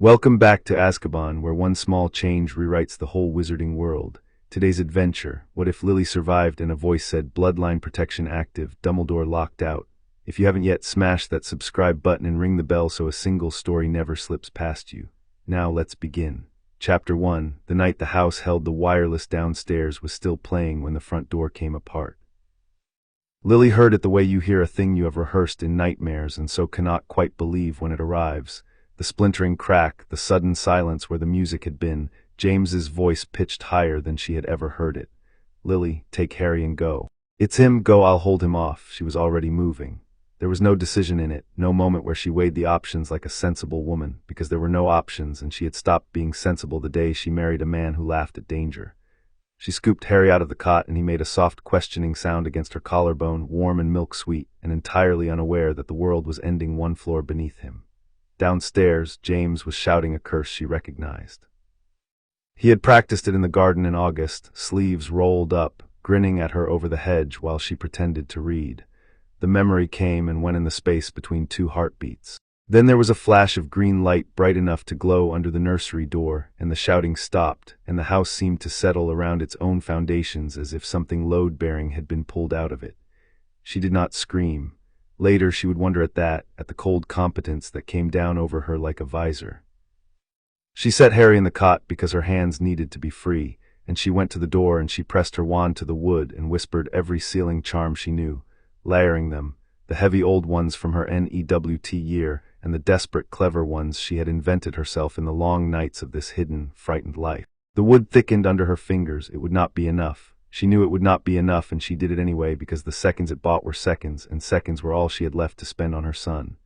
Welcome back to Azkaban, where one small change rewrites the whole wizarding world. Today's adventure: what if Lily survived and a voice said Bloodline protection active, Dumbledore locked out. If you haven't yet, smash that subscribe button and ring the bell so a single story never slips past you. Now let's begin. Chapter 1. The night the house held the wireless downstairs was still playing when the front door came apart. Lily heard it the way you hear a thing you have rehearsed in nightmares and so cannot quite believe when it arrives. The splintering crack, the sudden silence where the music had been, James's voice pitched higher than she had ever heard it. "Lily, take Harry and go." "It's him, go, I'll hold him off." She was already moving. There was no decision in it, no moment where she weighed the options like a sensible woman, because there were no options and she had stopped being sensible the day she married a man who laughed at danger. She scooped Harry out of the cot and he made a soft questioning sound against her collarbone, warm and milk-sweet, and entirely unaware that the world was ending one floor beneath him. Downstairs, James was shouting a curse she recognized. He had practiced it in the garden in August, sleeves rolled up, grinning at her over the hedge while she pretended to read. The memory came and went in the space between two heartbeats. Then there was a flash of green light bright enough to glow under the nursery door, and the shouting stopped, and the house seemed to settle around its own foundations as if something load-bearing had been pulled out of it. She did not scream. Later she would wonder at the cold competence that came down over her like a visor. She set Harry in the cot because her hands needed to be free, and she went to the door and she pressed her wand to the wood and whispered every sealing charm she knew, layering them, the heavy old ones from her NEWT year and the desperate clever ones she had invented herself in the long nights of this hidden, frightened life. The wood thickened under her fingers. It would not be enough. She knew it would not be enough, and she did it anyway because the seconds it bought were seconds, and seconds were all she had left to spend on her son.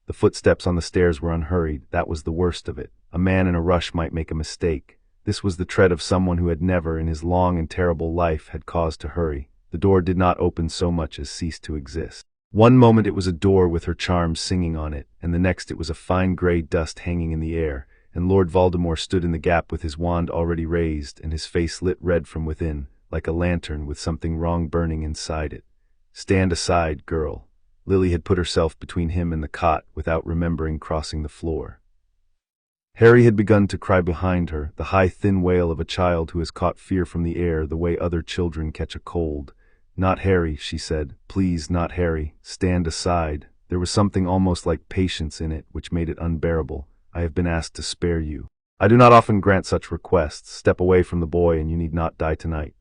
The footsteps on the stairs were unhurried. That was the worst of it. A man in a rush might make a mistake. This was the tread of someone who had never, in his long and terrible life, had cause to hurry. The door did not open so much as cease to exist. One moment it was a door with her charms singing on it, and the next it was a fine gray dust hanging in the air, and Lord Voldemort stood in the gap with his wand already raised and his face lit red from within, like a lantern with something wrong burning inside it. "Stand aside, girl." Lily had put herself between him and the cot without remembering crossing the floor. Harry had begun to cry behind her, the high thin wail of a child who has caught fear from the air the way other children catch a cold. "Not Harry," she said. "Please, not Harry. Stand aside." There was something almost like patience in it which made it unbearable. "I have been asked to spare you. I do not often grant such requests. Step away from the boy and you need not die tonight."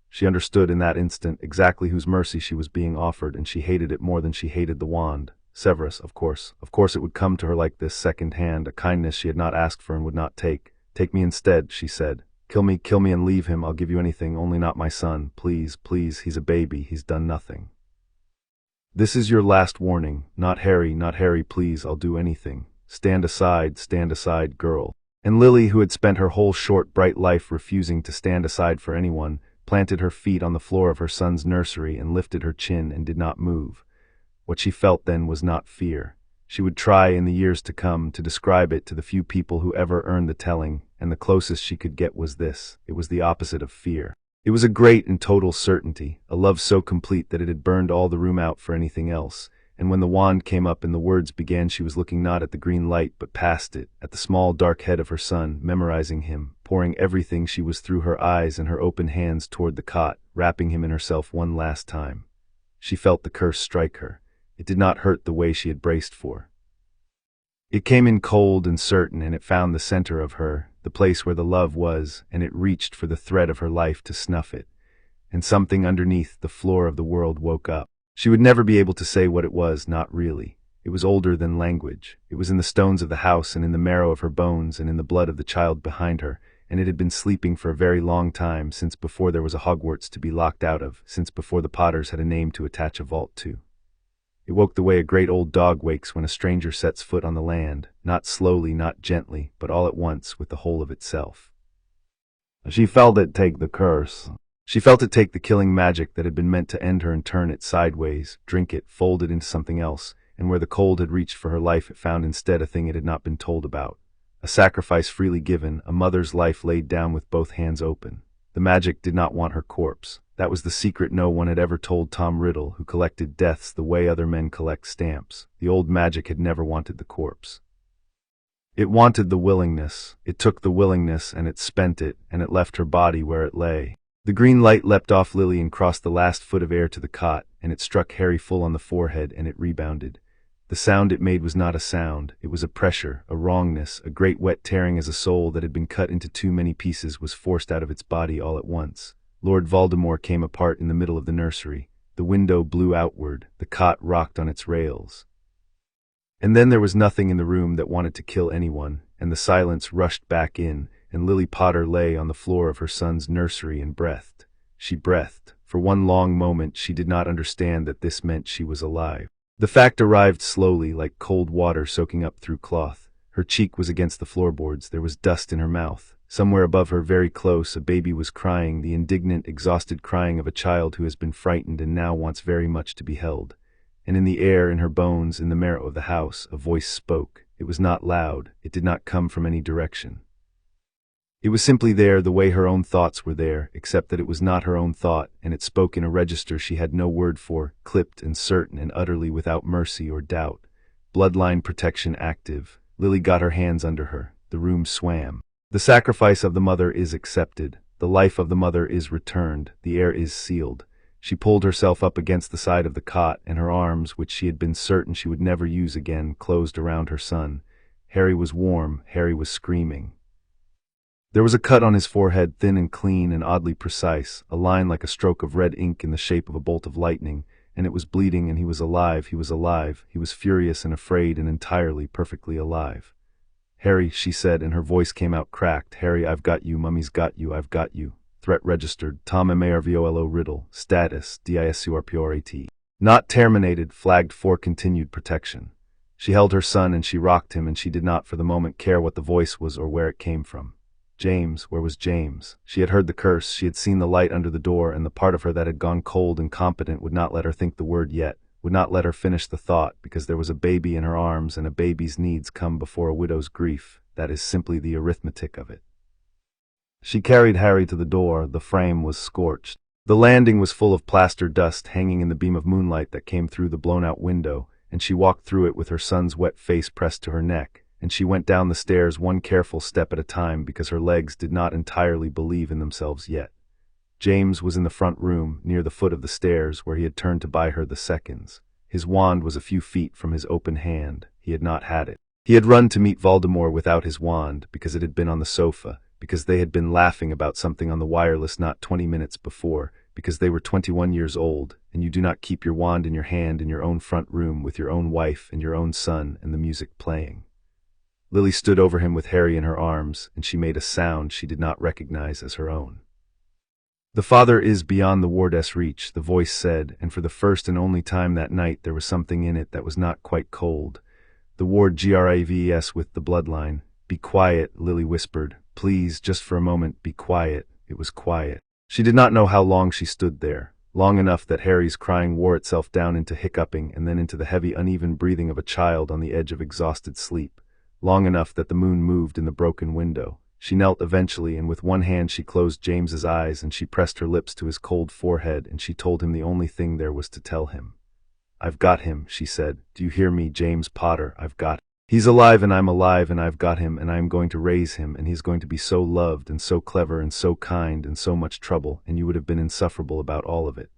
She understood in that instant exactly whose mercy she was being offered, and she hated it more than she hated the wand. Severus, of course. Of course it would come to her like this, second hand, a kindness she had not asked for and would not take. "Take me instead," she said. Kill me and leave him. I'll give you anything, only not my son. Please, please, he's a baby, he's done nothing. This is your last warning. Not Harry, not Harry, please, I'll do anything. Stand aside, girl." And Lily, who had spent her whole short, bright life refusing to stand aside for anyone, planted her feet on the floor of her son's nursery and lifted her chin and did not move. What she felt then was not fear. She would try in the years to come to describe it to the few people who ever earned the telling, and the closest she could get was this. It was the opposite of fear. It was a great and total certainty, a love so complete that it had burned all the room out for anything else, and when the wand came up and the words began she was looking not at the green light but past it, at the small dark head of her son, memorizing him, pouring everything she was through her eyes and her open hands toward the cot, wrapping him in herself one last time. She felt the curse strike her. It did not hurt the way she had braced for. It came in cold and certain, and it found the center of her, the place where the love was, and it reached for the thread of her life to snuff it. And something underneath the floor of the world woke up. She would never be able to say what it was, not really. It was older than language. It was in the stones of the house and in the marrow of her bones and in the blood of the child behind her, and it had been sleeping for a very long time, since before there was a Hogwarts to be locked out of, since before the Potters had a name to attach a vault to. It woke the way a great old dog wakes when a stranger sets foot on the land, not slowly, not gently, but all at once with the whole of itself. She felt it take the curse. She felt it take the killing magic that had been meant to end her and turn it sideways, drink it, fold it into something else, and where the cold had reached for her life it found instead a thing it had not been told about. A sacrifice freely given, a mother's life laid down with both hands open. The magic did not want her corpse. That was the secret no one had ever told Tom Riddle, who collected deaths the way other men collect stamps. The old magic had never wanted the corpse. It wanted the willingness, it took the willingness and it spent it, and it left her body where it lay. The green light leapt off Lily and crossed the last foot of air to the cot, and it struck Harry full on the forehead, and it rebounded. The sound it made was not a sound, it was a pressure, a wrongness, a great wet tearing as a soul that had been cut into too many pieces was forced out of its body all at once. Lord Voldemort came apart in the middle of the nursery. The window blew outward, the cot rocked on its rails. And then there was nothing in the room that wanted to kill anyone, and the silence rushed back in, and Lily Potter lay on the floor of her son's nursery and breathed. She breathed. For one long moment she did not understand that this meant she was alive. The fact arrived slowly, like cold water soaking up through cloth. Her cheek was against the floorboards, there was dust in her mouth. Somewhere above her, very close, a baby was crying, the indignant, exhausted crying of a child who has been frightened and now wants very much to be held. And in the air, in her bones, in the marrow of the house, a voice spoke. It was not loud, it did not come from any direction. It was simply there the way her own thoughts were there, except that it was not her own thought, and it spoke in a register she had no word for, clipped and certain and utterly without mercy or doubt. Bloodline protection active. Lily got her hands under her. The room swam. The sacrifice of the mother is accepted. The life of the mother is returned. The air is sealed. She pulled herself up against the side of the cot, and her arms, which she had been certain she would never use again, closed around her son. Harry was warm. Harry was screaming. There was a cut on his forehead, thin and clean and oddly precise, a line like a stroke of red ink in the shape of a bolt of lightning, and it was bleeding, and he was alive, he was alive, he was furious and afraid and entirely, perfectly alive. "Harry," she said, and her voice came out cracked. "Harry, I've got you, Mummy's got you, I've got you." Threat registered. Tom Marvolo Riddle. Status. DISURPORAT. Not terminated. Flagged for continued protection. She held her son and she rocked him, and she did not for the moment care what the voice was or where it came from. James, where was James? She had heard the curse, she had seen the light under the door, and the part of her that had gone cold and competent would not let her think the word yet, would not let her finish the thought, because there was a baby in her arms, and a baby's needs come before a widow's grief. That is simply the arithmetic of it. She carried Harry to the door. The frame was scorched. The landing was full of plaster dust hanging in the beam of moonlight that came through the blown-out window, and she walked through it with her son's wet face pressed to her neck, and she went down the stairs one careful step at a time because her legs did not entirely believe in themselves yet. James was in the front room, near the foot of the stairs, where he had turned to buy her the seconds. His wand was a few feet from his open hand. He had not had it. He had run to meet Voldemort without his wand, because it had been on the sofa, because they had been laughing about something on the wireless not 20 minutes before, because they were 21 years old, and you do not keep your wand in your hand in your own front room with your own wife and your own son and the music playing. Lily stood over him with Harry in her arms, and she made a sound she did not recognize as her own. "The father is beyond the wardess' reach," the voice said, and for the first and only time that night there was something in it that was not quite cold. "The ward graves with the bloodline." "Be quiet," Lily whispered. "Please, just for a moment, be quiet." It was quiet. She did not know how long she stood there. Long enough that Harry's crying wore itself down into hiccuping and then into the heavy, uneven breathing of a child on the edge of exhausted sleep. Long enough that the moon moved in the broken window. She knelt eventually, and with one hand she closed James's eyes, and she pressed her lips to his cold forehead, and she told him the only thing there was to tell him. "I've got him," she said. "Do you hear me, James Potter? I've got him. He's alive and I'm alive, and I've got him, and I am going to raise him, and he's going to be so loved and so clever and so kind and so much trouble, and you would have been insufferable about all of it."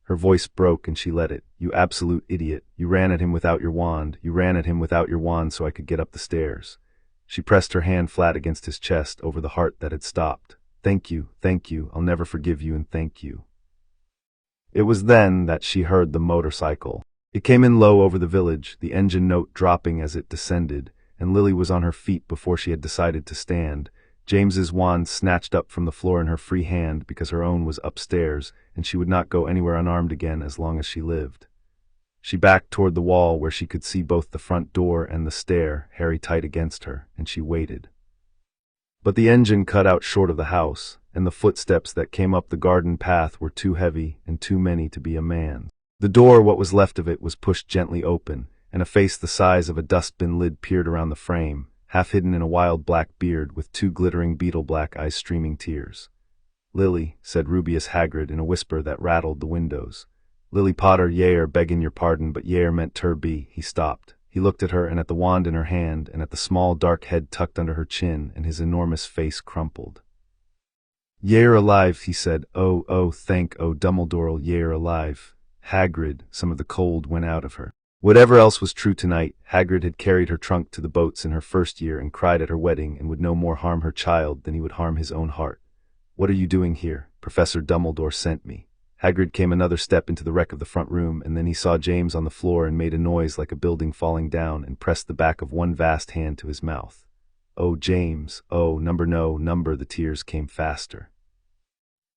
Her voice broke and she let it. "You absolute idiot. You ran at him without your wand. You ran at him without your wand so I could get up the stairs." She pressed her hand flat against his chest over the heart that had stopped. Thank you, I'll never forgive you, and thank you." It was then that she heard the motorcycle. It came in low over the village, the engine note dropping as it descended, and Lily was on her feet before she had decided to stand. James's wand snatched up from the floor in her free hand because her own was upstairs, and she would not go anywhere unarmed again as long as she lived. She backed toward the wall where she could see both the front door and the stair, Harry tight against her, and she waited. But the engine cut out short of the house, and the footsteps that came up the garden path were too heavy and too many to be a man. The door, what was left of it, was pushed gently open, and a face the size of a dustbin lid peered around the frame, half hidden in a wild black beard with two glittering beetle-black eyes streaming tears. "Lily," said Rubeus Hagrid in a whisper that rattled the windows. "Lily Potter, ye're begging your pardon, but ye're meant ter be." He stopped. He looked at her and at the wand in her hand and at the small dark head tucked under her chin, and his enormous face crumpled. "Ye're alive," he said. Thank Dumbledore, ye're alive." Hagrid, some of the cold went out of her. Whatever else was true tonight, Hagrid had carried her trunk to the boats in her first year and cried at her wedding and would no more harm her child than he would harm his own heart. "What are you doing here?" "Professor Dumbledore sent me." Hagrid came another step into the wreck of the front room, and then he saw James on the floor and made a noise like a building falling down and pressed the back of one vast hand to his mouth. "Oh, James, oh, no number," the tears came faster.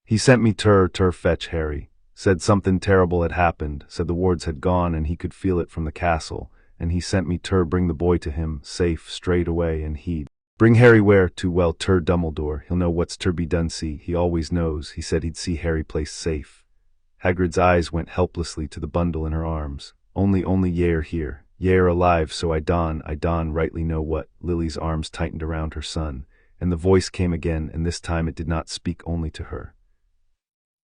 "He sent me tur fetch Harry. Said something terrible had happened, said the wards had gone and he could feel it from the castle, and he sent me tur bring the boy to him, safe, straight away, and he'd bring Harry where to. Well, tur Dumbledore, he'll know what's tur be done. See, he always knows. He said he'd see Harry placed safe." Hagrid's eyes went helplessly to the bundle in her arms. Only ye're here. Ye're alive, so I don rightly know what." Lily's arms tightened around her son, and the voice came again, and this time it did not speak only to her.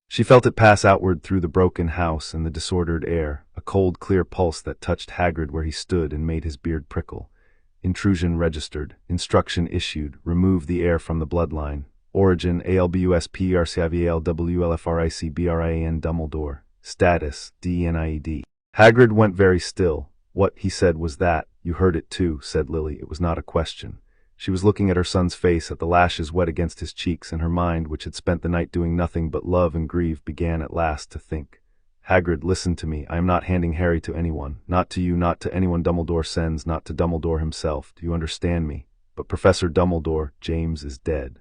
She felt it pass outward through the broken house and the disordered air, a cold, clear pulse that touched Hagrid where he stood and made his beard prickle. Intrusion registered. Instruction issued. Remove the heir from the bloodline. Origin ALBUSPERCIVALWLFRICBRIAN Dumbledore. Status DNIED. Hagrid went very still. "What he said was that. You heard it too," said Lily. It was not a question. She was looking at her son's face, at the lashes wet against his cheeks, and her mind, which had spent the night doing nothing but love and grieve, began at last to think. "Hagrid, listen to me. I am not handing Harry to anyone. Not to you, not to anyone Dumbledore sends, not to Dumbledore himself. Do you understand me? But Professor Dumbledore, James is dead."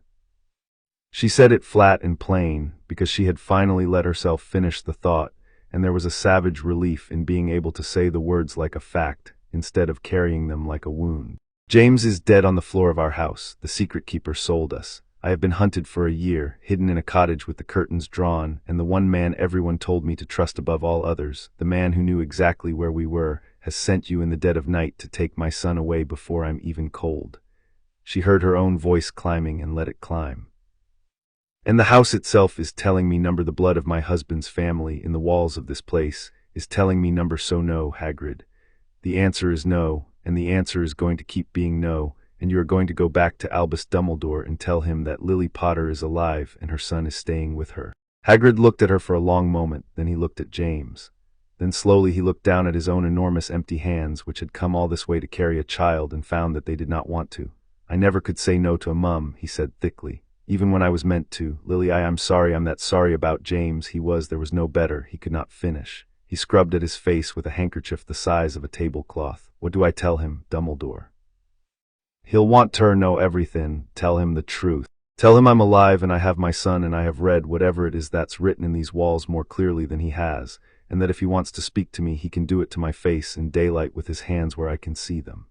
She said it flat and plain, because she had finally let herself finish the thought, and there was a savage relief in being able to say the words like a fact, instead of carrying them like a wound. "James is dead on the floor of our house. The secret keeper sold us. I have been hunted for a year, hidden in a cottage with the curtains drawn, and the one man everyone told me to trust above all others, the man who knew exactly where we were, has sent you in the dead of night to take my son away before I'm even cold." She heard her own voice climbing and let it climb. "And the house itself is telling me number the blood of my husband's family in the walls of this place, is telling me number so no, Hagrid. The answer is no, and the answer is going to keep being no, and you are going to go back to Albus Dumbledore and tell him that Lily Potter is alive and her son is staying with her." Hagrid looked at her for a long moment, then he looked at James. Then slowly he looked down at his own enormous empty hands, which had come all this way to carry a child, and found that they did not want to. "I never could say no to a mum," he said thickly. "Even when I was meant to. Lily, I'm sorry. I'm that sorry about James. There was no better." He could not finish. He scrubbed at his face with a handkerchief the size of a tablecloth. "What do I tell him, Dumbledore?" "He'll want to know everything. Tell him the truth. Tell him I'm alive and I have my son and I have read whatever it is that's written in these walls more clearly than he has, and that if he wants to speak to me he can do it to my face in daylight with his hands where I can see them."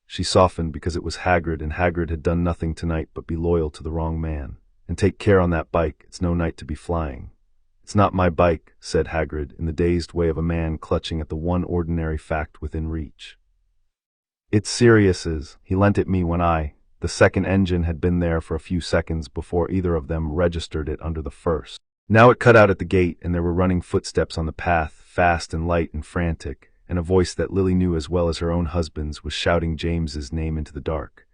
She softened because it was Hagrid, and Hagrid had done nothing tonight but be loyal to the wrong man. "And take care on that bike. It's no night to be flying." "It's not my bike," said Hagrid, in the dazed way of a man clutching at the one ordinary fact within reach. "It's Sirius's. He lent it me when the second engine had been there for a few seconds before either of them registered it under the first." Now it cut out at the gate, and there were running footsteps on the path, fast and light and frantic, and a voice that Lily knew as well as her own husband's was shouting James's name into the dark.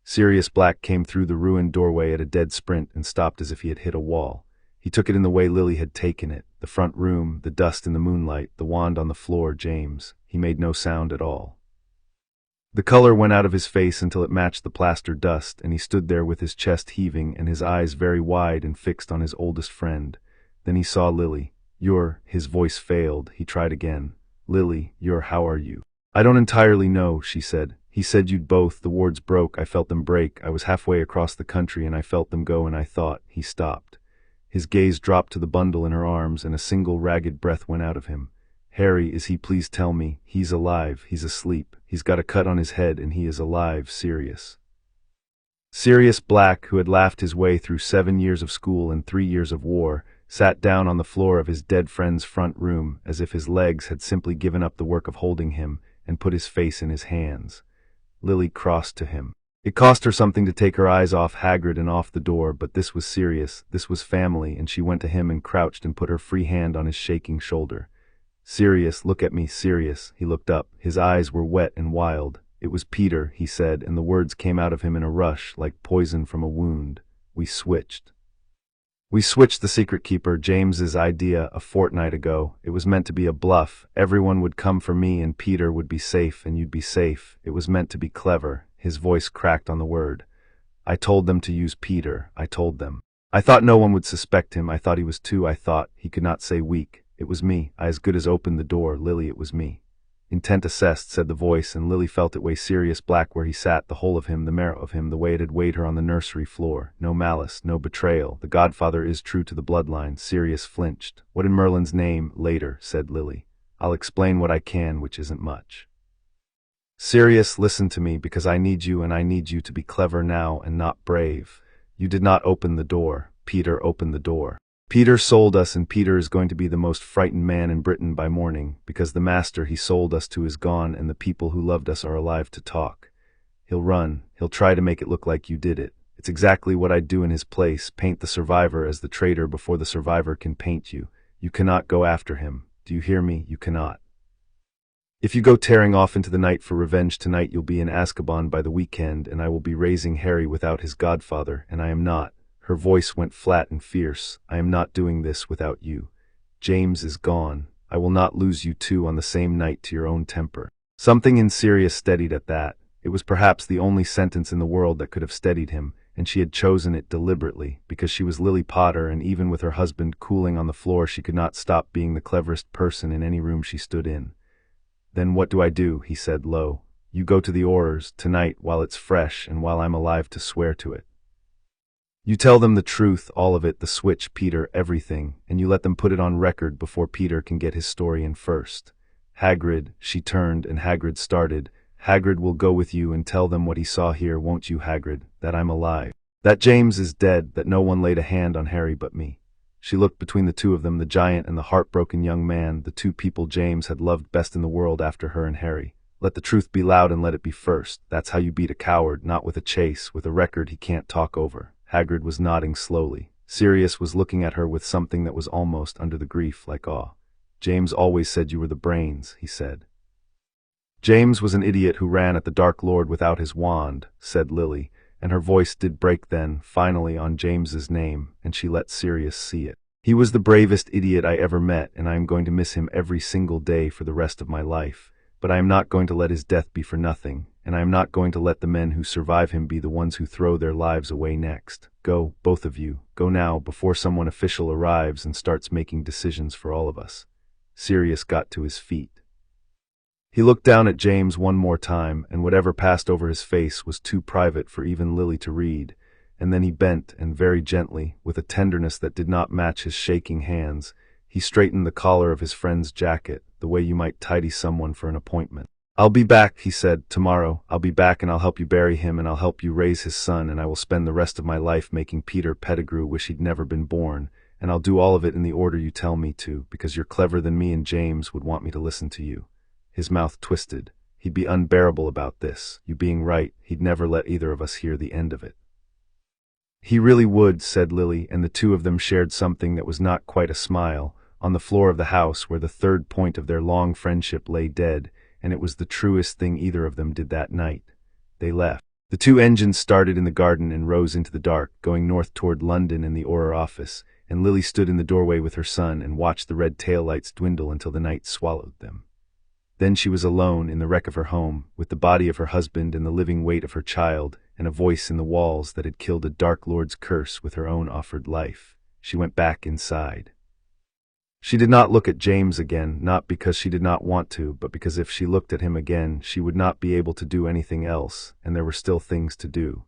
Sirius Black came through the ruined doorway at a dead sprint and stopped as if he had hit a wall. He took it in the way Lily had taken it, the front room, the dust in the moonlight, the wand on the floor, James. He made no sound at all. The color went out of his face until it matched the plaster dust, and he stood there with his chest heaving and his eyes very wide and fixed on his oldest friend. Then he saw Lily. His voice failed. He tried again. "Lily, how are you?" "I don't entirely know," she said. "He said you'd both. The wards broke. I felt them break. I was halfway across the country and I felt them go, and I thought." He stopped. His gaze dropped to the bundle in her arms, and a single ragged breath went out of him. "Harry, is he? Please tell me. He's alive. He's asleep. He's got a cut on his head and he is alive. Sirius." Sirius Black, who had laughed his way through 7 years of school and 3 years of war, sat down on the floor of his dead friend's front room as if his legs had simply given up the work of holding him, and put his face in his hands. Lily crossed to him. It cost her something to take her eyes off Hagrid and off the door, but this was Sirius, this was family, and she went to him and crouched and put her free hand on his shaking shoulder. Sirius, look at me, Sirius. He looked up. His eyes were wet and wild. It was Peter, he said, and the words came out of him in a rush, like poison from a wound. We switched. We switched the secret keeper, James's idea, a fortnight ago. It was meant to be a bluff. Everyone would come for me and Peter would be safe and you'd be safe. It was meant to be clever. His voice cracked on the word. I told them to use Peter. I told them. I thought no one would suspect him. I thought he was too. I thought he could not say weak. It was me. I as good as opened the door. Lily, it was me. Intent assessed, said the voice, and Lily felt it weigh Sirius black where he sat, the whole of him, the marrow of him, the way it had weighed her on the nursery floor. No malice, no betrayal. The godfather is true to the bloodline. Sirius flinched. What in Merlin's name? Later, said Lily. I'll explain what I can, which isn't much. Sirius, listen to me, because I need you and I need you to be clever now and not brave. You did not open the door. Peter opened the door. Peter sold us, and Peter is going to be the most frightened man in Britain by morning, because the master he sold us to is gone and the people who loved us are alive to talk. He'll run. He'll try to make it look like you did it. It's exactly what I'd do in his place, paint the survivor as the traitor before the survivor can paint you. You cannot go after him. Do you hear me? You cannot. If you go tearing off into the night for revenge tonight, you'll be in Azkaban by the weekend, and I will be raising Harry without his godfather, and I am not. Her voice went flat and fierce. I am not doing this without you. James is gone. I will not lose you two on the same night to your own temper. Something in Sirius steadied at that. It was perhaps the only sentence in the world that could have steadied him, and she had chosen it deliberately, because she was Lily Potter, and even with her husband cooling on the floor, she could not stop being the cleverest person in any room she stood in. Then what do I do? He said low. You go to the Aurors, tonight, while it's fresh, and while I'm alive to swear to it. You tell them the truth, all of it, the switch, Peter, everything, and you let them put it on record before Peter can get his story in first. Hagrid, she turned, and Hagrid started. Hagrid will go with you and tell them what he saw here, won't you, Hagrid? That I'm alive. That James is dead, that no one laid a hand on Harry but me. She looked between the two of them, the giant and the heartbroken young man, the two people James had loved best in the world after her and Harry. Let the truth be loud and let it be first. That's how you beat a coward, not with a chase, with a record he can't talk over. Hagrid was nodding slowly. Sirius was looking at her with something that was almost under the grief, like awe. James always said you were the brains, he said. James was an idiot who ran at the Dark Lord without his wand, said Lily, and her voice did break then, finally, on James's name, and she let Sirius see it. He was the bravest idiot I ever met, and I am going to miss him every single day for the rest of my life. But I am not going to let his death be for nothing, and I am not going to let the men who survive him be the ones who throw their lives away next. Go, both of you, go now, before someone official arrives and starts making decisions for all of us. Sirius got to his feet. He looked down at James one more time, and whatever passed over his face was too private for even Lily to read, and then he bent, and very gently, with a tenderness that did not match his shaking hands, he straightened the collar of his friend's jacket, the way you might tidy someone for an appointment. I'll be back, he said, tomorrow. I'll be back and I'll help you bury him and I'll help you raise his son, and I will spend the rest of my life making Peter Pettigrew wish he'd never been born, and I'll do all of it in the order you tell me to, because you're clever than me and James would want me to listen to you. His mouth twisted. He'd be unbearable about this. You being right, he'd never let either of us hear the end of it. He really would, said Lily, and the two of them shared something that was not quite a smile, on the floor of the house where the third point of their long friendship lay dead, and it was the truest thing either of them did that night. They left. The two engines started in the garden and rose into the dark, going north toward London and the Auror office, and Lily stood in the doorway with her son and watched the red taillights dwindle until the night swallowed them. Then she was alone in the wreck of her home, with the body of her husband and the living weight of her child, and a voice in the walls that had killed a Dark Lord's curse with her own offered life. She went back inside. She did not look at James again, not because she did not want to, but because if she looked at him again, she would not be able to do anything else, and there were still things to do.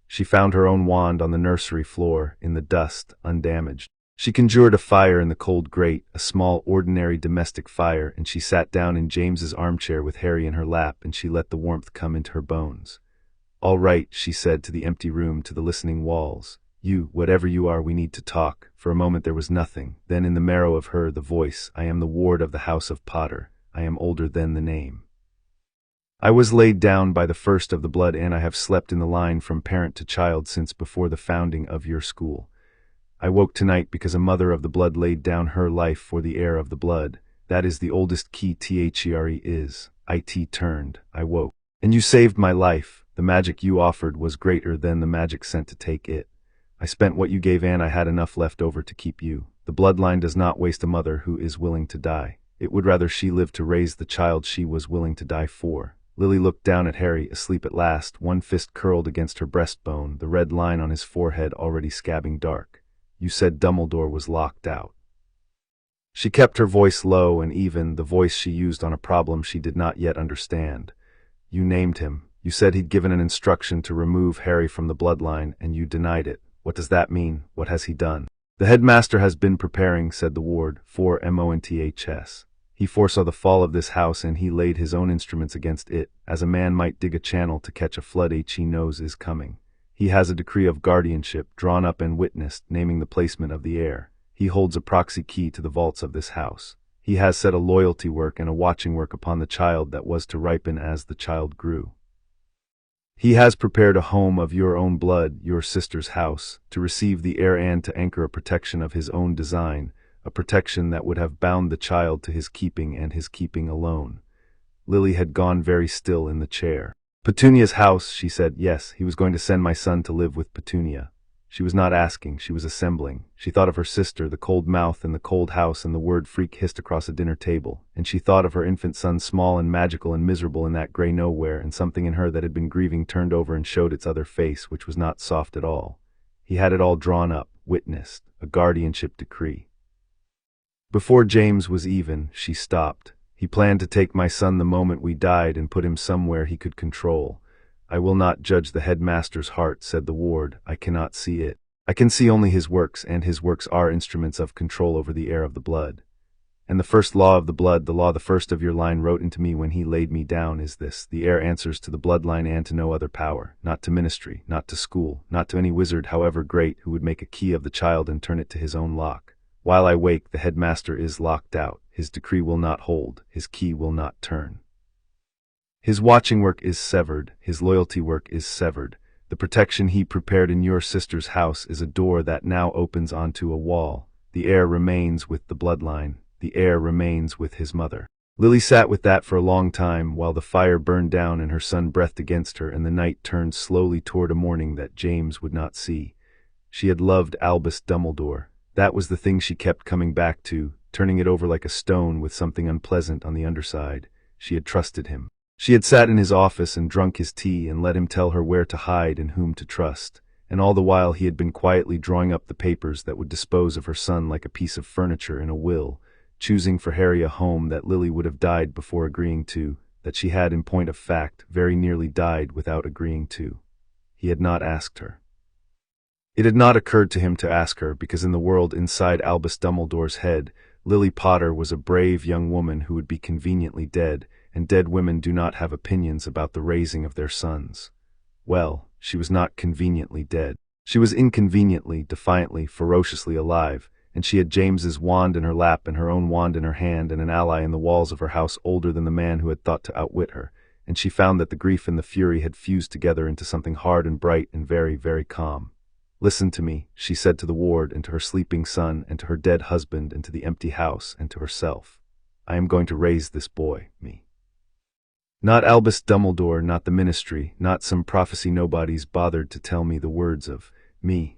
She found her own wand on the nursery floor, in the dust, undamaged. She conjured a fire in the cold grate, a small, ordinary domestic fire, and she sat down in James's armchair with Harry in her lap, and she let the warmth come into her bones. All right, she said to the empty room, to the listening walls. You, whatever you are, we need to talk. For a moment there was nothing. Then in the marrow of her, the voice, I am the ward of the House of Potter. I am older than the name. I was laid down by the first of the blood, and I have slept in the line from parent to child since before the founding of your school. I woke tonight because a mother of the blood laid down her life for the heir of the blood, That is the oldest key There is. It turned. I woke. And you saved my life. The magic you offered was greater than the magic sent to take it. I spent what you gave and I had enough left over to keep you. The bloodline does not waste a mother who is willing to die. It would rather she live to raise the child she was willing to die for. Lily looked down at Harry, asleep at last, one fist curled against her breastbone, the red line on his forehead already scabbing dark. You said Dumbledore was locked out. She kept her voice low and even, the voice she used on a problem she did not yet understand. You named him. You said he'd given an instruction to remove Harry from the bloodline, and you denied it. What does that mean? What has he done? The headmaster has been preparing, said the ward, for Months. He foresaw the fall of this house and he laid his own instruments against it, as a man might dig a channel to catch a flood he knows is coming. He has a decree of guardianship drawn up and witnessed, naming the placement of the heir. He holds a proxy key to the vaults of this house. He has set a loyalty work and a watching work upon the child that was to ripen as the child grew. He has prepared a home of your own blood, your sister's house, to receive the heir and to anchor a protection of his own design, a protection that would have bound the child to his keeping and his keeping alone. Lily had gone very still in the chair. Petunia's house, she said. Yes, he was going to send my son to live with Petunia. She was not asking, she was assembling. She thought of her sister, the cold mouth in the cold house, and the word freak hissed across a dinner table, and she thought of her infant son, small and magical and miserable in that gray nowhere, and something in her that had been grieving turned over and showed its other face, which was not soft at all. He had it all drawn up, witnessed, a guardianship decree. Before James was even, she stopped. He planned to take my son the moment we died and put him somewhere he could control. I will not judge the headmaster's heart, said the ward. I cannot see it. I can see only his works, and his works are instruments of control over the heir of the blood. And the first law of the blood, the law the first of your line wrote into me when he laid me down, is this: the heir answers to the bloodline and to no other power, not to ministry, not to school, not to any wizard however great who would make a key of the child and turn it to his own lock. While I wake, the headmaster is locked out. His decree will not hold, his key will not turn. His watching work is severed, his loyalty work is severed. The protection he prepared in your sister's house is a door that now opens onto a wall. The heir remains with the bloodline. The heir remains with his mother. Lily sat with that for a long time, while the fire burned down and her son breathed against her and the night turned slowly toward a morning that James would not see. She had loved Albus Dumbledore. That was the thing she kept coming back to, turning it over like a stone with something unpleasant on the underside. She had trusted him. She had sat in his office and drunk his tea and let him tell her where to hide and whom to trust, and all the while he had been quietly drawing up the papers that would dispose of her son like a piece of furniture in a will, choosing for Harry a home that Lily would have died before agreeing to, that she had, in point of fact, very nearly died without agreeing to. He had not asked her. It had not occurred to him to ask her, because in the world inside Albus Dumbledore's head, Lily Potter was a brave young woman who would be conveniently dead, and dead women do not have opinions about the raising of their sons. Well, she was not conveniently dead. She was inconveniently, defiantly, ferociously alive, and she had James's wand in her lap and her own wand in her hand and an ally in the walls of her house older than the man who had thought to outwit her, and she found that the grief and the fury had fused together into something hard and bright and very, very calm. Listen to me, she said to the ward and to her sleeping son and to her dead husband and to the empty house and to herself. I am going to raise this boy, me. Not Albus Dumbledore, not the ministry, not some prophecy nobodies bothered to tell me the words of me.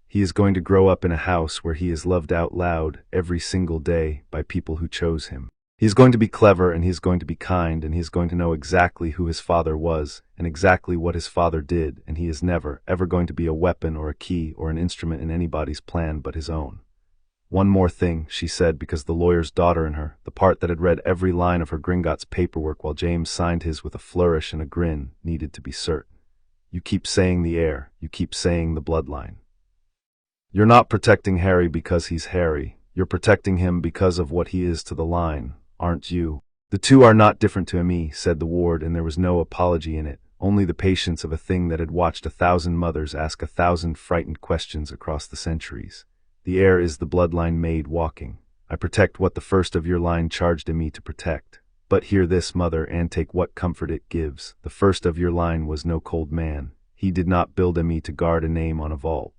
He is going to grow up in a house where he is loved out loud every single day by people who chose him. He is going to be clever and he is going to be kind and he is going to know exactly who his father was and exactly what his father did, and he is never, ever going to be a weapon or a key or an instrument in anybody's plan but his own. One more thing, she said, because the lawyer's daughter in her, the part that had read every line of her Gringotts paperwork while James signed his with a flourish and a grin, needed to be certain. You keep saying the heir, you keep saying the bloodline. You're not protecting Harry because he's Harry. You're protecting him because of what he is to the line, aren't you? The two are not different to me, said the ward, and there was no apology in it, only the patience of a thing that had watched 1,000 mothers ask 1,000 frightened questions across the centuries. The heir is the bloodline maid walking. I protect what the first of your line charged in me to protect. But hear this, mother, and take what comfort it gives. The first of your line was no cold man. He did not build a me to guard a name on a vault.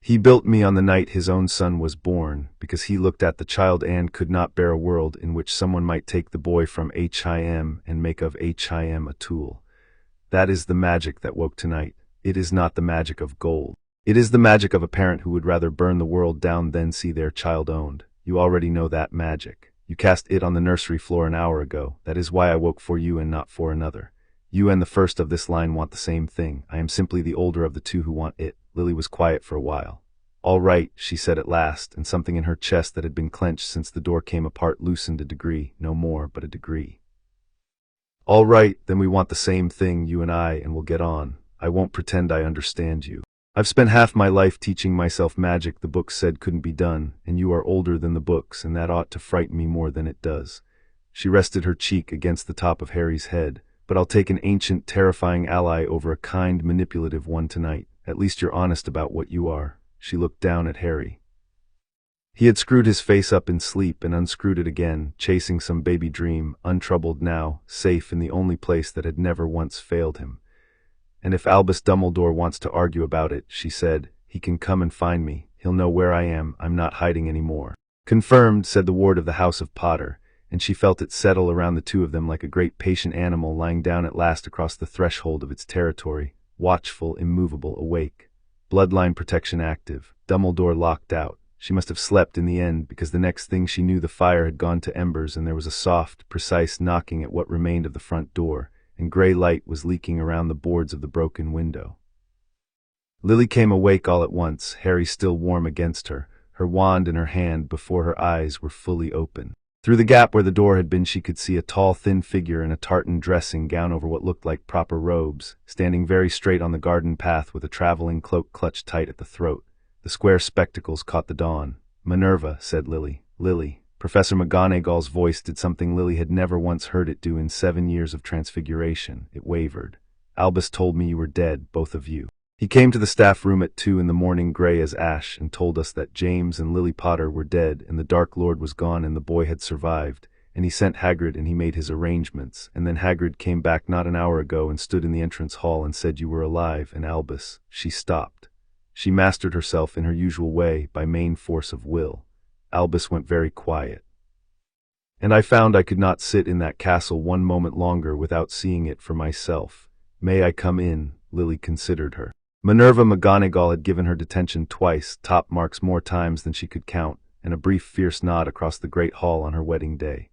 He built me on the night his own son was born, because he looked at the child and could not bear a world in which someone might take the boy from him and make of him a tool. That is the magic that woke tonight. It is not the magic of gold. It is the magic of a parent who would rather burn the world down than see their child owned. You already know that magic. You cast it on the nursery floor an hour ago. That is why I woke for you and not for another. You and the first of this line want the same thing. I am simply the older of the two who want it. Lily was quiet for a while. All right, she said at last, and something in her chest that had been clenched since the door came apart loosened a degree, no more, but a degree. All right, then we want the same thing, you and I, and we'll get on. I won't pretend I understand you. I've spent half my life teaching myself magic the books said couldn't be done, and you are older than the books, and that ought to frighten me more than it does. She rested her cheek against the top of Harry's head. But I'll take an ancient, terrifying ally over a kind, manipulative one tonight. At least you're honest about what you are. She looked down at Harry. He had screwed his face up in sleep and unscrewed it again, chasing some baby dream, untroubled now, safe in the only place that had never once failed him. And if Albus Dumbledore wants to argue about it, she said, he can come and find me. He'll know where I am. I'm not hiding any more. Confirmed, said the ward of the House of Potter, and she felt it settle around the two of them like a great patient animal lying down at last across the threshold of its territory, watchful, immovable, awake. Bloodline protection active. Dumbledore locked out. She must have slept in the end, because the next thing she knew the fire had gone to embers and there was a soft, precise knocking at what remained of the front door, and gray light was leaking around the boards of the broken window. Lily came awake all at once, Harry still warm against her, her wand in her hand before her eyes were fully open. Through the gap where the door had been she could see a tall, thin figure in a tartan dressing gown over what looked like proper robes, standing very straight on the garden path with a traveling cloak clutched tight at the throat. The square spectacles caught the dawn. "Minerva," said Lily. "Lily." Professor Mcgonagall's voice did something Lily had never once heard it do in 7 years of transfiguration. It wavered. "Albus told me you were dead, both of you. He came to the staff room at 2 in the morning, gray as ash, and told us that James and Lily Potter were dead, and the Dark Lord was gone, and the boy had survived, and he sent Hagrid and he made his arrangements, and then Hagrid came back not an hour ago and stood in the entrance hall and said you were alive, and Albus..." She stopped. She mastered herself in her usual way, by main force of will. Albus went very quiet. "And I found I could not sit in that castle one moment longer without seeing it for myself. May I come in?" Lily considered her. Minerva Mcgonagall had given her detention twice, top marks more times than she could count, and a brief fierce nod across the great hall on her wedding day.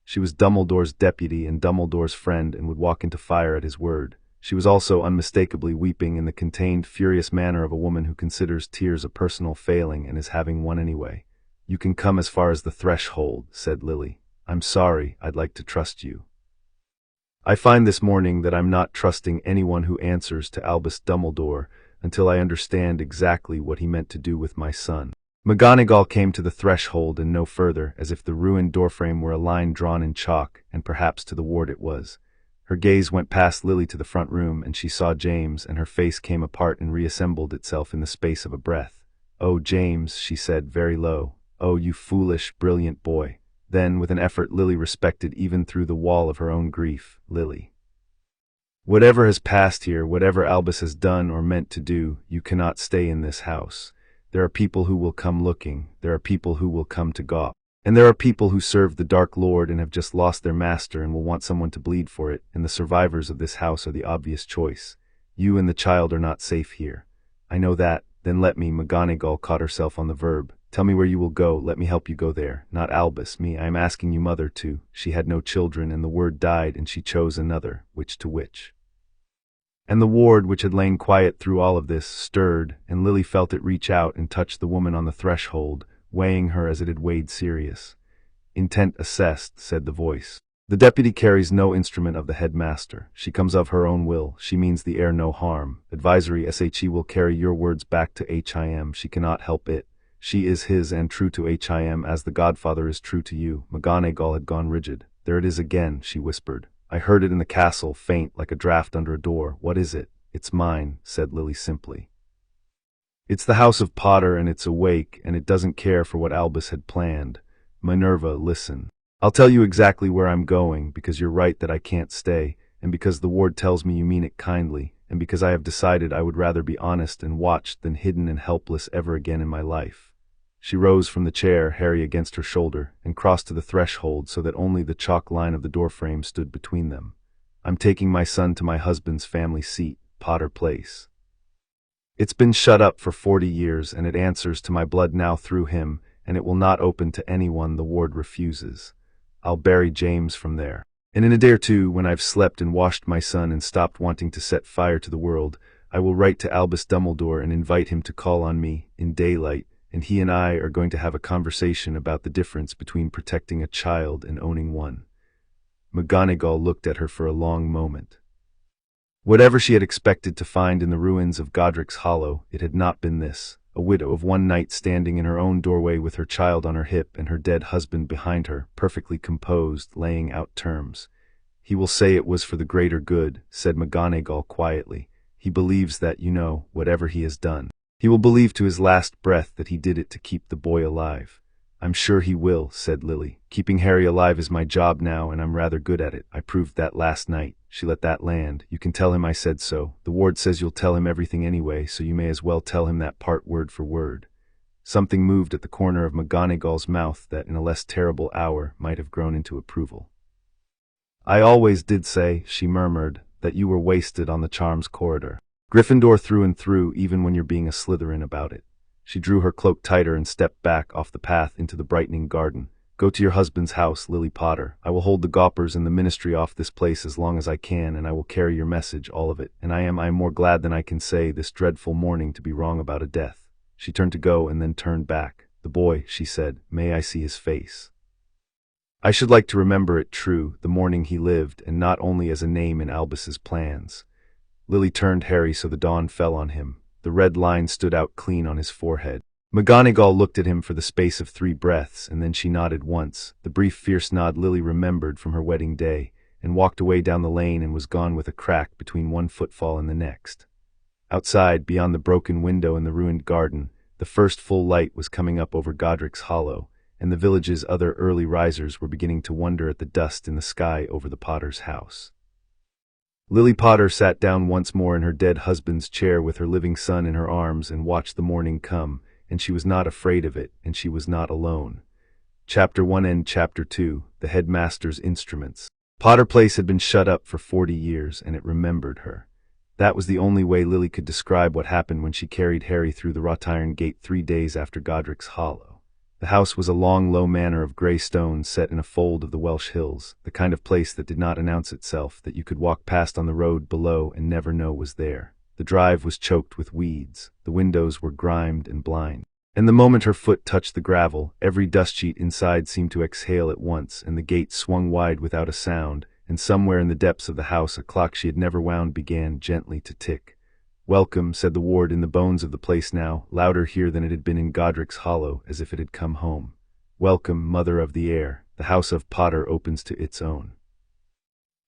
She was Dumbledore's deputy and Dumbledore's friend and would walk into fire at his word. She was also unmistakably weeping in the contained, furious manner of a woman who considers tears a personal failing and is having one anyway. "You can come as far as the threshold," said Lily. "I'm sorry, I'd like to trust you. I find this morning that I'm not trusting anyone who answers to Albus Dumbledore until I understand exactly what he meant to do with my son." Mcgonagall came to the threshold and no further, as if the ruined doorframe were a line drawn in chalk, and perhaps to the ward it was. Her gaze went past Lily to the front room, and she saw James, and her face came apart and reassembled itself in the space of a breath. "Oh, James," she said very low. "Oh, you foolish, brilliant boy." Then, with an effort Lily respected even through the wall of her own grief, "Lily, whatever has passed here, whatever Albus has done or meant to do, you cannot stay in this house. There are people who will come looking, there are people who will come to gawp, and there are people who serve the Dark Lord and have just lost their master and will want someone to bleed for it, and the survivors of this house are the obvious choice. You and the child are not safe here. I know that, then let me." Mcgonagall caught herself on the verb. "Tell me where you will go, let me help you go there. Not Albus, me, I am asking you, mother, too." She had no children, and the word died, and she chose another, which to which. And the ward, which had lain quiet through all of this, stirred, and Lily felt it reach out and touch the woman on the threshold, weighing her as it had weighed Sirius. "Intent assessed," said the voice. "The deputy carries no instrument of the headmaster. She comes of her own will. She means the heir no harm. Advisory SHE will carry your words back to him. She cannot help it. She is his and true to him as the godfather is true to you." Mcgonagall had gone rigid. "There it is again," she whispered. "I heard it in the castle, faint, like a draft under a door. What is it?" "It's mine," said Lily simply. "It's the House of Potter, and it's awake, and it doesn't care for what Albus had planned. Minerva, listen. I'll tell you exactly where I'm going, because you're right that I can't stay, and because the ward tells me you mean it kindly, and because I have decided I would rather be honest and watched than hidden and helpless ever again in my life." She rose from the chair, Harry against her shoulder, and crossed to the threshold so that only the chalk line of the doorframe stood between them. "I'm taking my son to my husband's family seat, Potter Place. It's been shut up for 40 years, and it answers to my blood now through him, and it will not open to anyone the ward refuses. I'll bury James from there. And in a day or two, when I've slept and washed my son and stopped wanting to set fire to the world, I will write to Albus Dumbledore and invite him to call on me, in daylight, and he and I are going to have a conversation about the difference between protecting a child and owning one." Mcgonagall looked at her for a long moment. Whatever she had expected to find in the ruins of Godric's Hollow, it had not been this. A widow of one night standing in her own doorway with her child on her hip and her dead husband behind her, perfectly composed, laying out terms. "He will say it was for the greater good," said Mcgonagall quietly. "He believes that, whatever he has done. He will believe to his last breath that he did it to keep the boy alive." "I'm sure he will," said Lily. "Keeping Harry alive is my job now, and I'm rather good at it. I proved that last night." She let that land. "You can tell him I said so. The ward says you'll tell him everything anyway, so you may as well tell him that part word for word." Something moved at the corner of McGonagall's mouth that in a less terrible hour might have grown into approval. "I always did say," she murmured, "that you were wasted on the charms corridor. Gryffindor through and through, even when you're being a Slytherin about it." She drew her cloak tighter and stepped back off the path into the brightening garden. "Go to your husband's house, Lily Potter. I will hold the Goppers and the Ministry off this place as long as I can, and I will carry your message, all of it. And I am more glad than I can say this dreadful morning to be wrong about a death." She turned to go and then turned back. "The boy," she said, "may I see his face? I should like to remember it true, the morning he lived, and not only as a name in Albus's plans." Lily turned Harry so the dawn fell on him. The red line stood out clean on his forehead. Mcgonagall looked at him for the space of 3 breaths, and then she nodded once, the brief fierce nod Lily remembered from her wedding day, and walked away down the lane and was gone with a crack between one footfall and the next. Outside, beyond the broken window in the ruined garden, the first full light was coming up over Godric's Hollow, and the village's other early risers were beginning to wonder at the dust in the sky over the Potter's house. Lily Potter sat down once more in her dead husband's chair with her living son in her arms and watched the morning come, and she was not afraid of it, and she was not alone. Chapter 1 and Chapter 2, The Headmaster's Instruments. Potter Place had been shut up for 40 years, and it remembered her. That was the only way Lily could describe what happened when she carried Harry through the wrought iron gate 3 days after Godric's Hollow. The house was a long, low manor of grey stone set in a fold of the Welsh hills, the kind of place that did not announce itself, that you could walk past on the road below and never know was there. The drive was choked with weeds, the windows were grimed and blind, and the moment her foot touched the gravel, every dust sheet inside seemed to exhale at once, and the gate swung wide without a sound, and somewhere in the depths of the house a clock she had never wound began gently to tick. "Welcome," said the ward in the bones of the place now, louder here than it had been in Godric's Hollow, as if it had come home. "Welcome, Mother of the Air. The house of Potter opens to its own."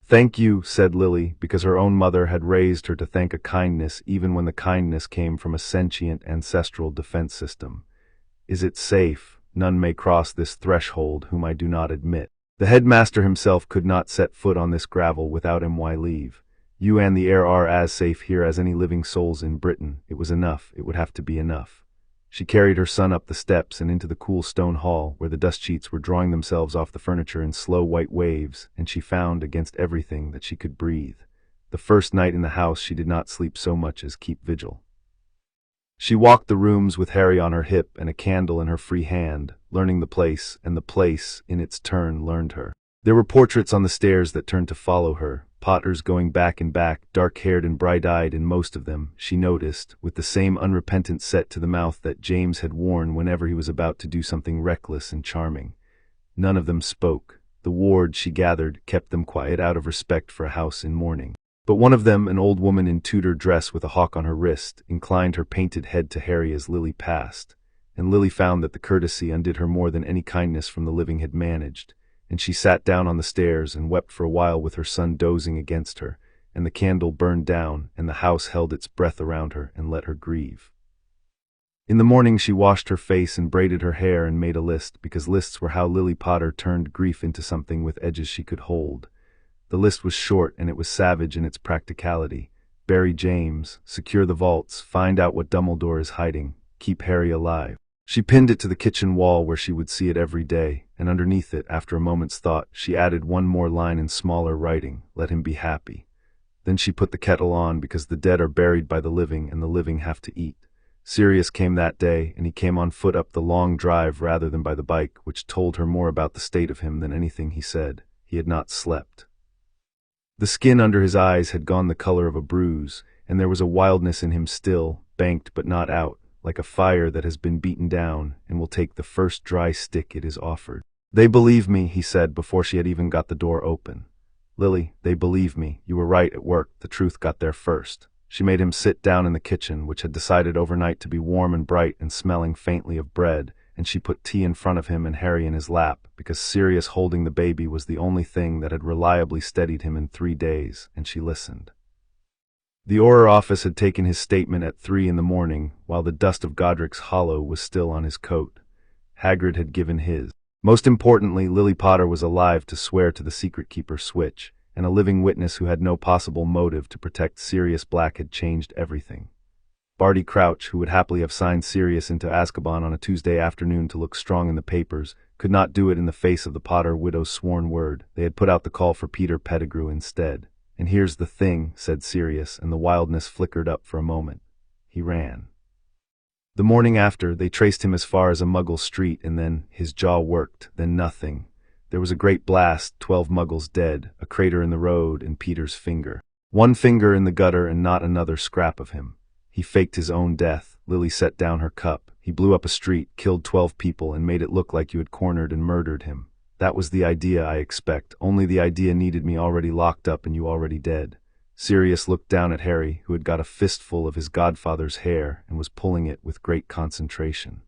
"Thank you," said Lily, because her own mother had raised her to thank a kindness even when the kindness came from a sentient ancestral defense system. "Is it safe? None may cross this threshold whom I do not admit. The headmaster himself could not set foot on this gravel without my leave. You and the heir are as safe here as any living souls in Britain. It was enough. It would have to be enough." She carried her son up the steps and into the cool stone hall, where the dust sheets were drawing themselves off the furniture in slow white waves, and she found, against everything, that she could breathe. The first night in the house she did not sleep so much as keep vigil. She walked the rooms with Harry on her hip and a candle in her free hand, learning the place, and the place, in its turn, learned her. There were portraits on the stairs that turned to follow her, Potters going back and back, dark-haired and bright-eyed in most of them, she noticed, with the same unrepentant set to the mouth that James had worn whenever he was about to do something reckless and charming. None of them spoke. The ward, she gathered, kept them quiet out of respect for a house in mourning. But one of them, an old woman in Tudor dress with a hawk on her wrist, inclined her painted head to Harry as Lily passed, and Lily found that the courtesy undid her more than any kindness from the living had managed, and she sat down on the stairs and wept for a while with her son dozing against her, and the candle burned down, and the house held its breath around her and let her grieve. In the morning she washed her face and braided her hair and made a list, because lists were how Lily Potter turned grief into something with edges she could hold. The list was short and it was savage in its practicality. bury James, secure the vaults, find out what Dumbledore is hiding, keep Harry alive. She pinned it to the kitchen wall where she would see it every day, and underneath it, after a moment's thought, she added one more line in smaller writing, let him be happy. Then she put the kettle on because the dead are buried by the living and the living have to eat. Sirius came that day, and he came on foot up the long drive rather than by the bike, which told her more about the state of him than anything he said. He had not slept. The skin under his eyes had gone the color of a bruise, and there was a wildness in him still, banked but not out, like a fire that has been beaten down and will take the first dry stick it is offered. "They believe me," he said before she had even got the door open. "Lily, they believe me. You were right at work. The truth got there first." She made him sit down in the kitchen, which had decided overnight to be warm and bright and smelling faintly of bread, and she put tea in front of him and Harry in his lap, because Sirius holding the baby was the only thing that had reliably steadied him in 3 days, and she listened. The Auror office had taken his statement at 3 in the morning, while the dust of Godric's hollow was still on his coat. Hagrid had given his. Most importantly, Lily Potter was alive to swear to the secret keeper switch, and a living witness who had no possible motive to protect Sirius Black had changed everything. Barty Crouch, who would happily have signed Sirius into Azkaban on a Tuesday afternoon to look strong in the papers, could not do it in the face of the Potter widow's sworn word. They had put out the call for Peter Pettigrew instead. "And here's the thing," said Sirius, and the wildness flickered up for a moment. He ran. The morning after, they traced him as far as a Muggle street, and then his jaw worked, then nothing. There was a great blast, 12 Muggles dead, a crater in the road, and Peter's finger. One finger in the gutter and not another scrap of him. He faked his own death. Lily set down her cup. He blew up a street, killed 12 people, and made it look like you had cornered and murdered him. That was the idea, I expect. Only the idea needed me already locked up and you already dead. Sirius looked down at Harry, who had got a fistful of his godfather's hair and was pulling it with great concentration.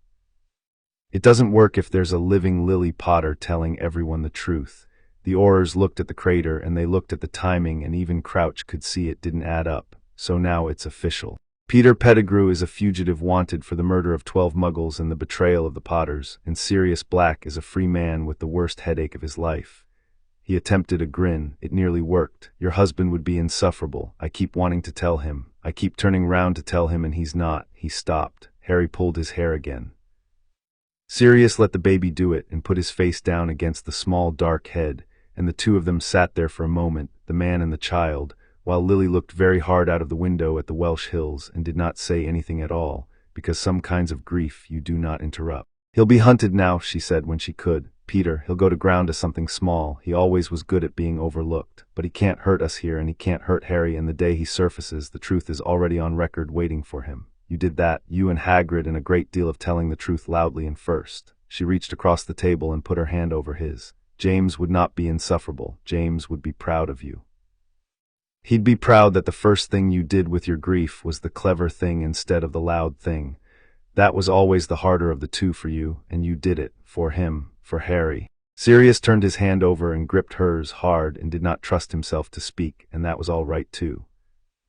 "It doesn't work if there's a living Lily Potter telling everyone the truth." The Aurors looked at the crater and they looked at the timing, and even Crouch could see it didn't add up. So now it's official. Peter Pettigrew is a fugitive wanted for the murder of 12 Muggles and the betrayal of the Potters, and Sirius Black is a free man with the worst headache of his life. He attempted a grin. It nearly worked. "Your husband would be insufferable. I keep wanting to tell him. I keep turning round to tell him and he's not." He stopped. Harry pulled his hair again. Sirius let the baby do it and put his face down against the small dark head, and the two of them sat there for a moment, the man and the child, while Lily looked very hard out of the window at the Welsh hills and did not say anything at all, because some kinds of grief you do not interrupt. "He'll be hunted now," she said when she could. "Peter, he'll go to ground as something small. He always was good at being overlooked. But he can't hurt us here, and he can't hurt Harry, and the day he surfaces, the truth is already on record waiting for him. You did that, you and Hagrid, and a great deal of telling the truth loudly and first." She reached across the table and put her hand over his. "James would not be insufferable. James would be proud of you. He'd be proud that the first thing you did with your grief was the clever thing instead of the loud thing. That was always the harder of the two for you, and you did it, for him, for Harry." Sirius turned his hand over and gripped hers hard and did not trust himself to speak, and that was all right too.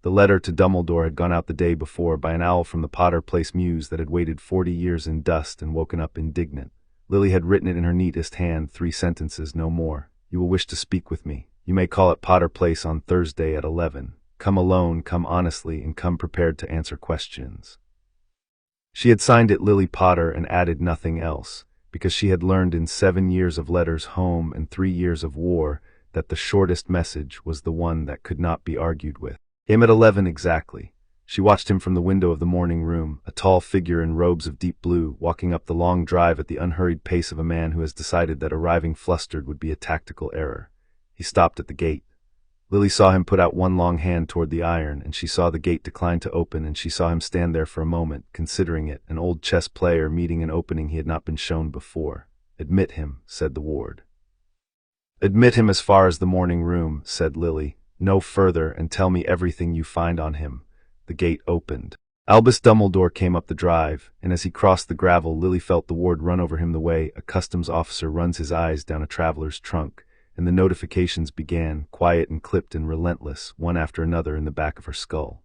The letter to Dumbledore had gone out the day before by an owl from the Potter Place Mews that had waited 40 years in dust and woken up indignant. Lily had written it in her neatest hand, 3 sentences, no more. "You will wish to speak with me. You may call at Potter Place on Thursday at 11. Come alone, come honestly, and come prepared to answer questions." She had signed it Lily Potter and added nothing else, because she had learned in 7 years of letters home and 3 years of war that the shortest message was the one that could not be argued with. Him at 11 exactly. She watched him from the window of the morning room, a tall figure in robes of deep blue, walking up the long drive at the unhurried pace of a man who has decided that arriving flustered would be a tactical error. He stopped at the gate. Lily saw him put out one long hand toward the iron, and she saw the gate decline to open, and she saw him stand there for a moment, considering it, an old chess player meeting an opening he had not been shown before. "Admit him," said the ward. "Admit him as far as the morning room," said Lily. "No further, and tell me everything you find on him." The gate opened. Albus Dumbledore came up the drive, and as he crossed the gravel, Lily felt the ward run over him the way a customs officer runs his eyes down a traveler's trunk, and the notifications began, quiet and clipped and relentless, one after another in the back of her skull.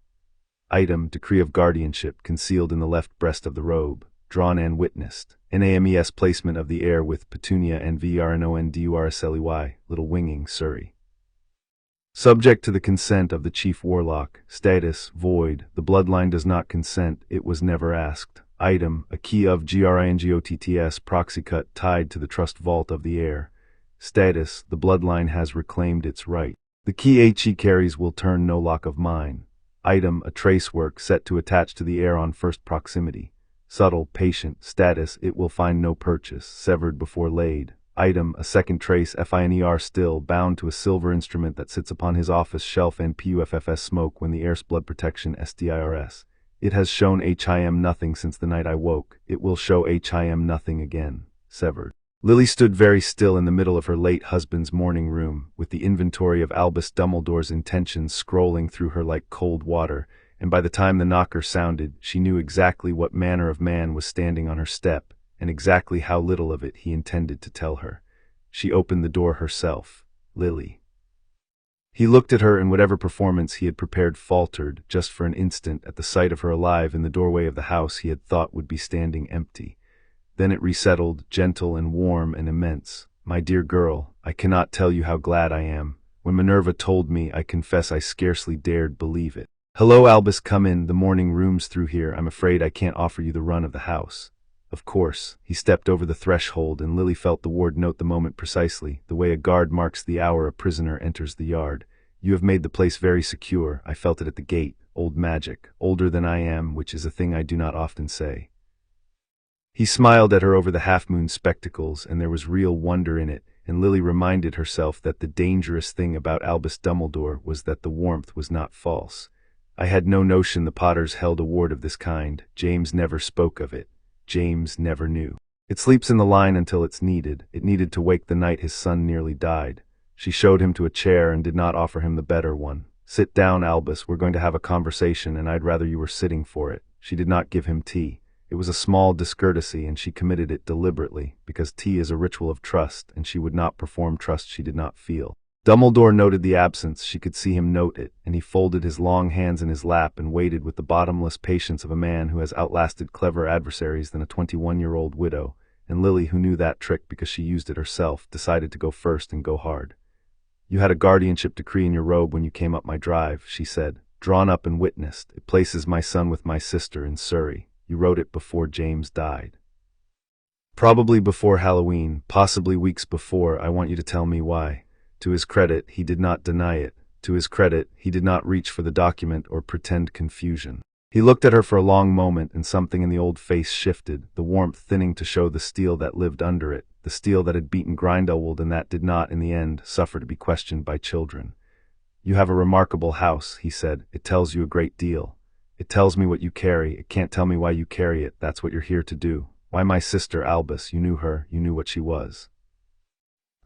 Item, decree of guardianship, concealed in the left breast of the robe, drawn and witnessed. NAMES placement of the heir with Petunia and VRNONDURSLEY, Little Winging, Surrey. Subject to the consent of the chief warlock. Status, void. The bloodline does not consent, it was never asked. Item, a key of GRINGOTTS proxy cut tied to the trust vault of the heir. Status, the bloodline has reclaimed its right. The key HE carries will turn no lock of mine. Item, a tracework set to attach to the heir on first proximity. Subtle, patient. Status, it will find no purchase, severed before laid. Item, a second trace FINER still, bound to a silver instrument that sits upon his office shelf and PUFFS smoke when the heir's blood protection SDIRS. It has shown HIM nothing since the night I woke. It will show HIM nothing again. Severed. Lily stood very still in the middle of her late husband's morning room, with the inventory of Albus Dumbledore's intentions scrolling through her like cold water, and by the time the knocker sounded, she knew exactly what manner of man was standing on her step, and exactly how little of it he intended to tell her. She opened the door herself. Lily. He looked at her, and whatever performance he had prepared faltered, just for an instant, at the sight of her alive in the doorway of the house he had thought would be standing empty. Then it resettled, gentle and warm and immense. My dear girl, I cannot tell you how glad I am. When Minerva told me, I confess I scarcely dared believe it. Hello, Albus, come in. The morning room's through here. I'm afraid I can't offer you the run of the house. Of course. He stepped over the threshold, and Lily felt the ward note the moment precisely, the way a guard marks the hour a prisoner enters the yard. You have made the place very secure. I felt it at the gate. Old magic. Older than I am, which is a thing I do not often say. He smiled at her over the half-moon spectacles, and there was real wonder in it, and Lily reminded herself that the dangerous thing about Albus Dumbledore was that the warmth was not false. I had no notion the Potters held a ward of this kind. James never spoke of it. James never knew. It sleeps in the line until it's needed. It needed to wake the night his son nearly died. She showed him to a chair and did not offer him the better one. Sit down, Albus. We're going to have a conversation, and I'd rather you were sitting for it. She did not give him tea. It was a small discourtesy, and she committed it deliberately, because tea is a ritual of trust, and she would not perform trust she did not feel. Dumbledore noted the absence. She could see him note it, and he folded his long hands in his lap and waited with the bottomless patience of a man who has outlasted clever adversaries than a 21-year-old widow, and Lily, who knew that trick because she used it herself, decided to go first and go hard. You had a guardianship decree in your robe when you came up my drive, she said, drawn up and witnessed. It places my son with my sister in Surrey. You wrote it before James died. Probably before Halloween, possibly weeks before. I want you to tell me why. To his credit, he did not deny it. To his credit, he did not reach for the document or pretend confusion. He looked at her for a long moment, and something in the old face shifted, the warmth thinning to show the steel that lived under it, the steel that had beaten Grindelwald and that did not, in the end, suffer to be questioned by children. You have a remarkable house, he said. It tells you a great deal. It tells me what you carry. It can't tell me why you carry it. That's what you're here to do. Why my sister, Albus? You knew her. You knew what she was.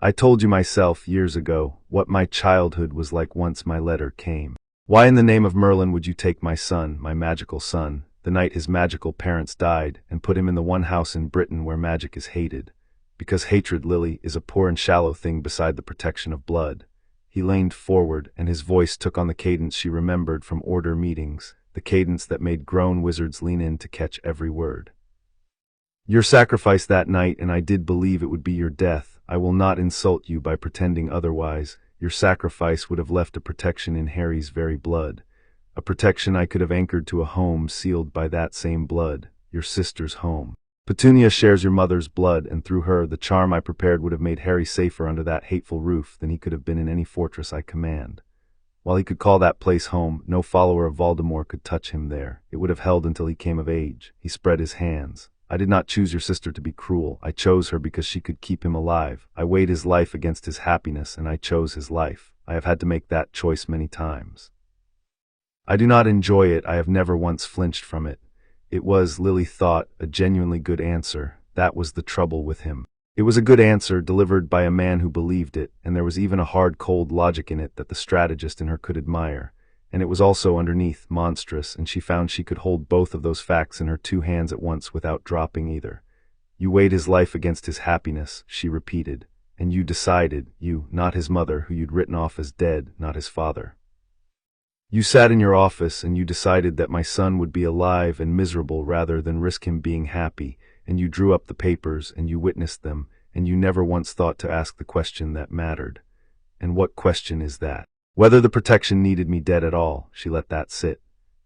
I told you myself, years ago, what my childhood was like once my letter came. Why in the name of Merlin would you take my son, my magical son, the night his magical parents died, and put him in the one house in Britain where magic is hated? Because hatred, Lily, is a poor and shallow thing beside the protection of blood. He leaned forward, and his voice took on the cadence she remembered from order meetings, the cadence that made grown wizards lean in to catch every word. Your sacrifice that night, and I did believe it would be your death. I will not insult you by pretending otherwise. Your sacrifice would have left a protection in Harry's very blood. A protection I could have anchored to a home sealed by that same blood, your sister's home. Petunia shares your mother's blood, and through her, the charm I prepared would have made Harry safer under that hateful roof than he could have been in any fortress I command. While he could call that place home, no follower of Voldemort could touch him there. It would have held until he came of age. He spread his hands. I did not choose your sister to be cruel. I chose her because she could keep him alive. I weighed his life against his happiness, and I chose his life. I have had to make that choice many times. I do not enjoy it. I have never once flinched from it. It was, Lily thought, a genuinely good answer. That was the trouble with him. It was a good answer, delivered by a man who believed it, and there was even a hard, cold logic in it that the strategist in her could admire. And it was also, underneath, monstrous, and she found she could hold both of those facts in her two hands at once without dropping either. You weighed his life against his happiness, she repeated, and you decided, you, not his mother, who you'd written off as dead, not his father. You sat in your office, and you decided that my son would be alive and miserable rather than risk him being happy, and you drew up the papers, and you witnessed them, and you never once thought to ask the question that mattered. And what question is that? Whether the protection needed me dead at all, she let that sit.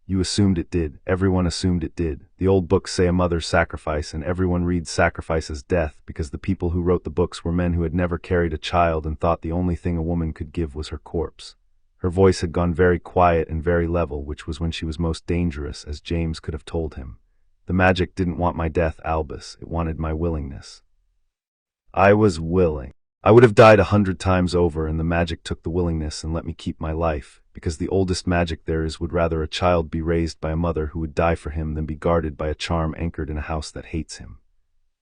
You assumed it did. Everyone assumed it did. The old books say a mother's sacrifice, and everyone reads sacrifice as death because the people who wrote the books were men who had never carried a child and thought the only thing a woman could give was her corpse. Her voice had gone very quiet and very level, which was when she was most dangerous, as James could have told him. The magic didn't want my death, Albus. It wanted my willingness. I was willing. I would have died 100 times over, and the magic took the willingness and let me keep my life, because the oldest magic there is would rather a child be raised by a mother who would die for him than be guarded by a charm anchored in a house that hates him.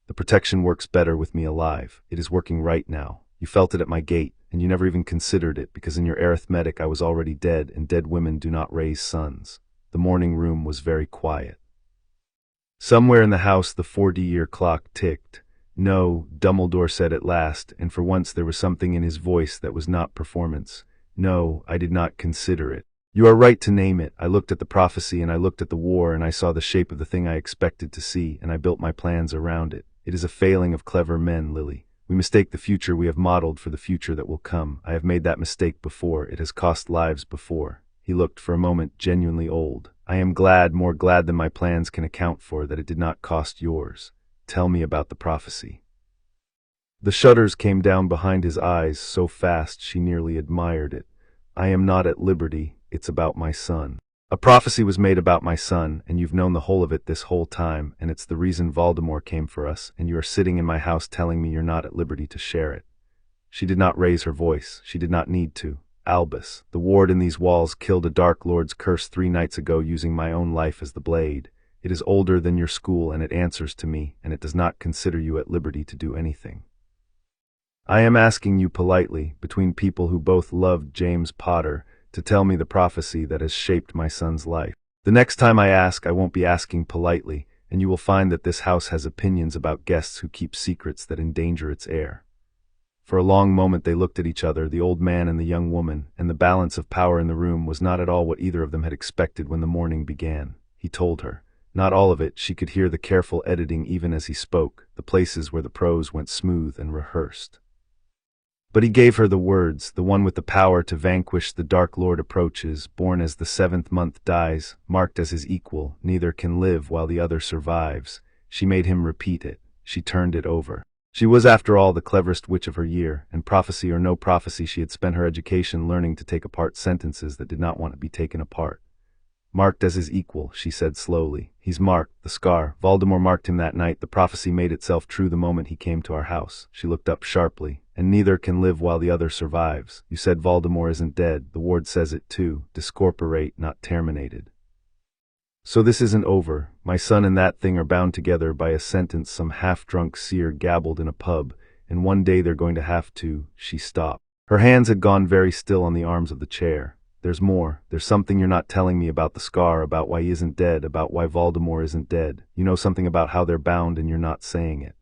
The protection works better with me alive. It is working right now. You felt it at my gate, and you never even considered it, because in your arithmetic I was already dead, and dead women do not raise sons. The morning room was very quiet. Somewhere in the house the 40-year clock ticked. No, Dumbledore said at last, and for once there was something in his voice that was not performance. No, I did not consider it. You are right to name it. I looked at the prophecy and I looked at the war and I saw the shape of the thing I expected to see, and I built my plans around it. It is a failing of clever men, Lily. We mistake the future we have modeled for the future that will come. I have made that mistake before. It has cost lives before. He looked for a moment genuinely old. I am glad, more glad than my plans can account for, that it did not cost yours. Tell me about the prophecy. The shutters came down behind his eyes so fast she nearly admired it. I am not at liberty. It's about my son. A prophecy was made about my son, and you've known the whole of it this whole time, and it's the reason Voldemort came for us, and you are sitting in my house telling me you're not at liberty to share it. She did not raise her voice. She did not need to. Albus, the ward in these walls killed a Dark Lord's curse 3 nights ago using my own life as the blade. It is older than your school, and it answers to me, and it does not consider you at liberty to do anything. I am asking you politely, between people who both loved James Potter, to tell me the prophecy that has shaped my son's life. The next time I ask, I won't be asking politely, and you will find that this house has opinions about guests who keep secrets that endanger its air. For a long moment they looked at each other, the old man and the young woman, and the balance of power in the room was not at all what either of them had expected when the morning began. He told her. Not all of it. She could hear the careful editing even as he spoke, the places where the prose went smooth and rehearsed. But he gave her the words, the one with the power to vanquish the Dark Lord approaches, born as the 7th month dies, marked as his equal, neither can live while the other survives. She made him repeat it. She turned it over. She was, after all, the cleverest witch of her year, and prophecy or no prophecy, she had spent her education learning to take apart sentences that did not want to be taken apart. Marked as his equal, she said slowly. He's marked, the scar. Voldemort marked him that night. The prophecy made itself true the moment he came to our house. She looked up sharply. And neither can live while the other survives. You said Voldemort isn't dead. The ward says it too. Discorporate, not terminated. So this isn't over. My son and that thing are bound together by a sentence some half-drunk seer gabbled in a pub, and one day they're going to have to. She stopped. Her hands had gone very still on the arms of the chair. There's more. There's something you're not telling me about the scar, about why he isn't dead, about why Voldemort isn't dead. You know something about how they're bound and you're not saying it.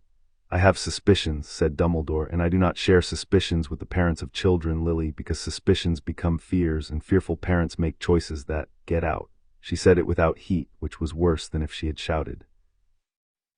I have suspicions, said Dumbledore, and I do not share suspicions with the parents of children, Lily, because suspicions become fears, and fearful parents make choices that get out. She said it without heat, which was worse than if she had shouted.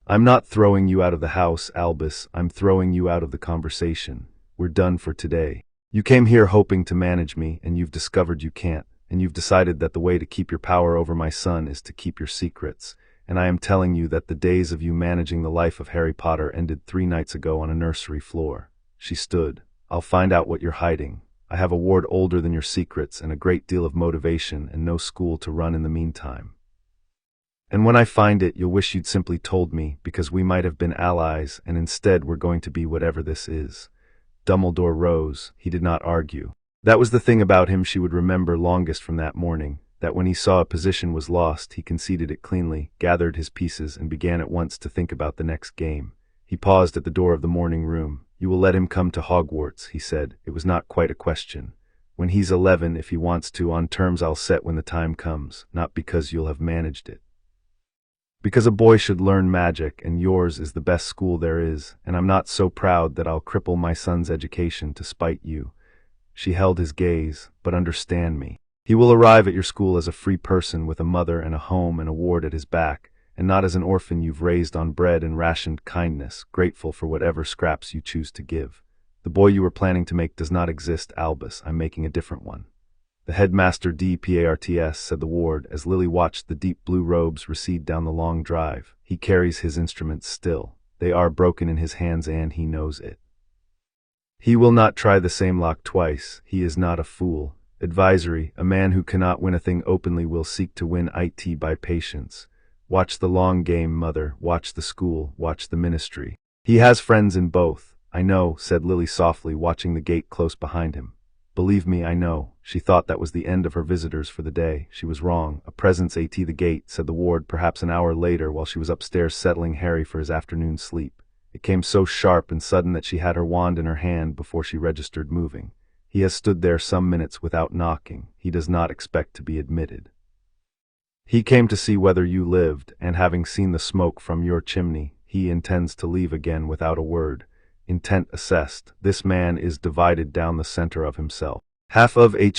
I'm not throwing you out of the house, Albus. I'm throwing you out of the conversation. We're done for today. You came here hoping to manage me, and you've discovered you can't, and you've decided that the way to keep your power over my son is to keep your secrets, and I am telling you that the days of you managing the life of Harry Potter ended 3 nights ago on a nursery floor. She stood. I'll find out what you're hiding. I have a ward older than your secrets and a great deal of motivation and no school to run in the meantime. And when I find it, you'll wish you'd simply told me, because we might have been allies, and instead we're going to be whatever this is. Dumbledore rose. He did not argue. That was the thing about him she would remember longest from that morning, that when he saw a position was lost, he conceded it cleanly, gathered his pieces, and began at once to think about the next game. He paused at the door of the morning room. You will let him come to Hogwarts, he said. It was not quite a question. When he's 11, if he wants to, on terms I'll set when the time comes, not because you'll have managed it. Because a boy should learn magic, and yours is the best school there is, and I'm not so proud that I'll cripple my son's education to spite you. She held his gaze. But understand me. He will arrive at your school as a free person with a mother and a home and a ward at his back, and not as an orphan you've raised on bread and rationed kindness, grateful for whatever scraps you choose to give. The boy you were planning to make does not exist, Albus. I'm making a different one. The headmaster departs, said the ward, as Lily watched the deep blue robes recede down the long drive. He carries his instruments still. They are broken in his hands and he knows it. He will not try the same lock twice. He is not a fool. Advisory, a man who cannot win a thing openly will seek to win it by patience. Watch the long game, mother. Watch the school. Watch the ministry. He has friends in both. I know, said Lily softly, watching the gate close behind him. Believe me, I know. She thought that was the end of her visitors for the day. She was wrong. A presence at the gate, said the ward, perhaps an hour later while she was upstairs settling Harry for his afternoon sleep. It came so sharp and sudden that she had her wand in her hand before she registered moving. He has stood there some minutes without knocking. He does not expect to be admitted. He came to see whether you lived, and having seen the smoke from your chimney, he intends to leave again without a word. Intent assessed. This man is divided down the center of himself. Half of him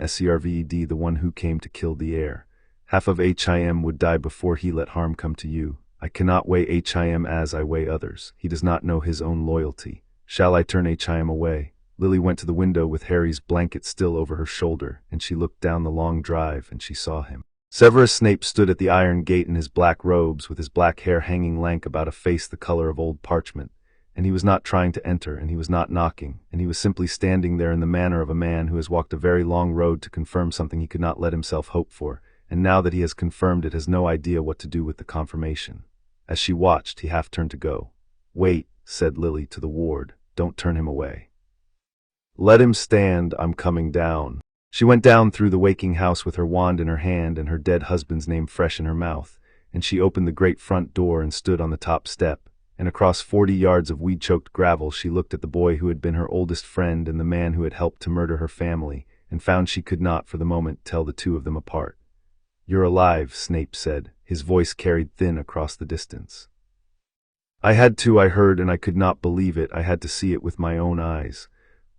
served the one who came to kill the heir. Half of him would die before he let harm come to you. I cannot weigh him as I weigh others. He does not know his own loyalty. Shall I turn him away? Lily went to the window with Harry's blanket still over her shoulder, and she looked down the long drive, and she saw him. Severus Snape stood at the iron gate in his black robes, with his black hair hanging lank about a face the color of old parchment. And he was not trying to enter, and he was not knocking, and he was simply standing there in the manner of a man who has walked a very long road to confirm something he could not let himself hope for, and now that he has confirmed it has no idea what to do with the confirmation. As she watched, he half turned to go. Wait, said Lily to the ward, don't turn him away. Let him stand, I'm coming down. She went down through the waking house with her wand in her hand and her dead husband's name fresh in her mouth, and she opened the great front door and stood on the top step. And across 40 yards of weed-choked gravel she looked at the boy who had been her oldest friend and the man who had helped to murder her family, and found she could not, for the moment, tell the two of them apart. You're alive, Snape said, his voice carried thin across the distance. I had to, I heard, and I could not believe it. I had to see it with my own eyes.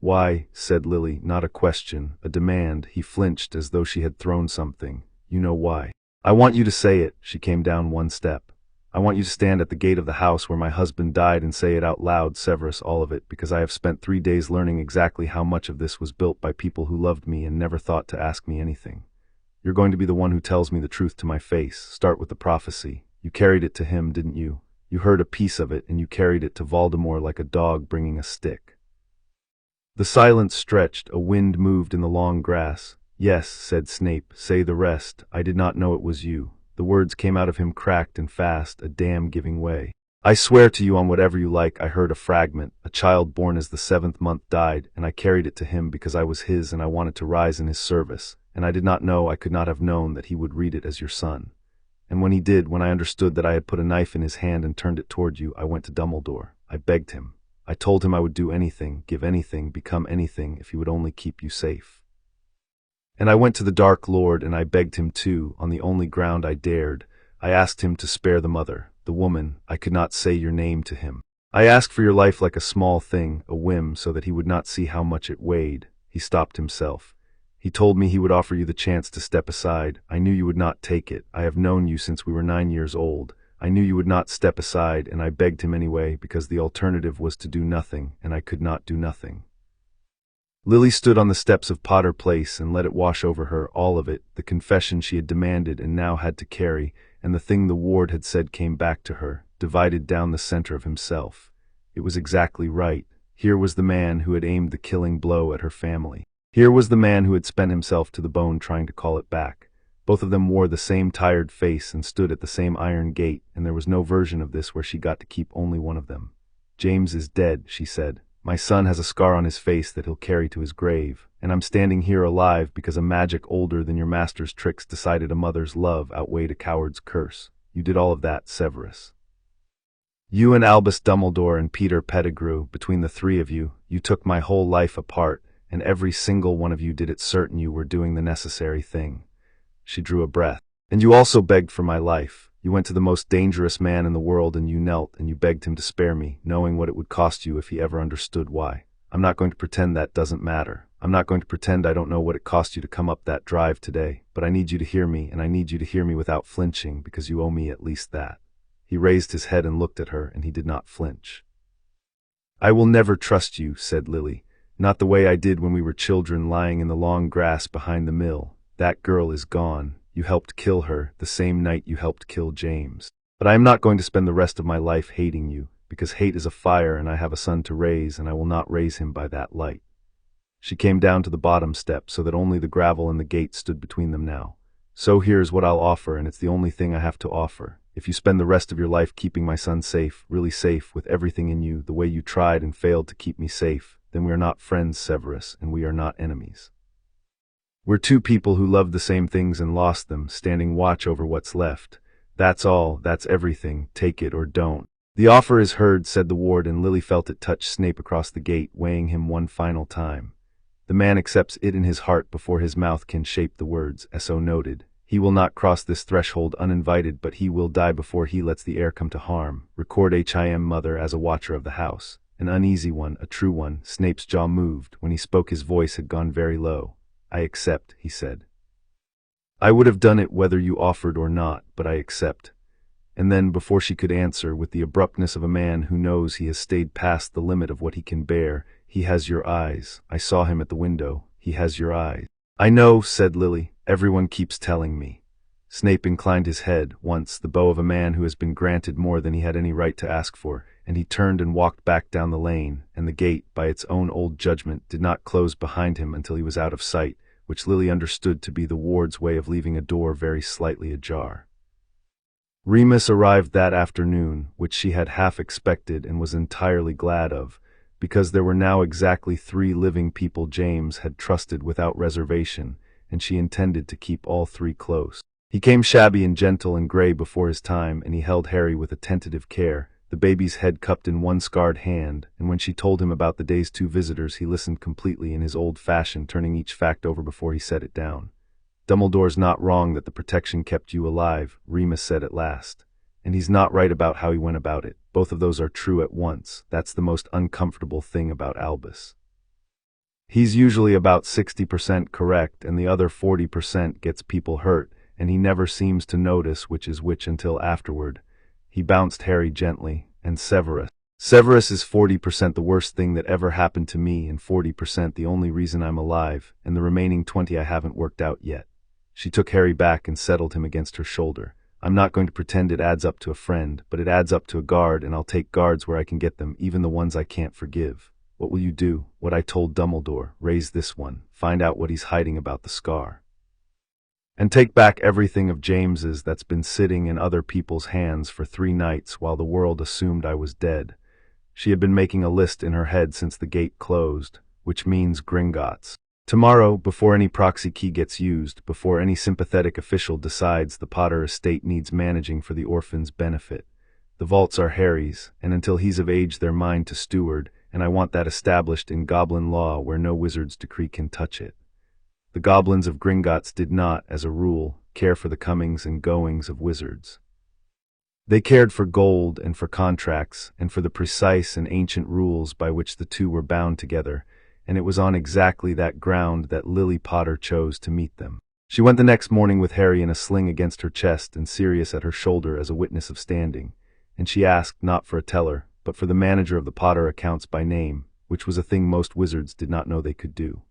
Why, said Lily, not a question, a demand. He flinched as though she had thrown something. You know why. I want you to say it. She came down one step. I want you to stand at the gate of the house where my husband died and say it out loud, Severus, all of it, because I have spent 3 days learning exactly how much of this was built by people who loved me and never thought to ask me anything. You're going to be the one who tells me the truth to my face. Start with the prophecy. You carried it to him, didn't you? You heard a piece of it and you carried it to Voldemort like a dog bringing a stick. The silence stretched, a wind moved in the long grass. Yes, said Snape, say the rest. I did not know it was you. The words came out of him cracked and fast, a dam giving way. I swear to you on whatever you like, I heard a fragment. A child born as the 7th month died, and I carried it to him because I was his and I wanted to rise in his service, and I did not know, I could not have known that he would read it as your son. And when he did, when I understood that I had put a knife in his hand and turned it toward you, I went to Dumbledore. I begged him. I told him I would do anything, give anything, become anything if he would only keep you safe. And I went to the Dark Lord and I begged him too, on the only ground I dared. I asked him to spare the mother, the woman. I could not say your name to him. I asked for your life like a small thing, a whim, so that he would not see how much it weighed. He stopped himself. He told me he would offer you the chance to step aside. I knew you would not take it. I have known you since we were 9 years old. I knew you would not step aside, and I begged him anyway, because the alternative was to do nothing, and I could not do nothing. Lily stood on the steps of Potter Place and let it wash over her, all of it, the confession she had demanded and now had to carry, and the thing the ward had said came back to her, divided down the center of himself. It was exactly right. Here was the man who had aimed the killing blow at her family. Here was the man who had spent himself to the bone trying to call it back. Both of them wore the same tired face and stood at the same iron gate, and there was no version of this where she got to keep only one of them. James is dead, she said. My son has a scar on his face that he'll carry to his grave, and I'm standing here alive because a magic older than your master's tricks decided a mother's love outweighed a coward's curse. You did all of that, Severus. You and Albus Dumbledore and Peter Pettigrew, between the 3 of you, you took my whole life apart, and every single one of you did it certain you were doing the necessary thing. She drew a breath. And you also begged for my life. You went to the most dangerous man in the world and you knelt and you begged him to spare me, knowing what it would cost you if he ever understood why. I'm not going to pretend that doesn't matter. I'm not going to pretend I don't know what it cost you to come up that drive today, but I need you to hear me, and I need you to hear me without flinching, because you owe me at least that. He raised his head and looked at her, and he did not flinch. I will never trust you, said Lily. Not the way I did when we were children lying in the long grass behind the mill. That girl is gone. You helped kill her the same night you helped kill James. But I am not going to spend the rest of my life hating you, because hate is a fire and I have a son to raise, and I will not raise him by that light. She came down to the bottom step so that only the gravel and the gate stood between them now. So here's what I'll offer, and it's the only thing I have to offer. If you spend the rest of your life keeping my son safe, really safe, with everything in you, the way you tried and failed to keep me safe, then we are not friends, Severus, and we are not enemies. We're two people who loved the same things and lost them, standing watch over what's left. That's all, that's everything, take it or don't. The offer is heard, said the ward, and Lily felt it touch Snape across the gate, weighing him one final time. The man accepts it in his heart before his mouth can shape the words, S.O. noted. He will not cross this threshold uninvited, but he will die before he lets the heir come to harm. Record HIM mother as a watcher of the house. An uneasy one, a true one. Snape's jaw moved. When he spoke his voice had gone very low. I accept, he said. I would have done it whether you offered or not, but I accept. And then, before she could answer, with the abruptness of a man who knows he has stayed past the limit of what he can bear, he has your eyes. I saw him at the window. He has your eyes. I know, said Lily. Everyone keeps telling me. Snape inclined his head, once the bow of a man who has been granted more than he had any right to ask for, and he turned and walked back down the lane, and the gate, by its own old judgment, did not close behind him until he was out of sight, which Lily understood to be the ward's way of leaving a door very slightly ajar. Remus arrived that afternoon, which she had half expected and was entirely glad of, because there were now exactly 3 living people James had trusted without reservation, and she intended to keep all 3 close. He came shabby and gentle and gray before his time, and he held Harry with a tentative care, the baby's head cupped in one scarred hand, and when she told him about the day's 2 visitors he listened completely in his old fashion, turning each fact over before he set it down. Dumbledore's not wrong that the protection kept you alive, Remus said at last. And he's not right about how he went about it. Both of those are true at once. That's the most uncomfortable thing about Albus. He's usually about 60% correct, and the other 40% gets people hurt, and he never seems to notice which is which until afterward. He bounced Harry gently. And Severus. Severus is 40% the worst thing that ever happened to me, and 40% the only reason I'm alive, and the remaining 20 I haven't worked out yet. She took Harry back and settled him against her shoulder. I'm not going to pretend it adds up to a friend, but it adds up to a guard, and I'll take guards where I can get them, even the ones I can't forgive. What will you do? What I told Dumbledore. Raise this one. Find out what he's hiding about the scar. And take back everything of James's that's been sitting in other people's hands for 3 nights while the world assumed I was dead. She had been making a list in her head since the gate closed, which means Gringotts. Tomorrow, before any proxy key gets used, before any sympathetic official decides the Potter estate needs managing for the orphan's benefit. The vaults are Harry's, and until he's of age they're mine to steward, and I want that established in goblin law where no wizard's decree can touch it. The goblins of Gringotts did not, as a rule, care for the comings and goings of wizards. They cared for gold and for contracts, and for the precise and ancient rules by which the two were bound together, and it was on exactly that ground that Lily Potter chose to meet them. She went the next morning with Harry in a sling against her chest and Sirius at her shoulder as a witness of standing, and she asked not for a teller, but for the manager of the Potter accounts by name, which was a thing most wizards did not know they could do.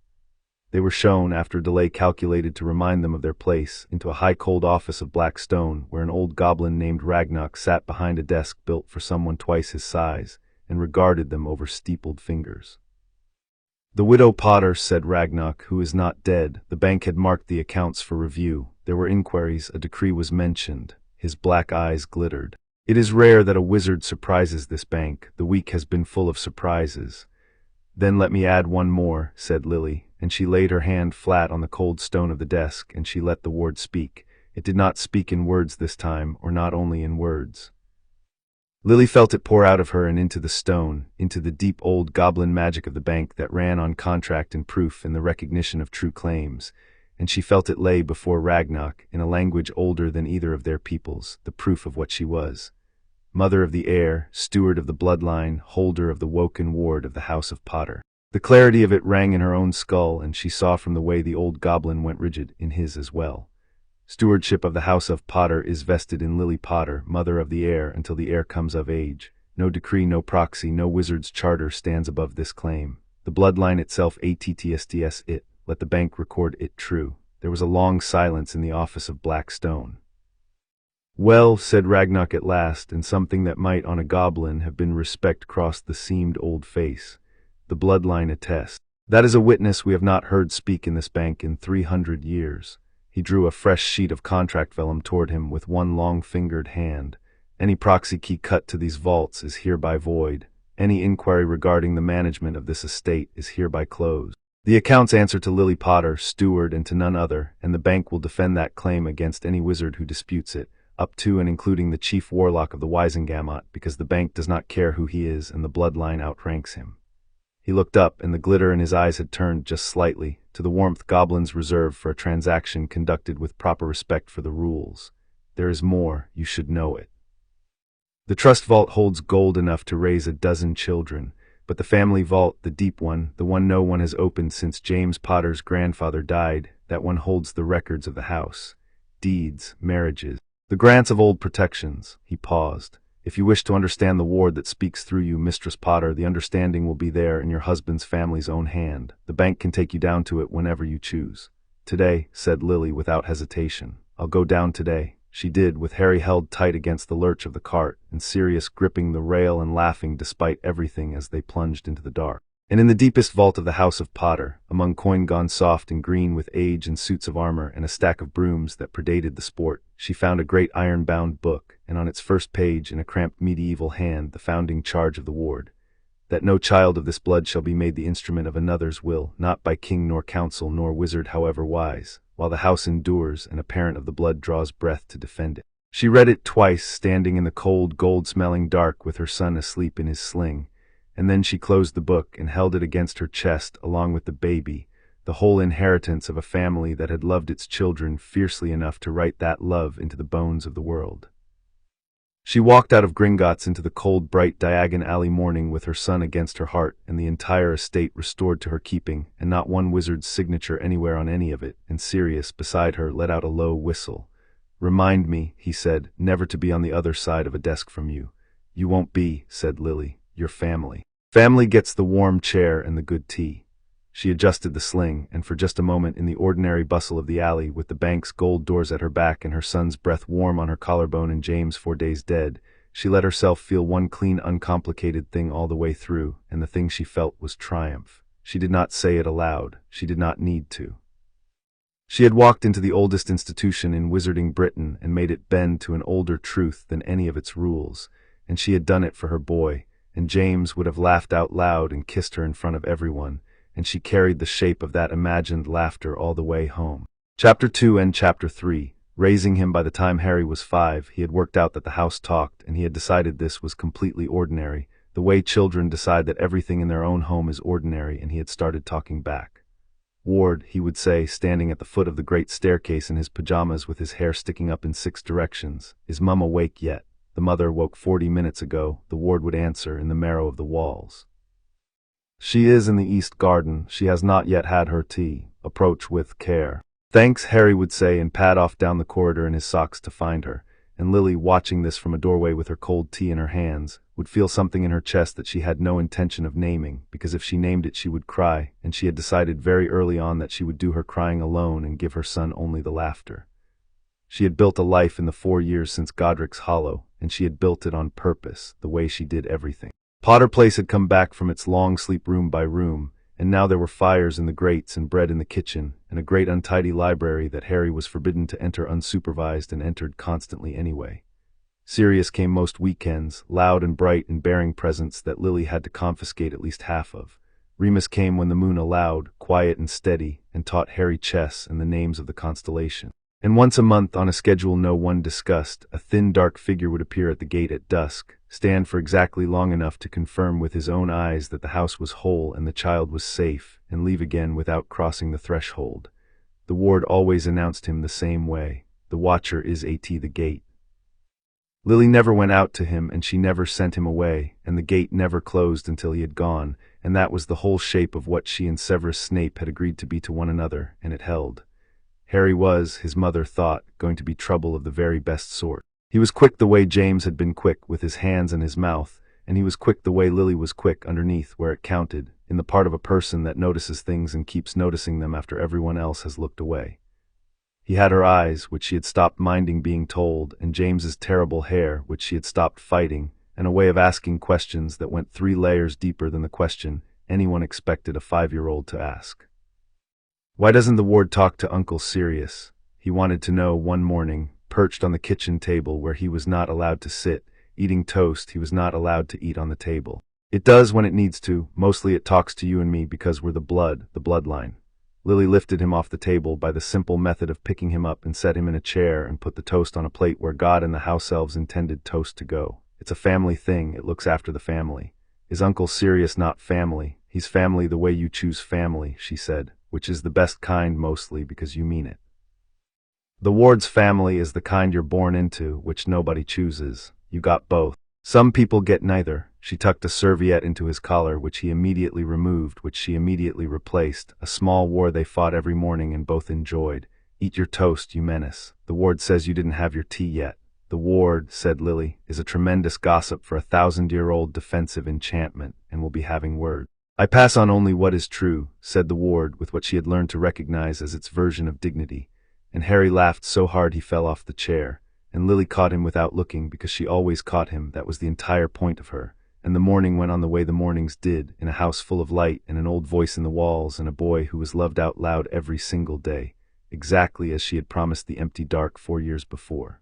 They were shown, after a delay calculated to remind them of their place, into a high cold office of black stone, where an old goblin named Ragnarok sat behind a desk built for someone twice his size, and regarded them over steepled fingers. The widow Potter, said Ragnarok, who is not dead. The bank had marked the accounts for review. There were inquiries, a decree was mentioned. His black eyes glittered. It is rare that a wizard surprises this bank. The week has been full of surprises. Then let me add one more, said Lily, and she laid her hand flat on the cold stone of the desk, and she let the ward speak. It did not speak in words this time, or not only in words. Lily felt it pour out of her and into the stone, into the deep old goblin magic of the bank that ran on contract and proof in the recognition of true claims, and she felt it lay before Ragnarok, in a language older than either of their peoples, the proof of what she was. Mother of the heir, steward of the bloodline, holder of the woken ward of the House of Potter. The clarity of it rang in her own skull, and she saw from the way the old goblin went rigid in his as well. Stewardship of the House of Potter is vested in Lily Potter, mother of the heir, until the heir comes of age. No decree, no proxy, no wizard's charter stands above this claim. The bloodline itself attsts it, let the bank record it true. There was a long silence in the office of Blackstone. Well, said Ragnarok at last, and something that might on a goblin have been respect crossed the seamed old face. The bloodline attests. That is a witness we have not heard speak in this bank in 300 years. He drew a fresh sheet of contract vellum toward him with one long-fingered hand. Any proxy key cut to these vaults is hereby void. Any inquiry regarding the management of this estate is hereby closed. The accounts answer to Lily Potter, steward, and to none other, and the bank will defend that claim against any wizard who disputes it, up to and including the chief warlock of the Wisengamot, because the bank does not care who he is and the bloodline outranks him. He looked up, and the glitter in his eyes had turned just slightly to the warmth goblins reserve for a transaction conducted with proper respect for the rules. There is more, you should know it. The trust vault holds gold enough to raise a dozen children, but the family vault, the deep one, the one no one has opened since James Potter's grandfather died, that one holds the records of the house, deeds, marriages, the grants of old protections. He paused. If you wish to understand the ward that speaks through you, Mistress Potter, the understanding will be there in your husband's family's own hand. The bank can take you down to it whenever you choose. Today, said Lily without hesitation. I'll go down today. She did, with Harry held tight against the lurch of the cart, and Sirius gripping the rail and laughing despite everything as they plunged into the dark. And in the deepest vault of the house of Potter, among coin gone soft and green with age and suits of armor and a stack of brooms that predated the sport, she found a great iron-bound book, and on its first page, in a cramped medieval hand, the founding charge of the ward, that no child of this blood shall be made the instrument of another's will, not by king nor council nor wizard however wise, while the house endures and a parent of the blood draws breath to defend it. She read it twice, standing in the cold, gold-smelling dark with her son asleep in his sling, and then she closed the book and held it against her chest along with the baby, the whole inheritance of a family that had loved its children fiercely enough to write that love into the bones of the world. She walked out of Gringotts into the cold, bright Diagon Alley morning with her son against her heart and the entire estate restored to her keeping, and not one wizard's signature anywhere on any of it, and Sirius, beside her, let out a low whistle. Remind me, he said, never to be on the other side of a desk from you. You won't be, said Lily, your family. Family gets the warm chair and the good tea. She adjusted the sling, and for just a moment in the ordinary bustle of the alley, with the bank's gold doors at her back and her son's breath warm on her collarbone and James 4 days dead, she let herself feel one clean, uncomplicated thing all the way through, and the thing she felt was triumph. She did not say it aloud. She did not need to. She had walked into the oldest institution in wizarding Britain and made it bend to an older truth than any of its rules, and she had done it for her boy, and James would have laughed out loud and kissed her in front of everyone, and she carried the shape of that imagined laughter all the way home. Chapter 2 and Chapter 3. Raising him by the time Harry was 5, he had worked out that the house talked, and he had decided this was completely ordinary, the way children decide that everything in their own home is ordinary, and he had started talking back. Ward, he would say, standing at the foot of the great staircase in his pajamas with his hair sticking up in 6 directions, is Mum awake yet? The mother woke 40 minutes ago, the ward would answer in the marrow of the walls. She is in the East Garden. She has not yet had her tea. Approach with care. Thanks, Harry would say, and pad off down the corridor in his socks to find her, and Lily, watching this from a doorway with her cold tea in her hands, would feel something in her chest that she had no intention of naming, because if she named it she would cry, and she had decided very early on that she would do her crying alone and give her son only the laughter. She had built a life in the 4 years since Godric's Hollow, and she had built it on purpose, the way she did everything. Potter Place had come back from its long sleep room by room, and now there were fires in the grates and bread in the kitchen, and a great untidy library that Harry was forbidden to enter unsupervised and entered constantly anyway. Sirius came most weekends, loud and bright and bearing presents that Lily had to confiscate at least half of. Remus came when the moon allowed, quiet and steady, and taught Harry chess and the names of the constellation. And once a month, on a schedule no one discussed, a thin dark figure would appear at the gate at dusk, stand for exactly long enough to confirm with his own eyes that the house was whole and the child was safe, and leave again without crossing the threshold. The ward always announced him the same way: the watcher is at the gate. Lily never went out to him, and she never sent him away, and the gate never closed until he had gone, and that was the whole shape of what she and Severus Snape had agreed to be to one another, and it held. Harry was, his mother thought, going to be trouble of the very best sort. He was quick the way James had been quick, with his hands and his mouth, and he was quick the way Lily was quick underneath where it counted, in the part of a person that notices things and keeps noticing them after everyone else has looked away. He had her eyes, which she had stopped minding being told, and James's terrible hair, which she had stopped fighting, and a way of asking questions that went 3 layers deeper than the question anyone expected a 5-year-old to ask. Why doesn't the ward talk to Uncle Sirius? He wanted to know one morning, perched on the kitchen table where he was not allowed to sit, eating toast he was not allowed to eat on the table. It does when it needs to. Mostly it talks to you and me because we're the bloodline. Lily lifted him off the table by the simple method of picking him up and set him in a chair and put the toast on a plate where God and the house elves intended toast to go. It's a family thing. It looks after the family. Is Uncle Sirius not family? He's family the way you choose family, she said, which is the best kind mostly because you mean it. The ward's family is the kind you're born into, which nobody chooses. You got both. Some people get neither. She tucked a serviette into his collar, which he immediately removed, which she immediately replaced. A small war they fought every morning and both enjoyed. Eat your toast, you menace. The ward says you didn't have your tea yet. The ward, said Lily, is a tremendous gossip for a 1,000-year-old defensive enchantment, and will be having word. I pass on only what is true, said the ward, with what she had learned to recognize as its version of dignity. And Harry laughed so hard he fell off the chair, and Lily caught him without looking because she always caught him. That was the entire point of her. And the morning went on the way the mornings did, in a house full of light and an old voice in the walls and a boy who was loved out loud every single day, exactly as she had promised the empty dark 4 years before.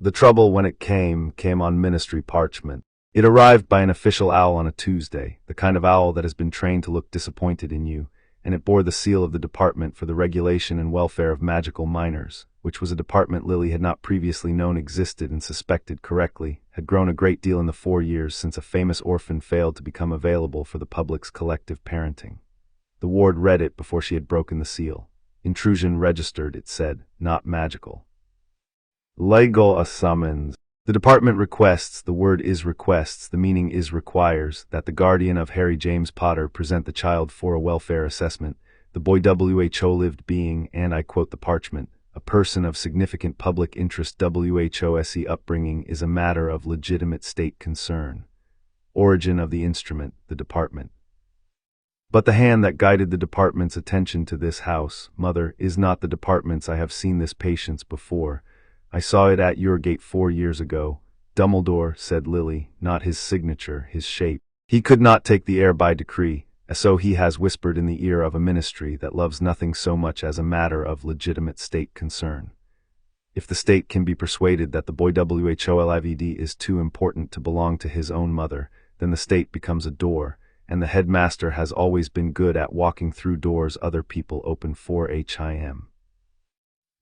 The trouble, when it came on ministry parchment. It arrived by an official owl on a Tuesday, the kind of owl that has been trained to look disappointed in you, and it bore the seal of the Department for the Regulation and Welfare of Magical Minors, which was a department Lily had not previously known existed and suspected correctly, had grown a great deal in the 4 years since a famous orphan failed to become available for the public's collective parenting. The ward read it before she had broken the seal. Intrusion registered, it said, not magical. Legal a summons. The department requests, the word is requests, the meaning is requires, that the guardian of Harry James Potter present the child for a welfare assessment. The boy WHO lived being, and I quote the parchment, a person of significant public interest. WHOSE upbringing is a matter of legitimate state concern. Origin of the instrument, the department. But the hand that guided the department's attention to this house, mother, is not the department's. I have seen this patience before. I saw it at your gate 4 years ago. Dumbledore, said Lily, not his signature, his shape. He could not take the air by decree, so he has whispered in the ear of a ministry that loves nothing so much as a matter of legitimate state concern. If the state can be persuaded that the boy WHOLIVD is too important to belong to his own mother, then the state becomes a door, and the headmaster has always been good at walking through doors other people open for him.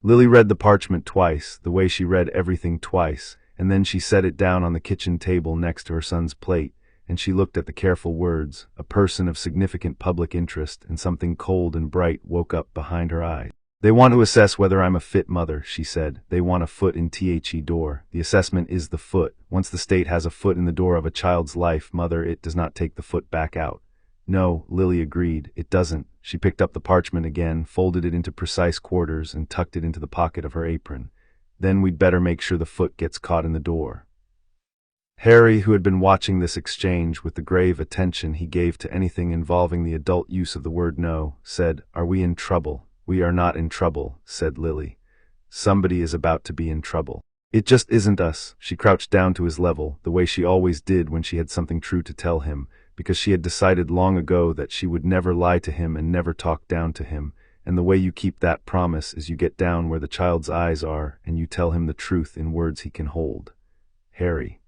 Lily read the parchment twice, the way she read everything twice, and then she set it down on the kitchen table next to her son's plate, and she looked at the careful words, a person of significant public interest, and something cold and bright woke up behind her eyes. They want to assess whether I'm a fit mother, she said. They want a foot in the door. The assessment is the foot. Once the state has a foot in the door of a child's life, mother, it does not take the foot back out. No, Lily agreed, it doesn't. She picked up the parchment again, folded it into precise quarters, and tucked it into the pocket of her apron. Then we'd better make sure the foot gets caught in the door. Harry, who had been watching this exchange with the grave attention he gave to anything involving the adult use of the word no, said, Are we in trouble? We are not in trouble, said Lily. Somebody is about to be in trouble. It just isn't us. She crouched down to his level, the way she always did when she had something true to tell him, because she had decided long ago that she would never lie to him and never talk down to him, and the way you keep that promise is you get down where the child's eyes are and you tell him the truth in words he can hold. Harry.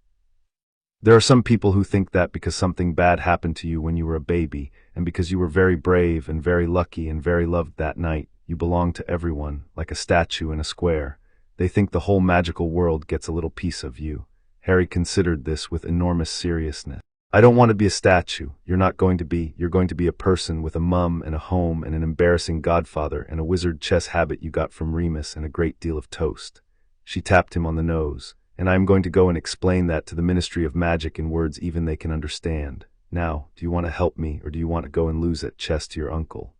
There are some people who think that because something bad happened to you when you were a baby, and because you were very brave and very lucky and very loved that night, you belong to everyone, like a statue in a square. They think the whole magical world gets a little piece of you. Harry considered this with enormous seriousness. I don't want to be a statue. You're not going to be. You're going to be a person with a mum and a home and an embarrassing godfather and a wizard chess habit you got from Remus and a great deal of toast. She tapped him on the nose. And I am going to go and explain that to the Ministry of Magic in words even they can understand. Now, do you want to help me, or do you want to go and lose at chess to your uncle?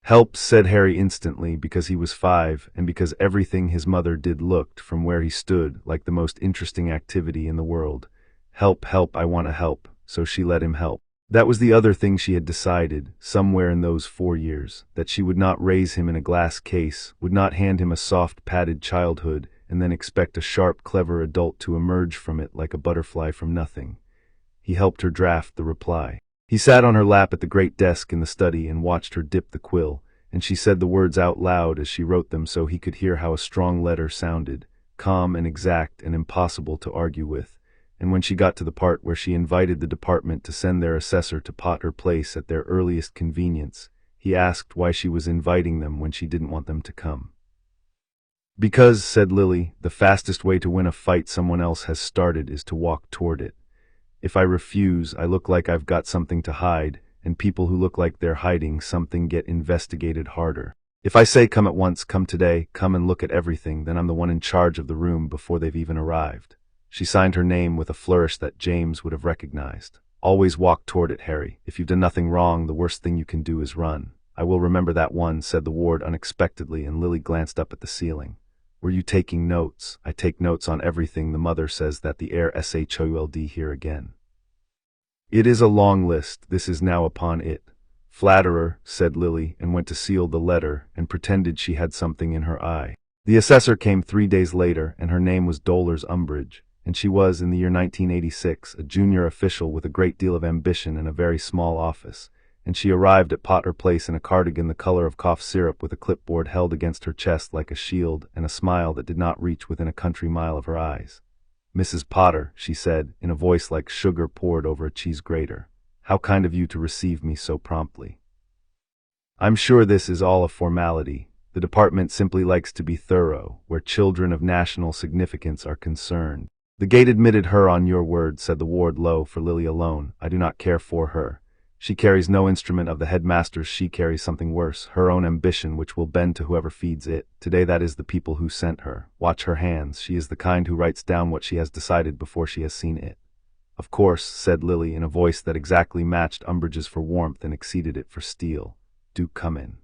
Help, said Harry instantly, because he was 5, and because everything his mother did looked, from where he stood, like the most interesting activity in the world. Help, help, I want to help. So she let him help. That was the other thing she had decided, somewhere in those 4 years, that she would not raise him in a glass case, would not hand him a soft padded childhood, and then expect a sharp, clever adult to emerge from it like a butterfly from nothing. He helped her draft the reply. He sat on her lap at the great desk in the study and watched her dip the quill, and she said the words out loud as she wrote them so he could hear how a strong letter sounded, calm and exact and impossible to argue with. And when she got to the part where she invited the department to send their assessor to pot her place at their earliest convenience, he asked why she was inviting them when she didn't want them to come. "Because," said Lily, "the fastest way to win a fight someone else has started is to walk toward it. If I refuse, I look like I've got something to hide, and people who look like they're hiding something get investigated harder. If I say come at once, come today, come and look at everything, then I'm the one in charge of the room before they've even arrived." She signed her name with a flourish that James would have recognized. "Always walk toward it, Harry. If you've done nothing wrong, the worst thing you can do is run." "I will remember that one," said the ward unexpectedly, and Lily glanced up at the ceiling. "Were you taking notes?" "I take notes on everything. The mother says that the heir should here again." "It is a long list. This is now upon it." "Flatterer," said Lily, and went to seal the letter, and pretended she had something in her eye. The assessor came 3 days later, and her name was Dolores Umbridge, and she was, in the year 1986, a junior official with a great deal of ambition and a very small office, and she arrived at Potter Place in a cardigan the color of cough syrup with a clipboard held against her chest like a shield and a smile that did not reach within a country mile of her eyes. "Mrs. Potter," she said, in a voice like sugar poured over a cheese grater, "how kind of you to receive me so promptly. I'm sure this is all a formality. The department simply likes to be thorough, where children of national significance are concerned." "The gate admitted her on your word," said the ward low for Lily alone. "I do not care for her. She carries no instrument of the headmaster's. She carries something worse, her own ambition, which will bend to whoever feeds it. Today that is the people who sent her. Watch her hands. She is the kind who writes down what she has decided before she has seen it." "Of course," said Lily in a voice that exactly matched Umbridge's for warmth and exceeded it for steel. "Do come in.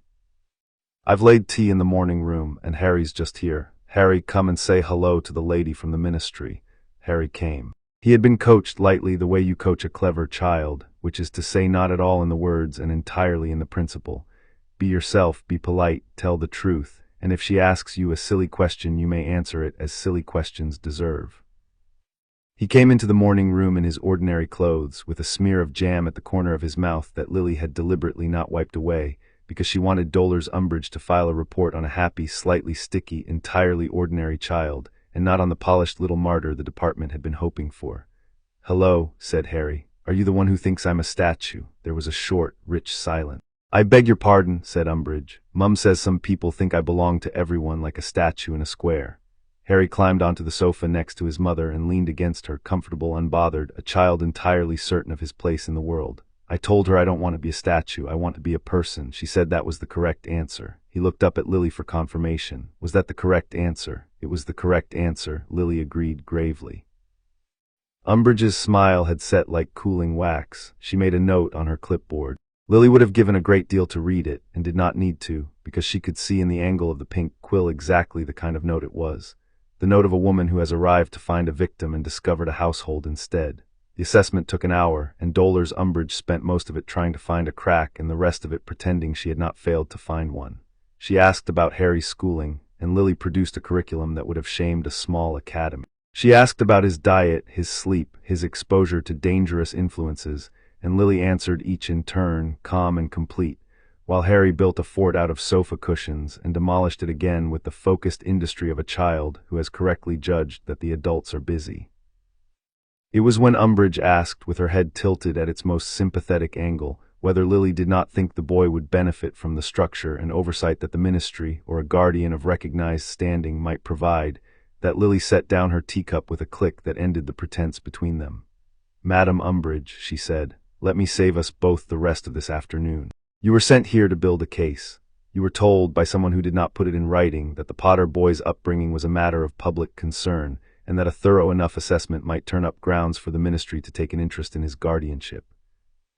I've laid tea in the morning room, and Harry's just here. Harry, come and say hello to the lady from the ministry." Harry came. He had been coached lightly the way you coach a clever child, which is to say not at all in the words and entirely in the principle. Be yourself, be polite, tell the truth, and if she asks you a silly question you may answer it as silly questions deserve. He came into the morning room in his ordinary clothes, with a smear of jam at the corner of his mouth that Lily had deliberately not wiped away, because she wanted Dolores Umbridge to file a report on a happy, slightly sticky, entirely ordinary child, and not on the polished little martyr the department had been hoping for. "Hello," said Harry. "Are you the one who thinks I'm a statue?" There was a short, rich silence. "I beg your pardon," said Umbridge. "Mum says some people think I belong to everyone like a statue in a square." Harry climbed onto the sofa next to his mother and leaned against her, comfortable, unbothered, a child entirely certain of his place in the world. "I told her I don't want to be a statue, I want to be a person. She said that was the correct answer." He looked up at Lily for confirmation. Was that the correct answer? It was the correct answer, Lily agreed gravely. Umbridge's smile had set like cooling wax. She made a note on her clipboard. Lily would have given a great deal to read it, and did not need to, because she could see in the angle of the pink quill exactly the kind of note it was. The note of a woman who has arrived to find a victim and discovered a household instead. The assessment took an hour, and Dolores Umbridge spent most of it trying to find a crack and the rest of it pretending she had not failed to find one. She asked about Harry's schooling, and Lily produced a curriculum that would have shamed a small academy. She asked about his diet, his sleep, his exposure to dangerous influences, and Lily answered each in turn, calm and complete, while Harry built a fort out of sofa cushions and demolished it again with the focused industry of a child who has correctly judged that the adults are busy. It was when Umbridge asked, with her head tilted at its most sympathetic angle, whether Lily did not think the boy would benefit from the structure and oversight that the ministry, or a guardian of recognized standing, might provide, that Lily set down her teacup with a click that ended the pretense between them. "Madam Umbridge," she said, "let me save us both the rest of this afternoon. You were sent here to build a case. You were told, by someone who did not put it in writing, that the Potter boy's upbringing was a matter of public concern, and that a thorough enough assessment might turn up grounds for the ministry to take an interest in his guardianship.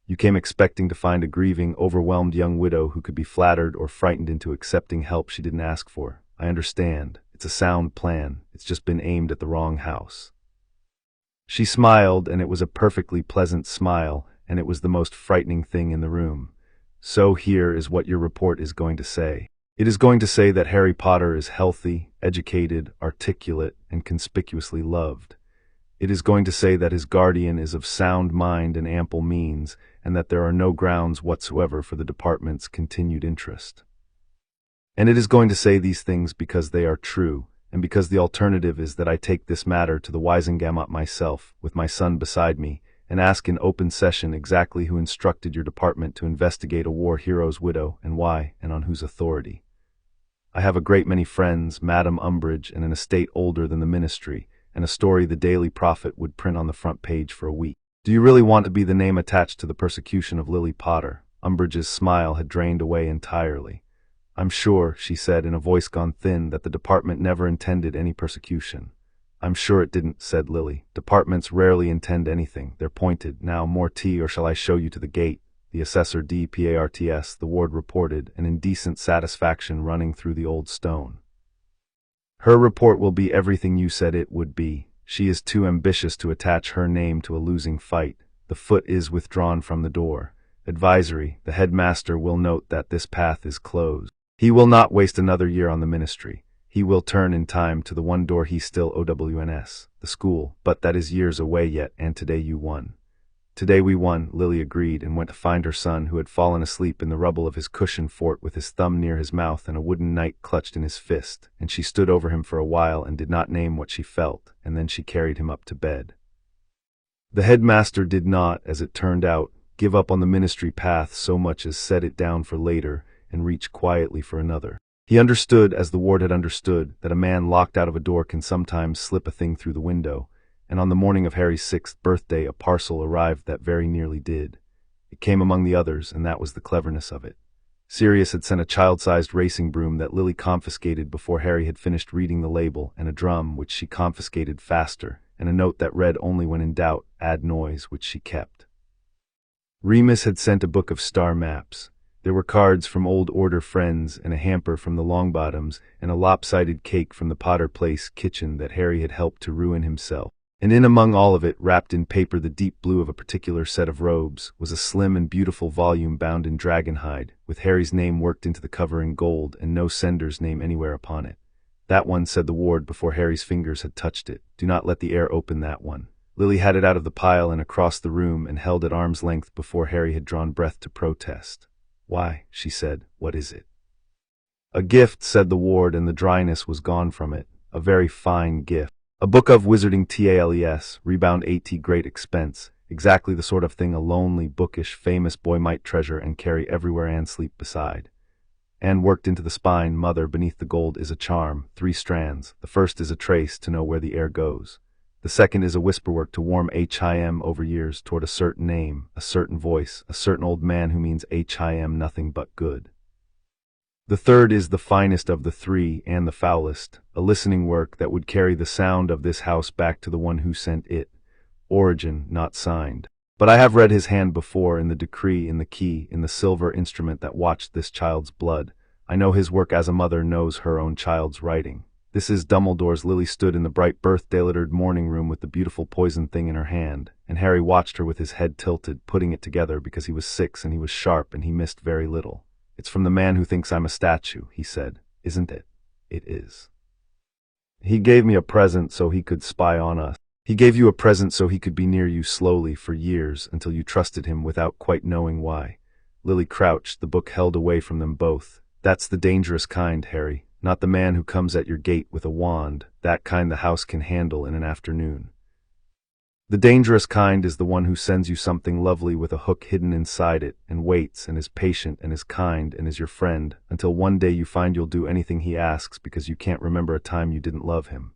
You came expecting to find a grieving, overwhelmed young widow who could be flattered or frightened into accepting help she didn't ask for. I understand. It's a sound plan. It's just been aimed at the wrong house." She smiled, and it was a perfectly pleasant smile, and it was the most frightening thing in the room. So here is what your report is going to say. It is going to say that Harry Potter is healthy, educated, articulate, and conspicuously loved. It is going to say that his guardian is of sound mind and ample means, and that there are no grounds whatsoever for the department's continued interest. And it is going to say these things because they are true, and because the alternative is that I take this matter to the Wisengamot myself, with my son beside me, and ask in open session exactly who instructed your department to investigate a war hero's widow, and why, and on whose authority. I have a great many friends, Madame Umbridge, and an estate older than the ministry, and a story the Daily Prophet would print on the front page for a week. Do you really want to be the name attached to the persecution of Lily Potter? Umbridge's smile had drained away entirely. I'm sure, she said in a voice gone thin, that the department never intended any persecution. I'm sure it didn't, said Lily. Departments rarely intend anything. They're pointed. Now, more tea, or shall I show you to the gate? The assessor DPARTS, the ward reported, an indecent satisfaction running through the old stone. Her report will be everything you said it would be. She is too ambitious to attach her name to a losing fight. The foot is withdrawn from the door. Advisory, the headmaster will note that this path is closed. He will not waste another year on the ministry. He will turn in time to the one door he still OWNS, the school, but that is years away yet, and today you won. Today we won, Lily agreed, and went to find her son, who had fallen asleep in the rubble of his cushioned fort with his thumb near his mouth and a wooden knight clutched in his fist, and she stood over him for a while and did not name what she felt, and then she carried him up to bed. The headmaster did not, as it turned out, give up on the ministry path so much as set it down for later and reach quietly for another. He understood, as the ward had understood, that a man locked out of a door can sometimes slip a thing through the window, and on the morning of Harry's 6th birthday a parcel arrived that very nearly did. It came among the others, and that was the cleverness of it. Sirius had sent a child-sized racing broom that Lily confiscated before Harry had finished reading the label, and a drum which she confiscated faster, and a note that read only when in doubt, add noise, which she kept. Remus had sent a book of star maps. There were cards from old order friends, and a hamper from the Longbottoms, and a lopsided cake from the Potter Place kitchen that Harry had helped to ruin himself. And in among all of it, wrapped in paper the deep blue of a particular set of robes, was a slim and beautiful volume bound in dragon hide, with Harry's name worked into the cover in gold and no sender's name anywhere upon it. That one, said the ward before Harry's fingers had touched it. Do not let the air open that one. Lily had it out of the pile and across the room and held at arm's length before Harry had drawn breath to protest. Why, she said, what is it? A gift, said the ward, and the dryness was gone from it. A very fine gift. A book of wizarding TALES, rebound AT great expense, exactly the sort of thing a lonely, bookish, famous boy might treasure and carry everywhere and sleep beside. And worked into the spine, mother, beneath the gold is a charm, 3 strands. The first is a trace to know where the air goes. The second is a whisperwork to warm HIM over years toward a certain name, a certain voice, a certain old man who means HIM nothing but good. The third is the finest of the 3 and the foulest, a listening work that would carry the sound of this house back to the one who sent it. Origin, not signed. But I have read his hand before, in the decree, in the key, in the silver instrument that watched this child's blood. I know his work as a mother knows her own child's writing. This is Dumbledore's. Lily stood in the bright birthday-littered morning room with the beautiful poison thing in her hand, and Harry watched her with his head tilted, putting it together because he was 6 and he was sharp and he missed very little. It's from the man who thinks I'm a statue, he said. Isn't it? It is. He gave me a present so he could spy on us. He gave you a present so he could be near you slowly for years until you trusted him without quite knowing why. Lily crouched, the book held away from them both. That's the dangerous kind, Harry. Not the man who comes at your gate with a wand, that kind the house can handle in an afternoon. The dangerous kind is the one who sends you something lovely with a hook hidden inside it, and waits, and is patient, and is kind, and is your friend, until one day you find you'll do anything he asks because you can't remember a time you didn't love him.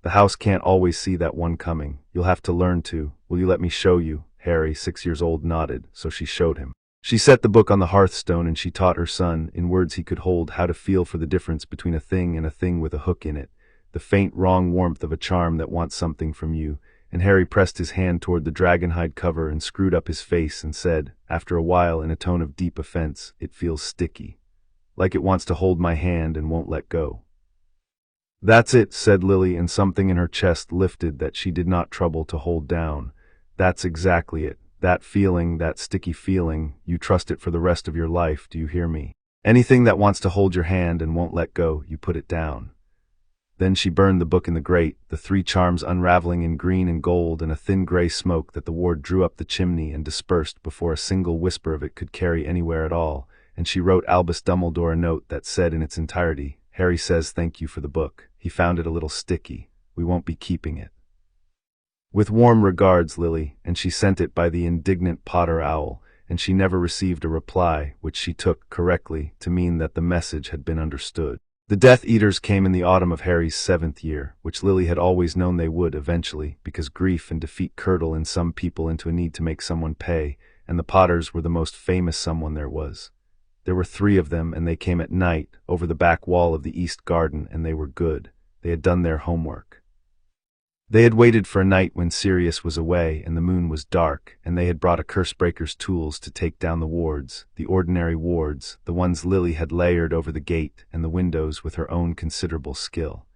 The house can't always see that one coming. You'll have to learn to. Will you let me show you? Harry, 6 years old, nodded, so she showed him. She set the book on the hearthstone and she taught her son, in words he could hold, how to feel for the difference between a thing and a thing with a hook in it, the faint, wrong warmth of a charm that wants something from you, and Harry pressed his hand toward the dragonhide cover and screwed up his face and said, after a while in a tone of deep offense, it feels sticky. Like it wants to hold my hand and won't let go. That's it, said Lily, and something in her chest lifted that she did not trouble to hold down. That's exactly it. That feeling, that sticky feeling, you trust it for the rest of your life, do you hear me? Anything that wants to hold your hand and won't let go, you put it down. Then she burned the book in the grate, the 3 charms unraveling in green and gold and a thin gray smoke that the ward drew up the chimney and dispersed before a single whisper of it could carry anywhere at all, and she wrote Albus Dumbledore a note that said in its entirety, "Harry says thank you for the book. He found it a little sticky. We won't be keeping it. With warm regards, Lily," and she sent it by the indignant Potter Owl, and she never received a reply, which she took, correctly, to mean that the message had been understood. The Death Eaters came in the autumn of Harry's 7th year, which Lily had always known they would eventually, because grief and defeat curdle in some people into a need to make someone pay, and the Potters were the most famous someone there was. There were 3 of them, and they came at night, over the back wall of the East Garden, and they were good. They had done their homework. They had waited for a night when Sirius was away and the moon was dark, and they had brought a Cursebreaker's tools to take down the wards, the ordinary wards, the ones Lily had layered over the gate and the windows with her own considerable skill.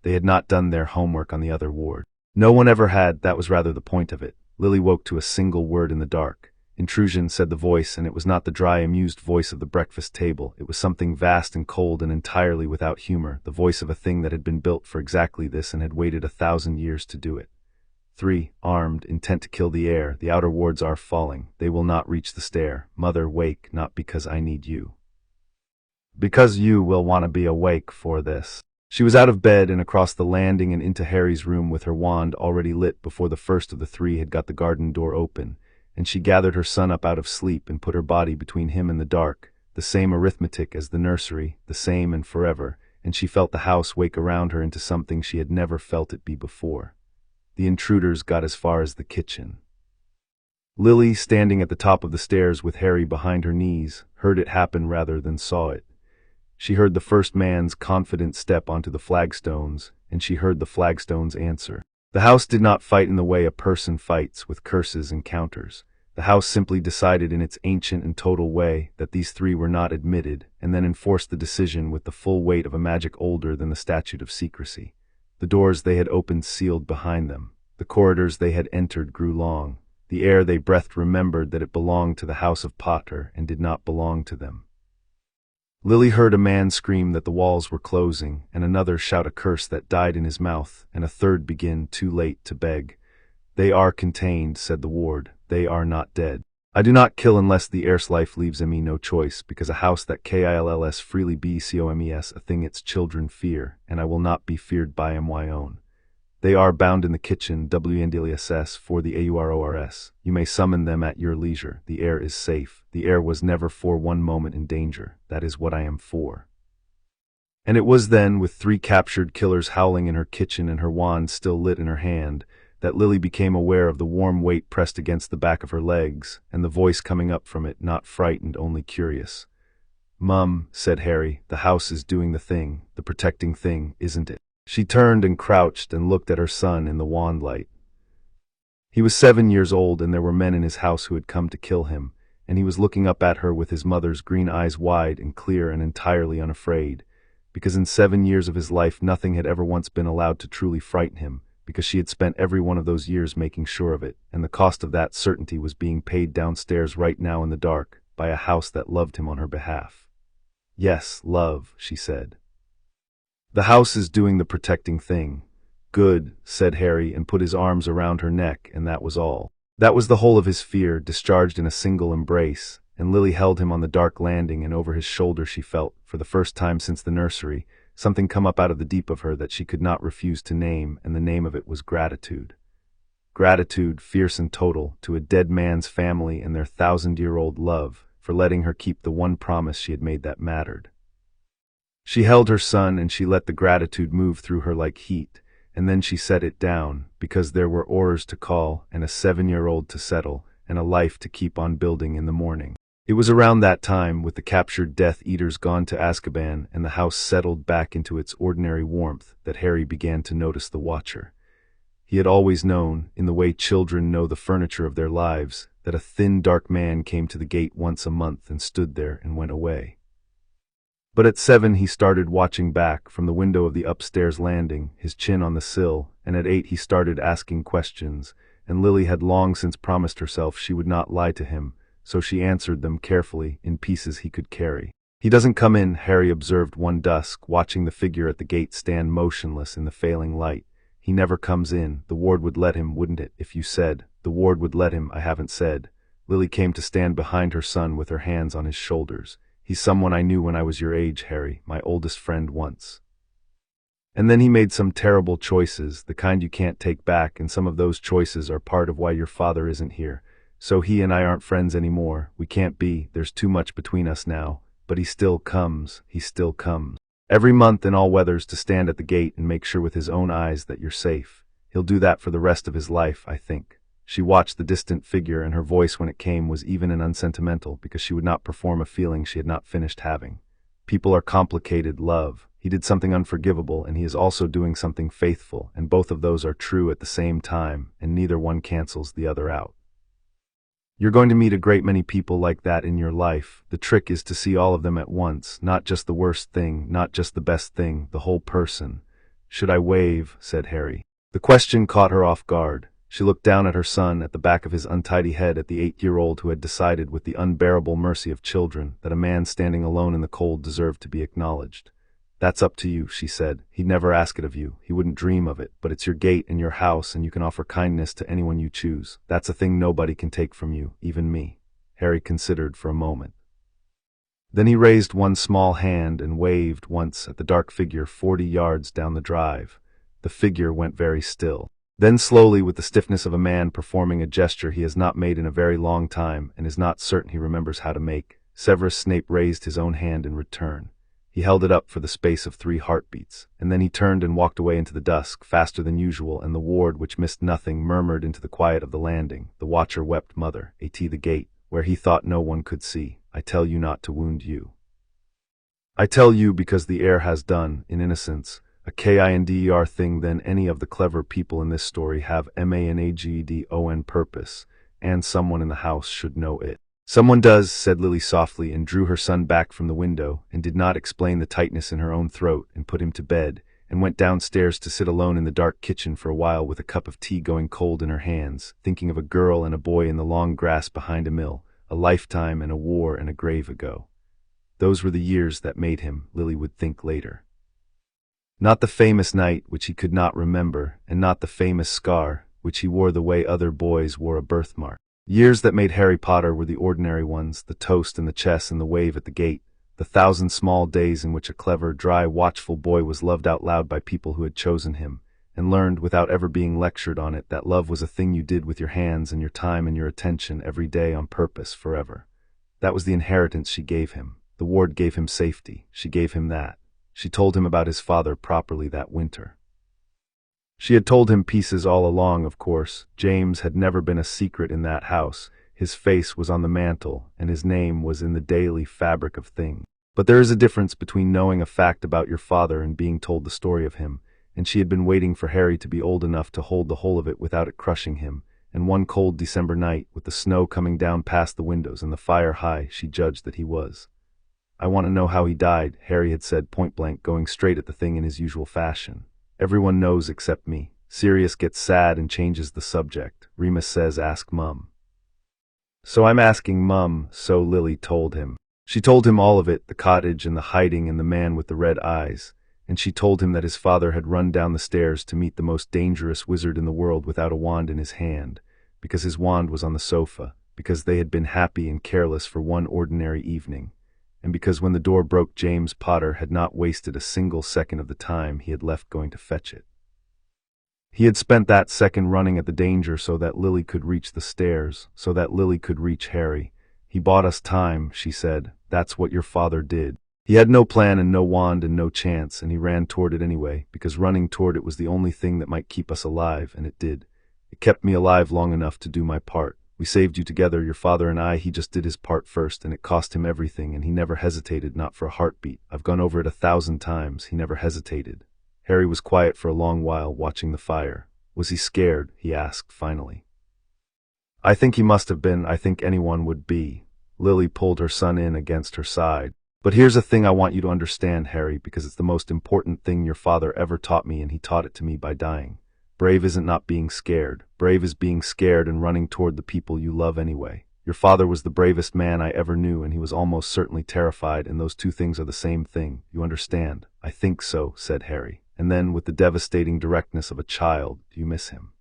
They had not done their homework on the other ward. No one ever had, that was rather the point of it. Lily woke to a single word in the dark. "Intrusion," said the voice, and it was not the dry, amused voice of the breakfast table. It was something vast and cold and entirely without humor, the voice of a thing that had been built for exactly this and had waited 1,000 years to do it. 3, armed, intent to kill the air. The outer wards are falling. They will not reach the stair. Mother, wake, not because I need you. Because you will want to be awake for this. She was out of bed and across the landing and into Harry's room with her wand already lit before the first of the 3 had got the garden door open, and she gathered her son up out of sleep and put her body between him and the dark, the same arithmetic as the nursery, the same and forever, and she felt the house wake around her into something she had never felt it be before. The intruders got as far as the kitchen. Lily, standing at the top of the stairs with Harry behind her knees, heard it happen rather than saw it. She heard the first man's confident step onto the flagstones, and she heard the flagstones answer. The house did not fight in the way a person fights, with curses and counters. The house simply decided in its ancient and total way that these 3 were not admitted, and then enforced the decision with the full weight of a magic older than the statute of secrecy. The doors they had opened sealed behind them. The corridors they had entered grew long. The air they breathed remembered that it belonged to the House of Potter and did not belong to them. Lily heard a man scream that the walls were closing, and another shout a curse that died in his mouth, and a third begin, too late, to beg. "They are contained," said the ward. "They are not dead. I do not kill unless the heir's life leaves me no choice, because a house that kills freely becomes a thing its children fear, and I will not be feared by my own. They are bound in the kitchen, WNDLSS, for the AURORS. You may summon them at your leisure. The heir is safe. The heir was never for one moment in danger. That is what I am for." And it was then, with 3 captured killers howling in her kitchen and her wand still lit in her hand, that Lily became aware of the warm weight pressed against the back of her legs, and the voice coming up from it, not frightened, only curious. "Mum," said Harry, "the house is doing the thing, the protecting thing, isn't it?" She turned and crouched and looked at her son in the wand light. He was 7 years old, and there were men in his house who had come to kill him, and he was looking up at her with his mother's green eyes wide and clear and entirely unafraid, because in 7 years of his life nothing had ever once been allowed to truly frighten him, because she had spent every one of those years making sure of it, and the cost of that certainty was being paid downstairs right now in the dark, by a house that loved him on her behalf. "Yes, love," she said. "The house is doing the protecting thing." "Good," said Harry, and put his arms around her neck, and that was all. That was the whole of his fear, discharged in a single embrace, and Lily held him on the dark landing, and over his shoulder she felt, for the first time since the nursery, something come up out of the deep of her that she could not refuse to name, and the name of it was gratitude. Gratitude, fierce and total, to a dead man's family and their 1,000-year-old love, for letting her keep the one promise she had made that mattered. She held her son, and she let the gratitude move through her like heat, and then she set it down, because there were oars to call, and a 7-year-old to settle, and a life to keep on building in the morning. It was around that time, with the captured Death Eaters gone to Azkaban and the house settled back into its ordinary warmth, that Harry began to notice the Watcher. He had always known, in the way children know the furniture of their lives, that a thin, dark man came to the gate once a month and stood there and went away. But at 7 he started watching back from the window of the upstairs landing, his chin on the sill, and at 8 he started asking questions, and Lily had long since promised herself she would not lie to him, so she answered them carefully, in pieces he could carry. "He doesn't come in," Harry observed one dusk, watching the figure at the gate stand motionless in the failing light. "He never comes in. The ward would let him, wouldn't it, if you said?" "The ward would let him, I haven't said." Lily came to stand behind her son with her hands on his shoulders. "He's someone I knew when I was your age, Harry, my oldest friend once. And then he made some terrible choices, the kind you can't take back, and some of those choices are part of why your father isn't here. So he and I aren't friends anymore. We can't be. There's too much between us now. But he still comes. He still comes. Every month in all weathers to stand at the gate and make sure with his own eyes that you're safe. He'll do that for the rest of his life, I think." She watched the distant figure, and her voice when it came was even and unsentimental, because she would not perform a feeling she had not finished having. "People are complicated, love. He did something unforgivable, and he is also doing something faithful, and both of those are true at the same time, and neither one cancels the other out. You're going to meet a great many people like that in your life. The trick is to see all of them at once, not just the worst thing, not just the best thing, the whole person." "Should I wave?" said Harry. The question caught her off guard. She looked down at her son, at the back of his untidy head, at the 8-year-old who had decided, with the unbearable mercy of children, that a man standing alone in the cold deserved to be acknowledged. "That's up to you," she said. "He'd never ask it of you. He wouldn't dream of it, but it's your gate and your house, and you can offer kindness to anyone you choose. That's a thing nobody can take from you, even me." Harry considered for a moment. Then he raised one small hand and waved once at the dark figure 40 yards down the drive. The figure went very still. Then slowly, with the stiffness of a man performing a gesture he has not made in a very long time and is not certain he remembers how to make, Severus Snape raised his own hand in return. He held it up for the space of 3 heartbeats, and then he turned and walked away into the dusk, faster than usual, and the ward, which missed nothing, murmured into the quiet of the landing. The watcher wept mother, at the gate, where he thought no one could see. "I tell you not to wound you. I tell you because the heir has done, in innocence, a kinder thing than any of the clever people in this story have Mcgonagall purpose, and someone in the house should know it." "Someone does," said Lily softly, and drew her son back from the window, and did not explain the tightness in her own throat, and put him to bed, and went downstairs to sit alone in the dark kitchen for a while with a cup of tea going cold in her hands, thinking of a girl and a boy in the long grass behind a mill, a lifetime and a war and a grave ago. Those were the years that made him, Lily would think later. Not the famous night, which he could not remember, and not the famous scar, which he wore the way other boys wore a birthmark. Years that made Harry Potter were the ordinary ones, the toast and the chess and the wave at the gate, the 1,000 small days in which a clever, dry, watchful boy was loved out loud by people who had chosen him, and learned, without ever being lectured on it, that love was a thing you did with your hands and your time and your attention every day on purpose forever. That was the inheritance she gave him. The ward gave him safety. She gave him that. She told him about his father properly that winter. She had told him pieces all along, of course. James had never been a secret in that house. His face was on the mantel, and his name was in the daily fabric of things. But there is a difference between knowing a fact about your father and being told the story of him, and she had been waiting for Harry to be old enough to hold the whole of it without it crushing him, and one cold December night, with the snow coming down past the windows and the fire high, she judged that he was. "I want to know how he died," Harry had said point-blank, going straight at the thing in his usual fashion. "Everyone knows except me." Sirius gets sad and changes the subject. Remus says, "Ask Mum." "So I'm asking Mum," so Lily told him. She told him all of it, the cottage and the hiding and the man with the red eyes, and she told him that his father had run down the stairs to meet the most dangerous wizard in the world without a wand in his hand, because his wand was on the sofa, because they had been happy and careless for one ordinary evening, and because when the door broke James Potter had not wasted a single second of the time he had left going to fetch it. He had spent that second running at the danger so that Lily could reach the stairs, so that Lily could reach Harry. "He bought us time," she said. "That's what your father did. He had no plan and no wand and no chance, and he ran toward it anyway, because running toward it was the only thing that might keep us alive, and it did. It kept me alive long enough to do my part. We saved you together, your father and I. He just did his part first, and it cost him everything, and he never hesitated, not for a heartbeat. I've gone over it 1,000 times. He never hesitated." Harry was quiet for a long while, watching the fire. "Was he scared?" he asked finally. "I think he must have been. I think anyone would be." Lily pulled her son in against her side. "But here's a thing I want you to understand, Harry, because it's the most important thing your father ever taught me, and he taught it to me by dying. Brave isn't not being scared. Brave is being scared and running toward the people you love anyway. Your father was the bravest man I ever knew, and he was almost certainly terrified, and those two things are the same thing. You understand?" "I think so," said Harry. And then, with the devastating directness of a child, "Do you miss him?"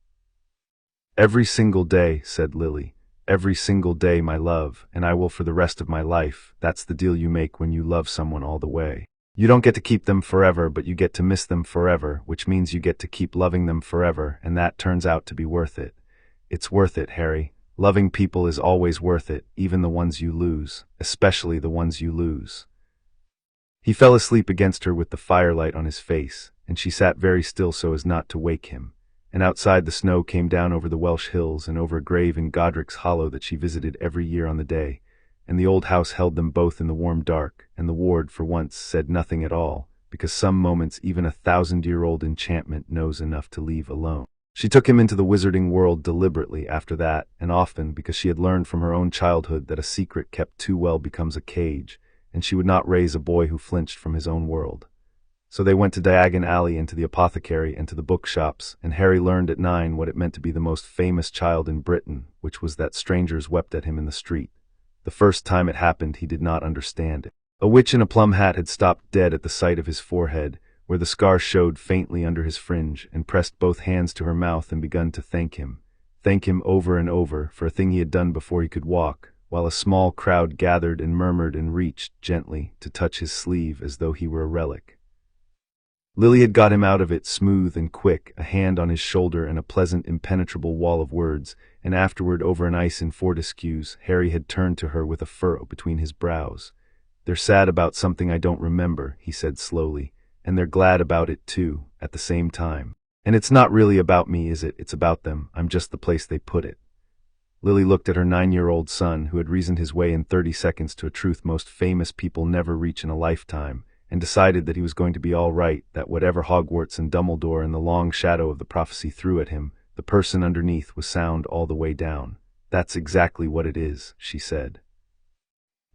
"Every single day," said Lily. "Every single day, my love, and I will for the rest of my life. That's the deal you make when you love someone all the way. You don't get to keep them forever, but you get to miss them forever, which means you get to keep loving them forever, and that turns out to be worth it. It's worth it, Harry. Loving people is always worth it, even the ones you lose, especially the ones you lose." He fell asleep against her with the firelight on his face, and she sat very still so as not to wake him. And outside, the snow came down over the Welsh hills and over a grave in Godric's Hollow that she visited every year on the day, and the old house held them both in the warm dark, and the ward, for once, said nothing at all, because some moments even a 1,000-year-old enchantment knows enough to leave alone. She took him into the wizarding world deliberately after that, and often, because she had learned from her own childhood that a secret kept too well becomes a cage, and she would not raise a boy who flinched from his own world. So they went to Diagon Alley and to the apothecary and to the bookshops, and Harry learned at 9 what it meant to be the most famous child in Britain, which was that strangers wept at him in the street. The first time it happened, he did not understand it. A witch in a plum hat had stopped dead at the sight of his forehead, where the scar showed faintly under his fringe, and pressed both hands to her mouth and begun to thank him over and over, for a thing he had done before he could walk, while a small crowd gathered and murmured and reached, gently, to touch his sleeve as though he were a relic. Lily had got him out of it smooth and quick, a hand on his shoulder and a pleasant impenetrable wall of words, and afterward over an ice in Fortescue's, Harry had turned to her with a furrow between his brows. "They're sad about something I don't remember," he said slowly, "and they're glad about it too, at the same time. And it's not really about me, is it? It's about them. I'm just the place they put it." Lily looked at her 9-year-old son, who had reasoned his way in 30 seconds to a truth most famous people never reach in a lifetime, and decided that he was going to be all right, that whatever Hogwarts and Dumbledore and the long shadow of the prophecy threw at him, the person underneath was sound all the way down. "That's exactly what it is," she said.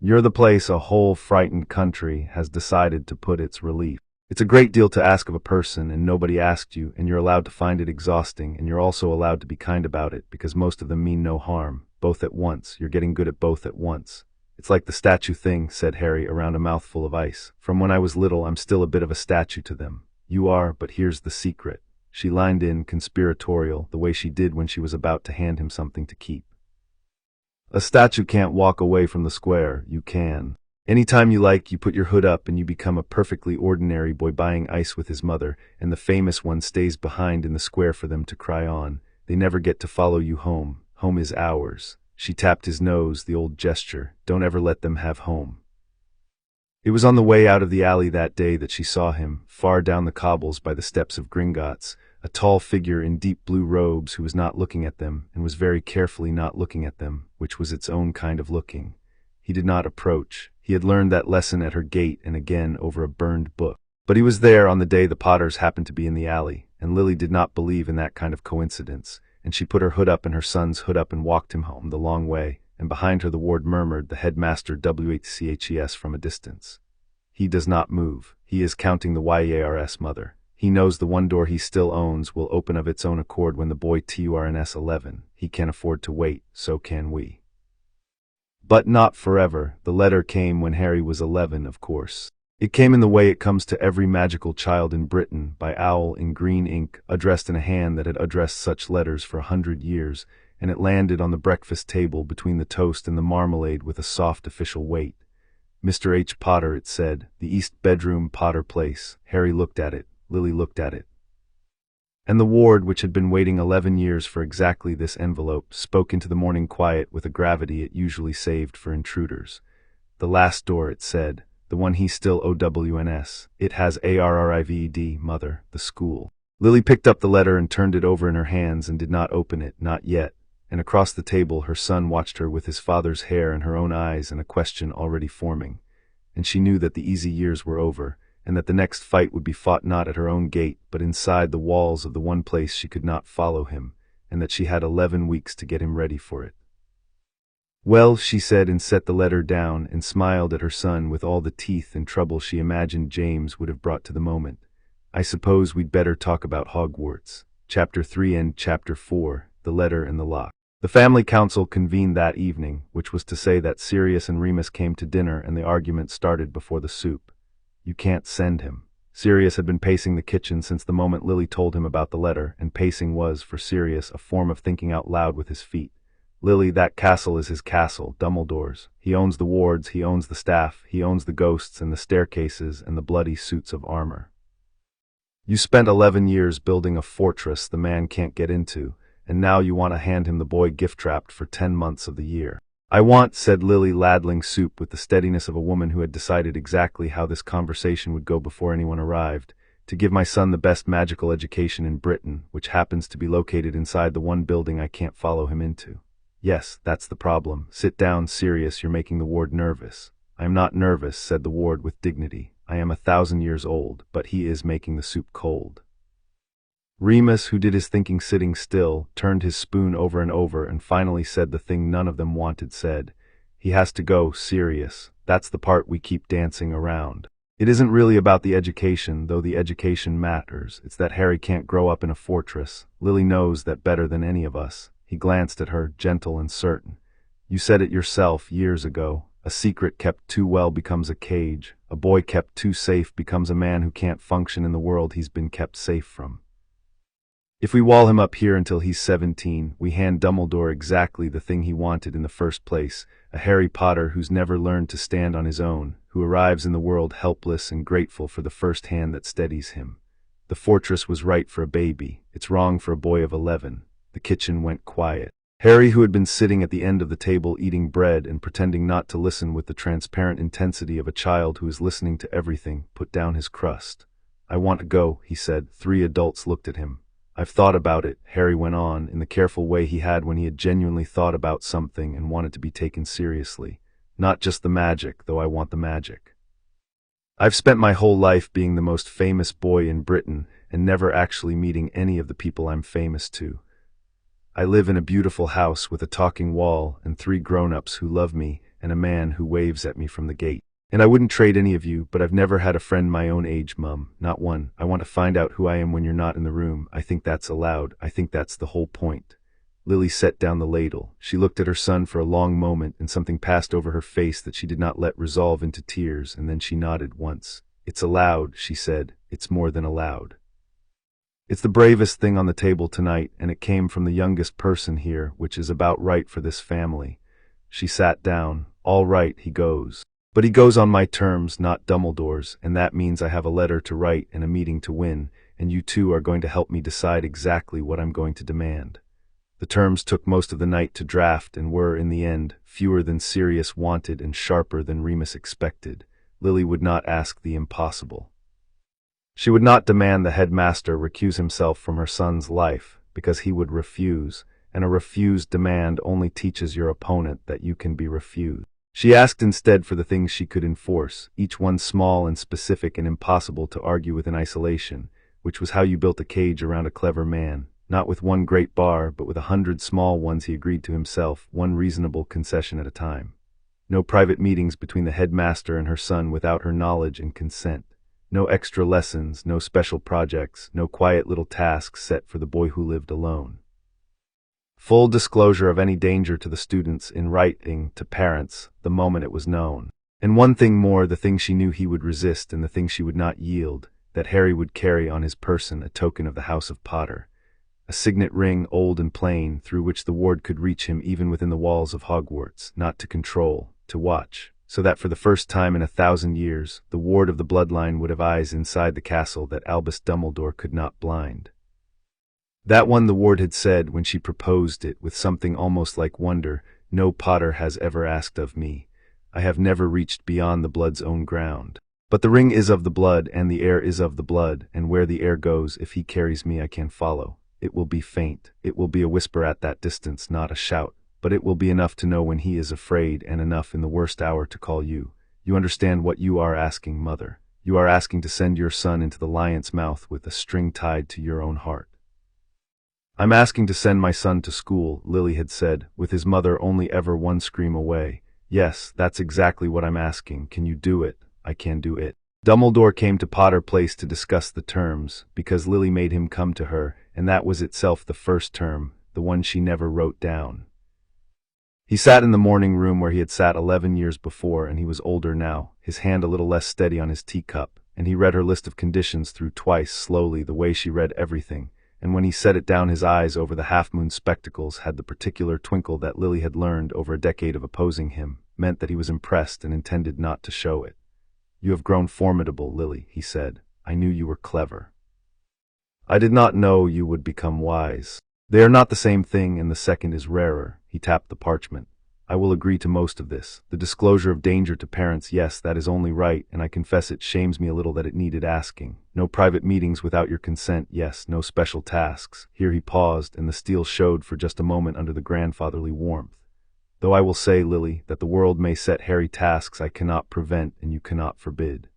"You're the place a whole frightened country has decided to put its relief. It's a great deal to ask of a person, and nobody asked you, and you're allowed to find it exhausting, and you're also allowed to be kind about it, because most of them mean no harm, both at once. You're getting good at both at once. It's like the statue thing," said Harry around a mouthful of ice. "From when I was little, I'm still a bit of a statue to them. You are, but here's the secret." She lined in, conspiratorial, the way she did when she was about to hand him something to keep. "A statue can't walk away from the square. You can. Any time you like, you put your hood up and you become a perfectly ordinary boy buying ice with his mother, and the famous one stays behind in the square for them to cry on. They never get to follow you home. Home is ours." She tapped his nose, the old gesture. "Don't ever let them have home." It was on the way out of the alley that day that she saw him, far down the cobbles by the steps of Gringotts, a tall figure in deep blue robes who was not looking at them, and was very carefully not looking at them, which was its own kind of looking. He did not approach. He had learned that lesson at her gate and again over a burned book. But he was there on the day the Potters happened to be in the alley, and Lily did not believe in that kind of coincidence, and she put her hood up and her son's hood up and walked him home the long way, and behind her the ward murmured the headmaster WHCHES from a distance. "He does not move. He is counting the YEARS, mother. He knows the one door he still owns will open of its own accord when the boy TURNS 11. He can afford to wait, so can we." But not forever. The letter came when Harry was 11, of course. It came in the way it comes to every magical child in Britain, by owl in green ink, addressed in a hand that had addressed such letters for 100 years, and it landed on the breakfast table between the toast and the marmalade with a soft official weight. "Mr. H. Potter," it said, "the East Bedroom, Potter Place." Harry looked at it. Lily looked at it. And the ward, which had been waiting 11 years for exactly this envelope, spoke into the morning quiet with a gravity it usually saved for intruders. "The last door," it said, "the one he still OWNS. It has ARRIVED, mother, the school." Lily picked up the letter and turned it over in her hands and did not open it, not yet, and across the table her son watched her with his father's hair in her own eyes and a question already forming. And she knew that the easy years were over, and that the next fight would be fought not at her own gate, but inside the walls of the one place she could not follow him, and that she had 11 weeks to get him ready for it. "Well," she said, and set the letter down, and smiled at her son with all the teeth and trouble she imagined James would have brought to the moment. "I suppose we'd better talk about Hogwarts." Chapter 3 and Chapter 4, The Letter in the Lock. The family council convened that evening, which was to say that Sirius and Remus came to dinner and the argument started before the soup. You can't send him. Sirius had been pacing the kitchen since the moment Lily told him about the letter, and pacing was, for Sirius, a form of thinking out loud with his feet. Lily, that castle is his castle, Dumbledore's. He owns the wards, he owns the staff, he owns the ghosts and the staircases and the bloody suits of armor. You spent 11 years building a fortress the man can't get into, and now you want to hand him the boy gift-wrapped for 10 months of the year. I want, said Lily, ladling soup with the steadiness of a woman who had decided exactly how this conversation would go before anyone arrived, to give my son the best magical education in Britain, which happens to be located inside the one building I can't follow him into. Yes, that's the problem. Sit down, Sirius, you're making the ward nervous. I am not nervous, said the ward with dignity. I am 1,000 years old, but he is making the soup cold. Remus, who did his thinking sitting still, turned his spoon over and over and finally said the thing none of them wanted said. He has to go, Sirius. That's the part we keep dancing around. It isn't really about the education, though the education matters. It's that Harry can't grow up in a fortress. Lily knows that better than any of us. He glanced at her, gentle and certain. You said it yourself years ago. A secret kept too well becomes a cage. A boy kept too safe becomes a man who can't function in the world he's been kept safe from. If we wall him up here until he's 17, we hand Dumbledore exactly the thing he wanted in the first place, a Harry Potter who's never learned to stand on his own, who arrives in the world helpless and grateful for the first hand that steadies him. The fortress was right for a baby. It's wrong for a boy of 11. The kitchen went quiet. Harry, who had been sitting at the end of the table eating bread and pretending not to listen with the transparent intensity of a child who is listening to everything, put down his crust. I want to go, he said. 3 adults looked at him. I've thought about it, Harry went on, in the careful way he had when he had genuinely thought about something and wanted to be taken seriously. Not just the magic, though I want the magic. I've spent my whole life being the most famous boy in Britain and never actually meeting any of the people I'm famous to. I live in a beautiful house with a talking wall and 3 grown-ups who love me and a man who waves at me from the gate. And I wouldn't trade any of you, but I've never had a friend my own age, Mum. Not one. I want to find out who I am when you're not in the room. I think that's allowed. I think that's the whole point. Lily set down the ladle. She looked at her son for a long moment, and something passed over her face that she did not let resolve into tears, and then she nodded once. It's allowed, she said. It's more than allowed. It's the bravest thing on the table tonight, and it came from the youngest person here, which is about right for this family. She sat down. All right, he goes. But he goes on my terms, not Dumbledore's, and that means I have a letter to write and a meeting to win, and you two are going to help me decide exactly what I'm going to demand. The terms took most of the night to draft and were, in the end, fewer than Sirius wanted and sharper than Remus expected. Lily would not ask the impossible. She would not demand the headmaster recuse himself from her son's life, because he would refuse, and a refused demand only teaches your opponent that you can be refused. She asked instead for the things she could enforce, each one small and specific and impossible to argue with in isolation, which was how you built a cage around a clever man, not with one great bar, but with 100 small ones he agreed to himself, one reasonable concession at a time. No private meetings between the headmaster and her son without her knowledge and consent. No extra lessons, no special projects, no quiet little tasks set for the boy who lived alone. Full disclosure of any danger to the students in writing to parents the moment it was known. And one thing more, the thing she knew he would resist and the thing she would not yield, that Harry would carry on his person a token of the House of Potter. A signet ring, old and plain, through which the ward could reach him even within the walls of Hogwarts, not to control, to watch. So that for the first time in 1,000 years, the ward of the Bloodline would have eyes inside the castle that Albus Dumbledore could not blind. That one, the ward had said when she proposed it with something almost like wonder, no Potter has ever asked of me. I have never reached beyond the blood's own ground. But the ring is of the blood, and the air is of the blood, and where the air goes, if he carries me I can follow. It will be faint. It will be a whisper at that distance, not a shout. But it will be enough to know when he is afraid, and enough in the worst hour to call you. You understand what you are asking, Mother. You are asking to send your son into the lion's mouth with a string tied to your own heart. I'm asking to send my son to school, Lily had said, with his mother only ever one scream away. Yes, that's exactly what I'm asking. Can you do it? I can do it. Dumbledore came to Potter Place to discuss the terms, because Lily made him come to her, and that was itself the first term, the one she never wrote down. He sat in the morning room where he had sat 11 years before, and he was older now, his hand a little less steady on his teacup, and he read her list of conditions through twice, slowly, the way she read everything, and when he set it down his eyes over the half-moon spectacles had the particular twinkle that Lily had learned over a decade of opposing him, meant that he was impressed and intended not to show it. "You have grown formidable, Lily," he said. "I knew you were clever. I did not know you would become wise. They are not the same thing, and the second is rarer." He tapped the parchment. "I will agree to most of this. The disclosure of danger to parents, yes, that is only right, and I confess it shames me a little that it needed asking. No private meetings without your consent, yes, no special tasks." Here he paused, and the steel showed for just a moment under the grandfatherly warmth. "Though I will say, Lily, that the world may set Harry tasks I cannot prevent and you cannot forbid.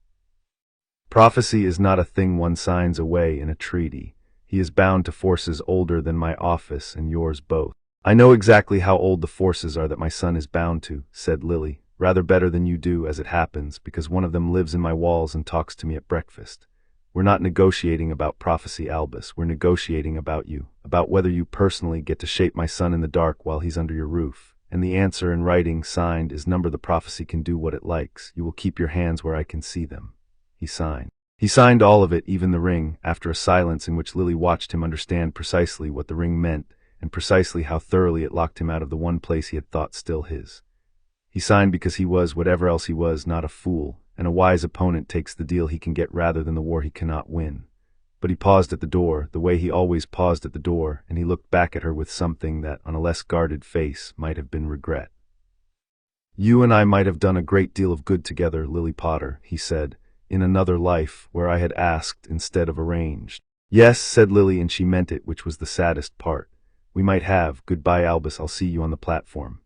Prophecy is not a thing one signs away in a treaty. He is bound to forces older than my office and yours both." "I know exactly how old the forces are that my son is bound to," said Lily, "rather better than you do, as it happens, because one of them lives in my walls and talks to me at breakfast. We're not negotiating about prophecy, Albus, we're negotiating about you, about whether you personally get to shape my son in the dark while he's under your roof. And the answer in writing, signed, is number the prophecy can do what it likes. You will keep your hands where I can see them." He signed. He signed all of it, even the ring, after a silence in which Lily watched him understand precisely what the ring meant, and precisely how thoroughly it locked him out of the one place he had thought still his. He signed because he was, whatever else he was, not a fool, and a wise opponent takes the deal he can get rather than the war he cannot win. But he paused at the door, the way he always paused at the door, and he looked back at her with something that, on a less guarded face, might have been regret. "You and I might have done a great deal of good together, Lily Potter," he said, "in another life, where I had asked instead of arranged." "Yes," said Lily, and she meant it, which was the saddest part. "We might have. Goodbye, Albus, I'll see you on the platform."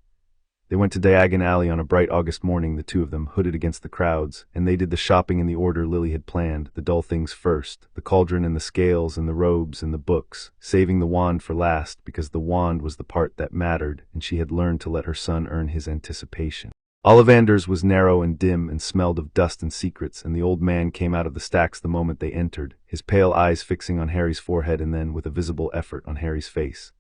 They went to Diagon Alley on a bright August morning, the two of them, hooded against the crowds, and they did the shopping in the order Lily had planned, the dull things first, the cauldron and the scales and the robes and the books, saving the wand for last, because the wand was the part that mattered, and she had learned to let her son earn his anticipation. Ollivander's was narrow and dim and smelled of dust and secrets, and the old man came out of the stacks the moment they entered, his pale eyes fixing on Harry's forehead and then, with a visible effort, on Harry's face.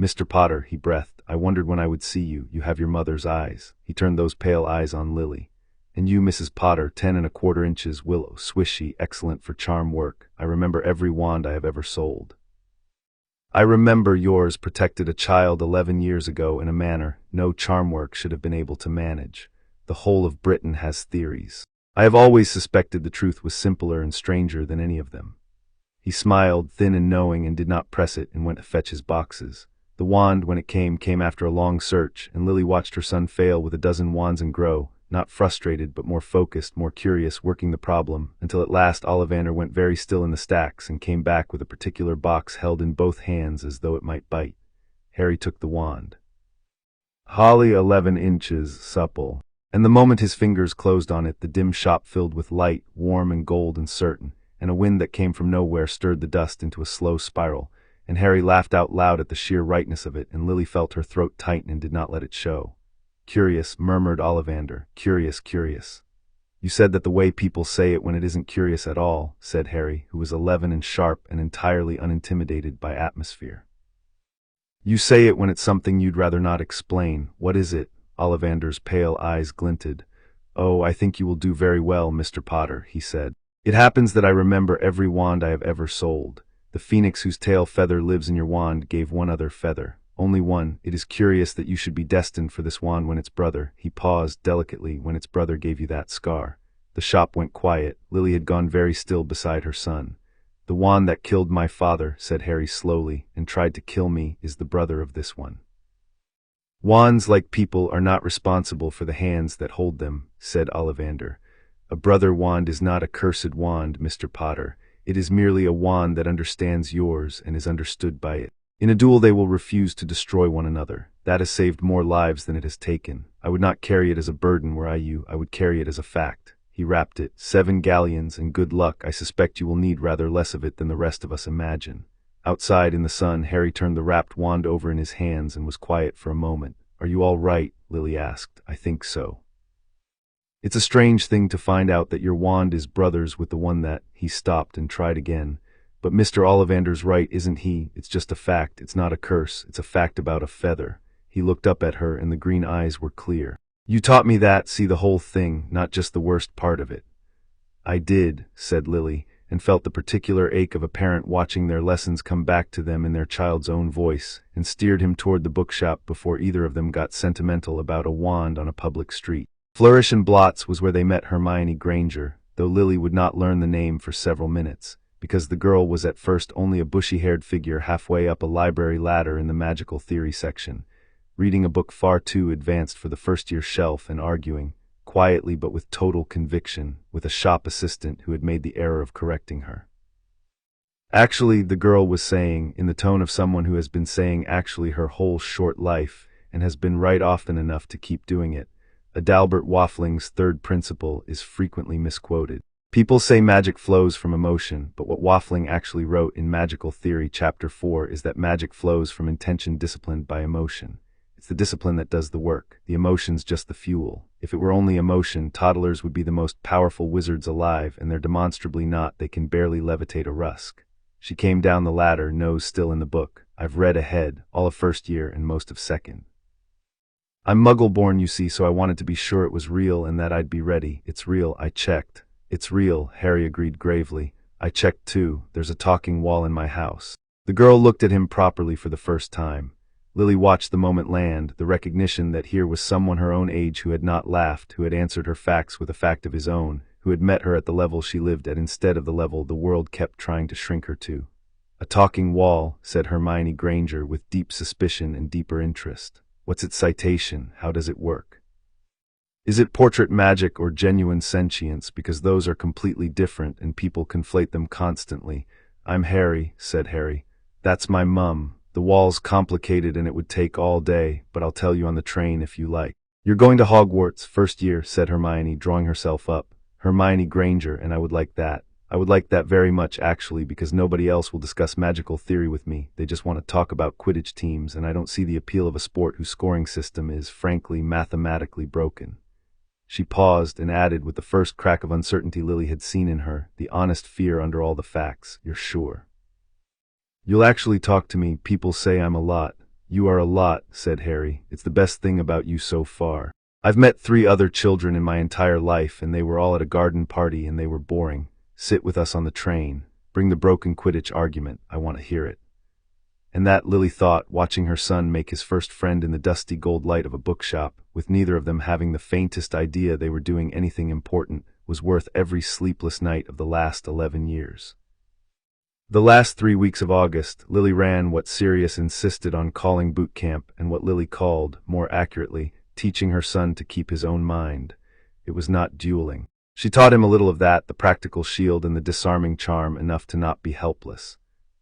"Mr. Potter," he breathed, "I wondered when I would see you. You have your mother's eyes." He turned those pale eyes on Lily. "And you, Mrs. Potter, 10¼ inches, willow, swishy, excellent for charm work. I remember every wand I have ever sold. I remember yours protected a child 11 years ago in a manner no charm work should have been able to manage. The whole of Britain has theories. I have always suspected the truth was simpler and stranger than any of them." He smiled, thin and knowing, and did not press it, and went to fetch his boxes. The wand, when it came after a long search, and Lily watched her son fail with a dozen wands and grow, not frustrated, but more focused, more curious, working the problem, until at last Ollivander went very still in the stacks and came back with a particular box held in both hands as though it might bite. Harry took the wand. "Holly 11 inches, supple." And the moment his fingers closed on it, the dim shop filled with light, warm and gold and certain, and a wind that came from nowhere stirred the dust into a slow spiral, and Harry laughed out loud at the sheer rightness of it, and Lily felt her throat tighten and did not let it show. "Curious," murmured Ollivander. "Curious, curious." "You said that the way people say it when it isn't curious at all," said Harry, who was 11 and sharp and entirely unintimidated by atmosphere. "You say it when it's something you'd rather not explain. What is it?" Ollivander's pale eyes glinted. "Oh, I think you will do very well, Mr. Potter," he said. "It happens that I remember every wand I have ever sold. The phoenix whose tail feather lives in your wand gave one other feather. Only one. It is curious that you should be destined for this wand when its brother," he paused delicately, "when its brother gave you that scar." The shop went quiet. Lily had gone very still beside her son. "The wand that killed my father," said Harry slowly, "and tried to kill me, is the brother of this one." "Wands, like people, are not responsible for the hands that hold them," said Ollivander. "A brother wand is not a cursed wand, Mr. Potter. It is merely a wand that understands yours and is understood by it. In a duel they will refuse to destroy one another. That has saved more lives than it has taken. I would not carry it as a burden were I you. I would carry it as a fact." He rapped it. "7 galleons, and good luck. I suspect you will need rather less of it than the rest of us imagine." Outside in the sun, Harry turned the wrapped wand over in his hands and was quiet for a moment. "Are you all right?" Lily asked. "I think so." "It's a strange thing to find out that your wand is brothers with the one that—" He stopped and tried again. But Mr. Ollivander's right, isn't he? It's just a fact. It's not a curse. It's a fact about a feather. He looked up at her, and the green eyes were clear. You taught me that, see the whole thing, not just the worst part of it. I did, said Lily, and felt the particular ache of a parent watching their lessons come back to them in their child's own voice, and steered him toward the bookshop before either of them got sentimental about a wand on a public street. Flourish and Blots was where they met Hermione Granger, though Lily would not learn the name for several minutes, because the girl was at first only a bushy-haired figure halfway up a library ladder in the magical theory section, reading a book far too advanced for the first-year shelf and arguing, quietly but with total conviction, with a shop assistant who had made the error of correcting her. Actually, the girl was saying, in the tone of someone who has been saying actually her whole short life, and has been right often enough to keep doing it, Adalbert Waffling's third principle is frequently misquoted. People say magic flows from emotion, but what Waffling actually wrote in Magical Theory Chapter 4 is that magic flows from intention disciplined by emotion. It's the discipline that does the work. The emotion's just the fuel. If it were only emotion, toddlers would be the most powerful wizards alive, and they're demonstrably not. They can barely levitate a rusk. She came down the ladder, nose still in the book. I've read ahead, all of first year and most of second. I'm Muggle-born, you see, so I wanted to be sure it was real and that I'd be ready. It's real, I checked. It's real, Harry agreed gravely. I checked too. There's a talking wall in my house. The girl looked at him properly for the first time. Lily watched the moment land, the recognition that here was someone her own age who had not laughed, who had answered her facts with a fact of his own, who had met her at the level she lived at instead of the level the world kept trying to shrink her to. A talking wall, said Hermione Granger with deep suspicion and deeper interest. What's its citation? How does it work? Is it portrait magic or genuine sentience? Because those are completely different and people conflate them constantly. I'm Harry, said Harry. That's my mum. The wall's complicated and it would take all day, but I'll tell you on the train if you like. You're going to Hogwarts, first year, said Hermione, drawing herself up. Hermione Granger, and I would like that. I would like that very much, actually, because nobody else will discuss magical theory with me. They just want to talk about Quidditch teams, and I don't see the appeal of a sport whose scoring system is, frankly, mathematically broken. She paused and added with the first crack of uncertainty Lily had seen in her, the honest fear under all the facts. You're sure? You'll actually talk to me. People say I'm a lot. You are a lot, said Harry. It's the best thing about you so far. I've met 3 other children in my entire life, and they were all at a garden party, and they were boring. Sit with us on the train. Bring the broken Quidditch argument. I want to hear it. And that, Lily thought, watching her son make his first friend in the dusty gold light of a bookshop, with neither of them having the faintest idea they were doing anything important, was worth every sleepless night of the last 11 years. The last 3 weeks of August, Lily ran what Sirius insisted on calling boot camp and what Lily called, more accurately, teaching her son to keep his own mind. It was not dueling. She taught him a little of that, the practical shield and the disarming charm, enough to not be helpless.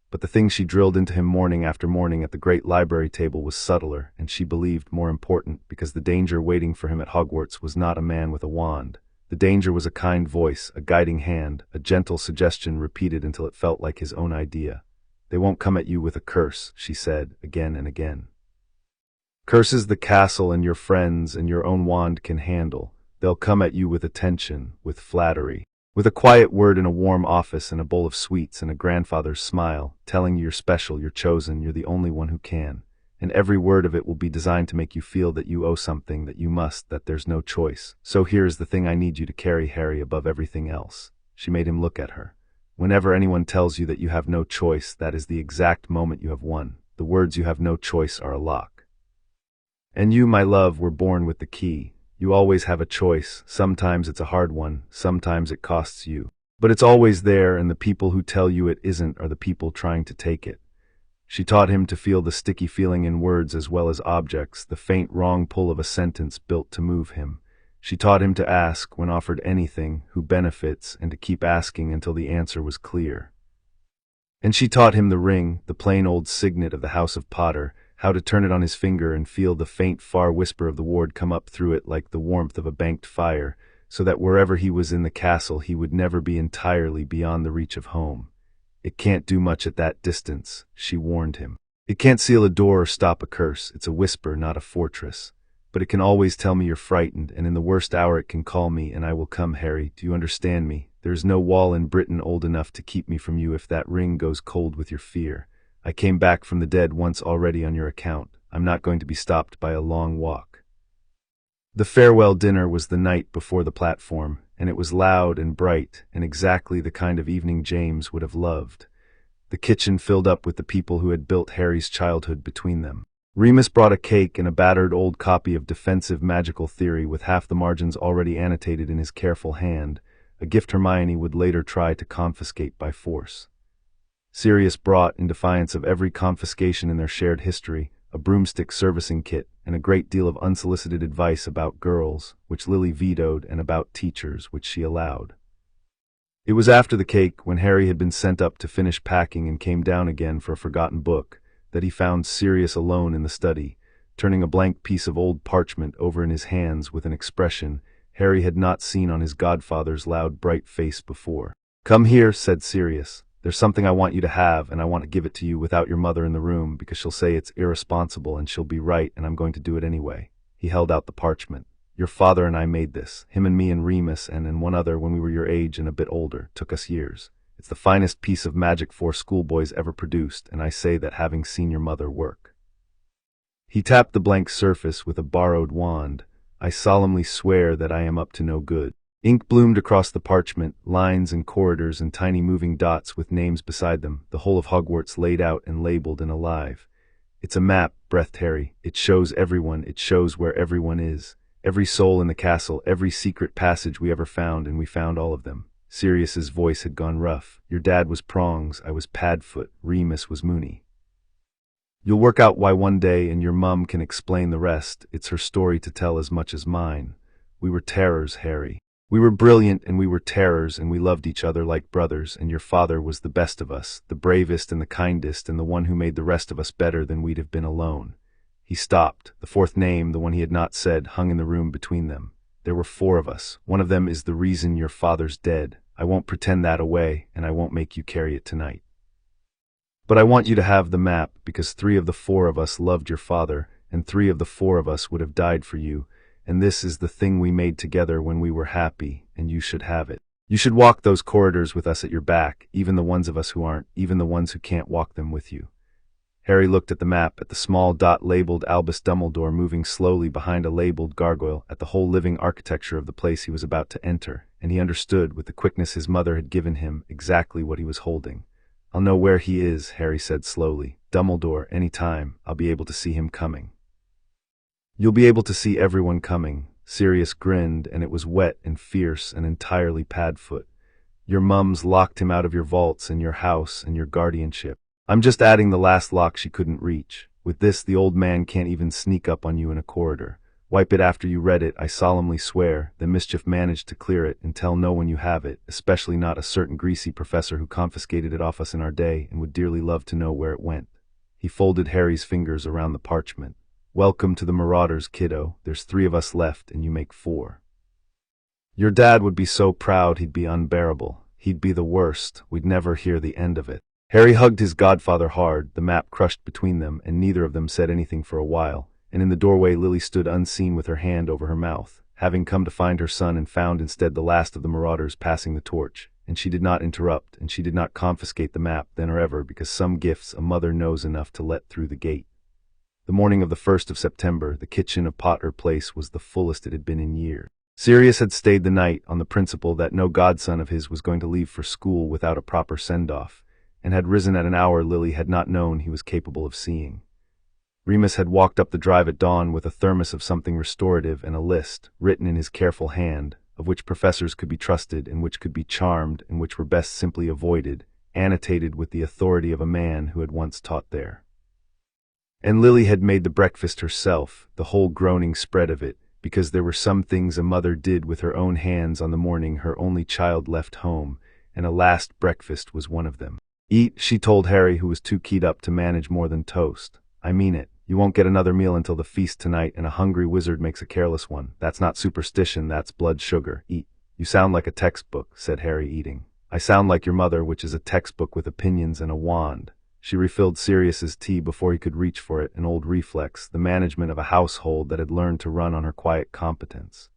But the thing she drilled into him morning after morning at the great library table was subtler, and she believed more important, because the danger waiting for him at Hogwarts was not a man with a wand. The danger was a kind voice, a guiding hand, a gentle suggestion repeated until it felt like his own idea. They won't come at you with a curse, she said, again and again. Curses the castle and your friends and your own wand can handle. They'll come at you with attention, with flattery, with a quiet word in a warm office and a bowl of sweets and a grandfather's smile, telling you you're special, you're chosen, you're the only one who can. And every word of it will be designed to make you feel that you owe something, that you must, that there's no choice. So here is the thing I need you to carry, Harry, above everything else. She made him look at her. Whenever anyone tells you that you have no choice, that is the exact moment you have won. The words you have no choice are a lock. And you, my love, were born with the key. You always have a choice. Sometimes it's a hard one. Sometimes it costs you. But it's always there, and the people who tell you it isn't are the people trying to take it. She taught him to feel the sticky feeling in words as well as objects, the faint wrong pull of a sentence built to move him. She taught him to ask, when offered anything, who benefits, and to keep asking until the answer was clear. And she taught him the ring, the plain old signet of the House of Potter, how to turn it on his finger and feel the faint far whisper of the ward come up through it like the warmth of a banked fire, so that wherever he was in the castle he would never be entirely beyond the reach of home. It can't do much at that distance, she warned him. It can't seal a door or stop a curse. It's a whisper, not a fortress. But it can always tell me you're frightened, and in the worst hour it can call me, and I will come, Harry. Do you understand me? There is no wall in Britain old enough to keep me from you if that ring goes cold with your fear. I came back from the dead once already on your account. I'm not going to be stopped by a long walk. The farewell dinner was the night before the platform, and it was loud and bright, and exactly the kind of evening James would have loved. The kitchen filled up with the people who had built Harry's childhood between them. Remus brought a cake and a battered old copy of Defensive Magical Theory with half the margins already annotated in his careful hand, a gift Hermione would later try to confiscate by force. Sirius brought, in defiance of every confiscation in their shared history, a broomstick servicing kit, and a great deal of unsolicited advice about girls, which Lily vetoed, and about teachers, which she allowed. It was after the cake, when Harry had been sent up to finish packing and came down again for a forgotten book, that he found Sirius alone in the study, turning a blank piece of old parchment over in his hands with an expression Harry had not seen on his godfather's loud, bright face before. "Come here," said Sirius. "There's something I want you to have, and I want to give it to you without your mother in the room, because she'll say it's irresponsible and she'll be right, and I'm going to do it anyway." He held out the parchment. "Your father and I made this, him and me and Remus and one other when we were your age and a bit older. Took us years. It's the finest piece of magic for schoolboys ever produced, and I say that having seen your mother work." He tapped the blank surface with a borrowed wand. "I solemnly swear that I am up to no good." Ink bloomed across the parchment, lines and corridors and tiny moving dots with names beside them, the whole of Hogwarts laid out and labeled and alive. "It's a map," breathed Harry. "It shows everyone, it shows where everyone is. Every soul in the castle, every secret passage we ever found, and we found all of them." Sirius's voice had gone rough. "Your dad was Prongs, I was Padfoot, Remus was Moony. You'll work out why one day, and your mum can explain the rest. It's her story to tell as much as mine. We were terrors, Harry. We were brilliant and we were terrors, and we loved each other like brothers, and your father was the best of us, the bravest and the kindest, and the one who made the rest of us better than we'd have been alone." He stopped. The fourth name, the one he had not said, hung in the room between them. "There were 4 of us. One of them is the reason your father's dead. I won't pretend that away, and I won't make you carry it tonight. But I want you to have the map, because 3 of the 4 of us loved your father, and 3 of the 4 of us would have died for you, and this is the thing we made together when we were happy, and you should have it. You should walk those corridors with us at your back, even the ones of us who aren't, even the ones who can't walk them with you." Harry looked at the map, at the small dot labeled Albus Dumbledore moving slowly behind a labeled gargoyle, at the whole living architecture of the place he was about to enter, and he understood, with the quickness his mother had given him, exactly what he was holding. "I'll know where he is," Harry said slowly. "Dumbledore, any time. I'll be able to see him coming." "You'll be able to see everyone coming." Sirius grinned, and it was wet and fierce and entirely Padfoot. "Your mums locked him out of your vaults and your house and your guardianship. I'm just adding the last lock she couldn't reach. With this, the old man can't even sneak up on you in a corridor. Wipe it after you read it, I solemnly swear. The mischief managed to clear it, and tell no one you have it, especially not a certain greasy professor who confiscated it off us in our day and would dearly love to know where it went." He folded Harry's fingers around the parchment. "Welcome to the Marauders, kiddo. There's 3 of us left, and you make 4. Your dad would be so proud he'd be unbearable. He'd be the worst. We'd never hear the end of it." Harry hugged his godfather hard, the map crushed between them, and neither of them said anything for a while, and in the doorway Lily stood unseen with her hand over her mouth, having come to find her son and found instead the last of the Marauders passing the torch, and she did not interrupt, and she did not confiscate the map then or ever, because some gifts a mother knows enough to let through the gate. The morning of the 1st of September, the kitchen of Potter Place was the fullest it had been in years. Sirius had stayed the night on the principle that no godson of his was going to leave for school without a proper send-off, and had risen at an hour Lily had not known he was capable of seeing. Remus had walked up the drive at dawn with a thermos of something restorative and a list, written in his careful hand, of which professors could be trusted and which could be charmed and which were best simply avoided, annotated with the authority of a man who had once taught there. And Lily had made the breakfast herself, the whole groaning spread of it, because there were some things a mother did with her own hands on the morning her only child left home, and a last breakfast was one of them. "Eat," she told Harry, who was too keyed up to manage more than toast. "I mean it. You won't get another meal until the feast tonight, and a hungry wizard makes a careless one. That's not superstition, that's blood sugar. Eat." "You sound like a textbook," said Harry, eating. "I sound like your mother, which is a textbook with opinions and a wand." She refilled Sirius's tea before he could reach for it, an old reflex, the management of a household that had learned to run on her quiet competence.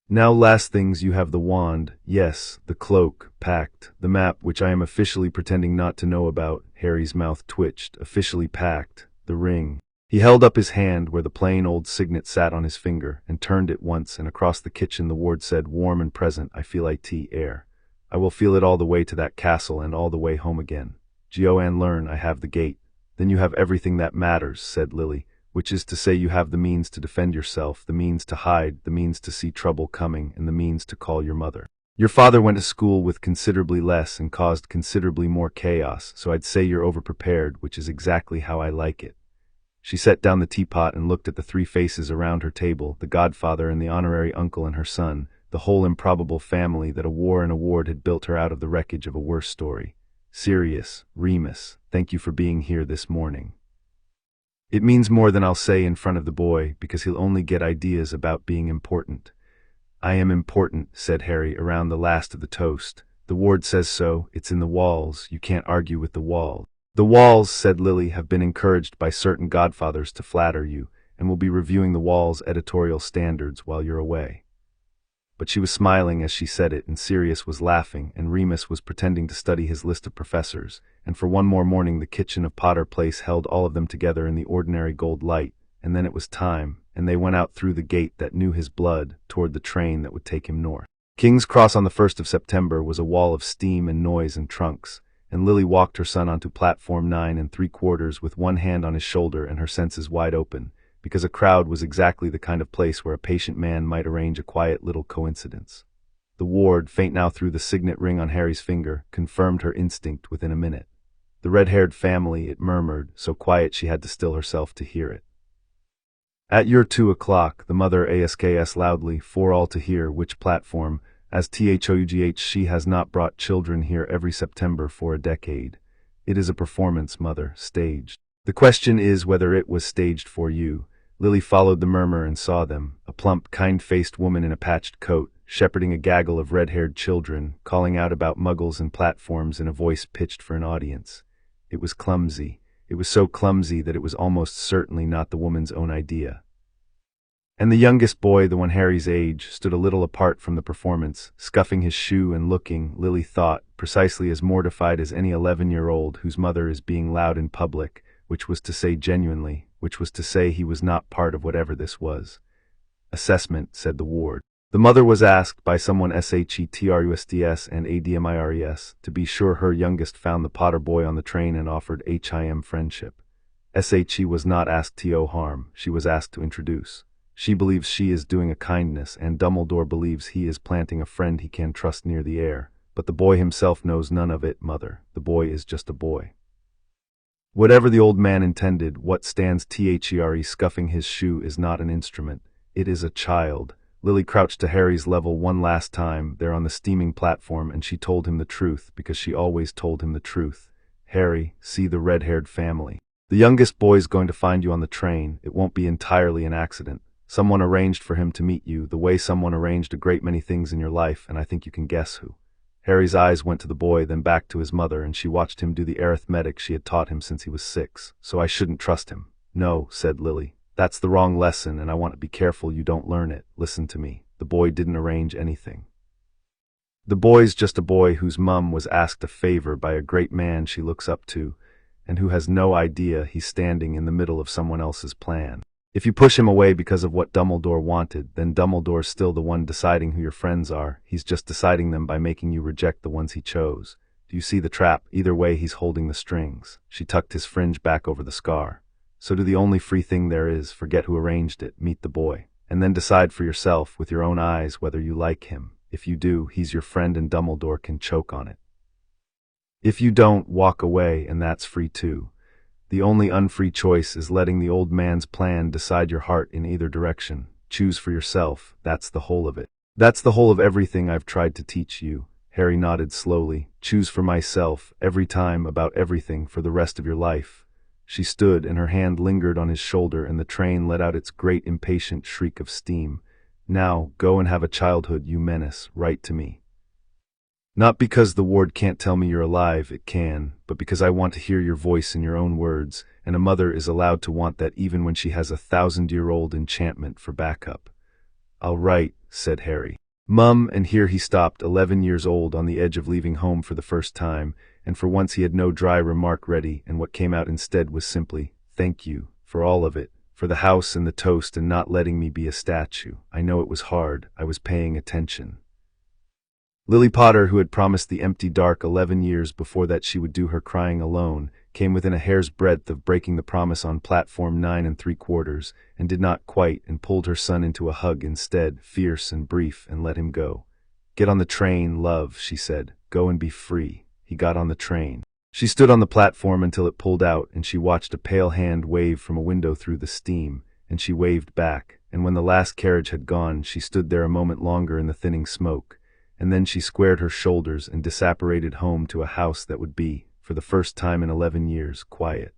Now last things, you have the wand, yes, the cloak, packed, the map which I am officially pretending not to know about. Harry's mouth twitched. Officially packed, the ring. He held up his hand where the plain old signet sat on his finger, and turned it once, and across the kitchen the ward said, warm and present, I feel it air. I will feel it all the way to that castle and all the way home again. Gioan learn, I have the gate. Then you have everything that matters, said Lily, which is to say you have the means to defend yourself, the means to hide, the means to see trouble coming, and the means to call your mother. Your father went to school with considerably less and caused considerably more chaos, so I'd say you're overprepared, which is exactly how I like it. She set down the teapot and looked at the three faces around her table, the godfather and the honorary uncle and her son, the whole improbable family that a war and a ward had built her out of the wreckage of a worse story. Sirius, Remus, thank you for being here this morning. It means more than I'll say in front of the boy, because he'll only get ideas about being important. I am important, said Harry around the last of the toast. The ward says so, it's in the walls, you can't argue with the wall. The walls, said Lily, have been encouraged by certain godfathers to flatter you, and will be reviewing the wall's editorial standards while you're away. But she was smiling as she said it, and Sirius was laughing, and Remus was pretending to study his list of professors, and for one more morning the kitchen of Potter Place held all of them together in the ordinary gold light, and then it was time, and they went out through the gate that knew his blood, toward the train that would take him north. King's Cross on the 1st of September was a wall of steam and noise and trunks, and Lily walked her son onto platform 9 3/4 with one hand on his shoulder and her senses wide open, because a crowd was exactly the kind of place where a patient man might arrange a quiet little coincidence. The ward, faint now through the signet ring on Harry's finger, confirmed her instinct within a minute. The red-haired family, it murmured, so quiet she had to still herself to hear it. At your 2 o'clock, the mother asks loudly, for all to hear, which platform, as THOUGH she has not brought children here every September for a decade. It is a performance, mother, staged. The question is whether it was staged for you. Lily followed the murmur and saw them, a plump, kind-faced woman in a patched coat, shepherding a gaggle of red-haired children, calling out about muggles and platforms in a voice pitched for an audience. It was clumsy. It was so clumsy that it was almost certainly not the woman's own idea. And the youngest boy, the one Harry's age, stood a little apart from the performance, scuffing his shoe and looking, Lily thought, precisely as mortified as any 11-year-old whose mother is being loud in public, which was to say genuinely, which was to say he was not part of whatever this was. Assessment, said the ward. The mother was asked by someone SHETRUSDS and ADMIRES to be sure her youngest found the Potter boy on the train and offered HIM friendship. SHE was not asked to harm, she was asked to introduce. She believes she is doing a kindness, and Dumbledore believes he is planting a friend he can trust near the air, but the boy himself knows none of it, mother. The boy is just a boy. Whatever the old man intended, what stands THERE scuffing his shoe is not an instrument. It is a child. Lily crouched to Harry's level one last time, there on the steaming platform, and she told him the truth, because she always told him the truth. Harry, see the red-haired family. The youngest boy's going to find you on the train. It won't be entirely an accident. Someone arranged for him to meet you, the way someone arranged a great many things in your life, and I think you can guess who. Harry's eyes went to the boy, then back to his mother, and she watched him do the arithmetic she had taught him since he was 6. So I shouldn't trust him. No, said Lily. That's the wrong lesson, and I want to be careful you don't learn it. Listen to me. The boy didn't arrange anything. The boy's just a boy whose mum was asked a favor by a great man she looks up to, and who has no idea he's standing in the middle of someone else's plan. If you push him away because of what Dumbledore wanted, then Dumbledore's still the one deciding who your friends are. He's just deciding them by making you reject the ones he chose. Do you see the trap? Either way, he's holding the strings. She tucked his fringe back over the scar. So do the only free thing there is, forget who arranged it, meet the boy. And then decide for yourself, with your own eyes, whether you like him. If you do, he's your friend and Dumbledore can choke on it. If you don't, walk away, and that's free too. The only unfree choice is letting the old man's plan decide your heart in either direction. Choose for yourself, that's the whole of it. That's the whole of everything I've tried to teach you. Harry nodded slowly. Choose for myself, every time, about everything, for the rest of your life. She stood, and her hand lingered on his shoulder, and the train let out its great impatient shriek of steam. Now, go and have a childhood, you menace, write to me. Not because the ward can't tell me you're alive, it can, but because I want to hear your voice in your own words, and a mother is allowed to want that even when she has a 1,000-year-old enchantment for backup. All right, said Harry. Mum, and here he stopped, 11 years old, on the edge of leaving home for the first time, and for once he had no dry remark ready, and what came out instead was simply, thank you, for all of it, for the house and the toast and not letting me be a statue. I know it was hard, I was paying attention. Lily Potter, who had promised the empty dark 11 years before that she would do her crying alone, came within a hair's breadth of breaking the promise on platform 9 3/4, and did not quite, and pulled her son into a hug instead, fierce and brief, and let him go. Get on the train, love, she said. Go and be free. He got on the train. She stood on the platform until it pulled out, and she watched a pale hand wave from a window through the steam, and she waved back, and when the last carriage had gone, she stood there a moment longer in the thinning smoke, and then she squared her shoulders and disapparated home to a house that would be, for the first time in 11 years, quiet.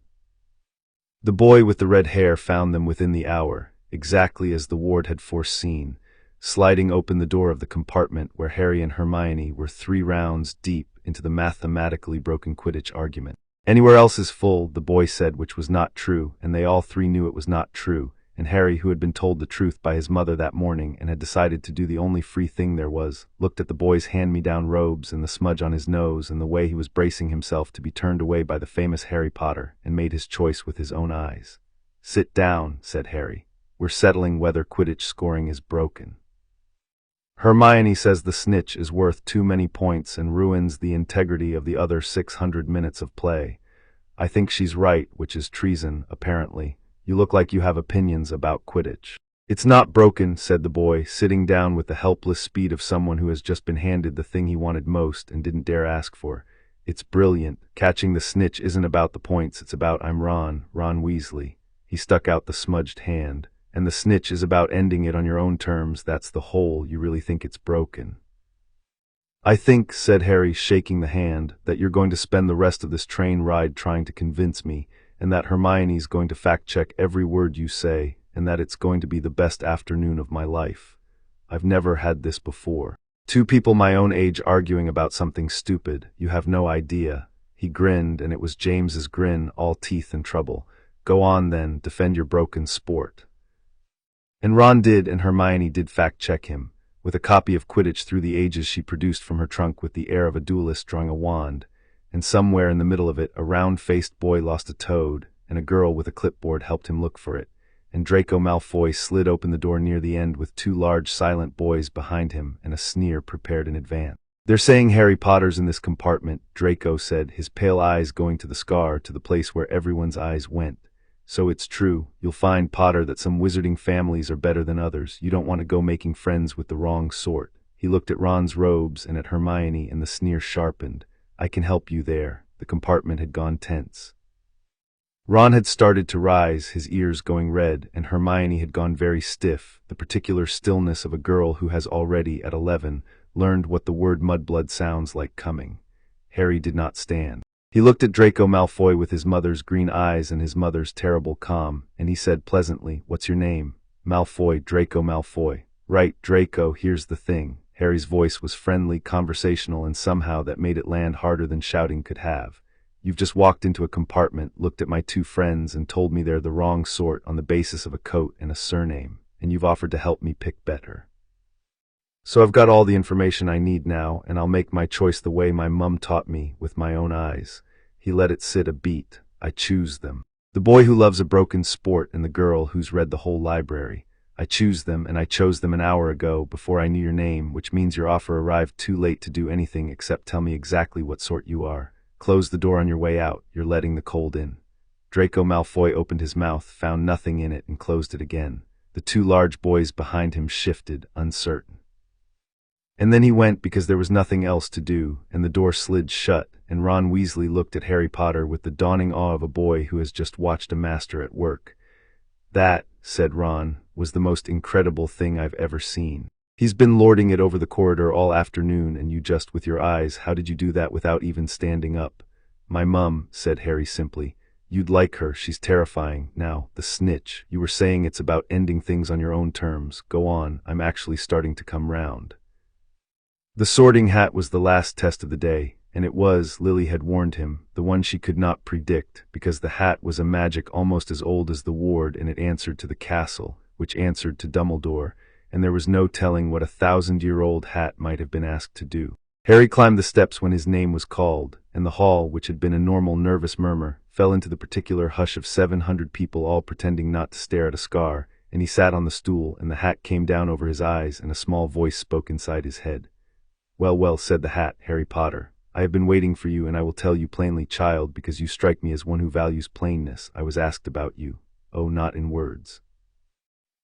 The boy with the red hair found them within the hour, exactly as the ward had foreseen, sliding open the door of the compartment where Harry and Hermione were 3 rounds deep into the mathematically broken Quidditch argument. Anywhere else is full, the boy said, which was not true, and they all 3 knew it was not true, and Harry, who had been told the truth by his mother that morning and had decided to do the only free thing there was, looked at the boy's hand-me-down robes and the smudge on his nose and the way he was bracing himself to be turned away by the famous Harry Potter, and made his choice with his own eyes. Sit down, said Harry. We're settling whether Quidditch scoring is broken. Hermione says the snitch is worth too many points and ruins the integrity of the other 600 minutes of play. I think she's right, which is treason, apparently. You look like you have opinions about Quidditch. It's not broken, said the boy, sitting down with the helpless speed of someone who has just been handed the thing he wanted most and didn't dare ask for. It's brilliant. Catching the snitch isn't about the points, it's about I'm Ron Weasley. He stuck out the smudged hand. And the snitch is about ending it on your own terms. That's the whole. You really think it's broken? I think, said Harry, shaking the hand, that you're going to spend the rest of this train ride trying to convince me, and that Hermione's going to fact-check every word you say, and that it's going to be the best afternoon of my life. I've never had this before. 2 people my own age arguing about something stupid. You have no idea. He grinned, and it was James's grin, all teeth and trouble. Go on then, defend your broken sport. And Ron did, and Hermione did fact-check him, with a copy of Quidditch Through the Ages she produced from her trunk with the air of a duelist drawing a wand, and somewhere in the middle of it a round-faced boy lost a toad, and a girl with a clipboard helped him look for it, and Draco Malfoy slid open the door near the end with 2 large silent boys behind him and a sneer prepared in advance. They're saying Harry Potter's in this compartment, Draco said, his pale eyes going to the scar, to the place where everyone's eyes went. So it's true. You'll find, Potter, that some wizarding families are better than others. You don't want to go making friends with the wrong sort. He looked at Ron's robes and at Hermione, and the sneer sharpened. I can help you there. The compartment had gone tense. Ron had started to rise, his ears going red, and Hermione had gone very stiff, the particular stillness of a girl who has already, at 11, learned what the word mudblood sounds like coming. Harry did not stand. He looked at Draco Malfoy with his mother's green eyes and his mother's terrible calm, and he said pleasantly, What's your name? Malfoy, Draco Malfoy. Right, Draco, here's the thing. Harry's voice was friendly, conversational, and somehow that made it land harder than shouting could have. You've just walked into a compartment, looked at my 2 friends, and told me they're the wrong sort on the basis of a coat and a surname, and you've offered to help me pick better. So I've got all the information I need now, and I'll make my choice the way my mum taught me, with my own eyes. He let it sit a beat. I choose them. The boy who loves a broken sport and the girl who's read the whole library. I choose them, and I chose them an hour ago, before I knew your name, which means your offer arrived too late to do anything except tell me exactly what sort you are. Close the door on your way out. You're letting the cold in. Draco Malfoy opened his mouth, found nothing in it, and closed it again. The 2 large boys behind him shifted, uncertain. And then he went because there was nothing else to do, and the door slid shut, and Ron Weasley looked at Harry Potter with the dawning awe of a boy who has just watched a master at work. That, said Ron, was the most incredible thing I've ever seen. He's been lording it over the corridor all afternoon, and you just with your eyes, how did you do that without even standing up? My mum, said Harry simply. You'd like her, she's terrifying. Now, the snitch, you were saying it's about ending things on your own terms. Go on, I'm actually starting to come round. The Sorting Hat was the last test of the day, and it was, Lily had warned him, the one she could not predict, because the hat was a magic almost as old as the ward, and it answered to the castle, which answered to Dumbledore, and there was no telling what a 1,000-year-old hat might have been asked to do. Harry climbed the steps when his name was called, and the hall, which had been a normal nervous murmur, fell into the particular hush of 700 people all pretending not to stare at a scar, and he sat on the stool, and the hat came down over his eyes, and a small voice spoke inside his head. "Well, well," said the hat, "Harry Potter. I have been waiting for you, and I will tell you plainly, child, because you strike me as one who values plainness. I was asked about you. Oh, not in words.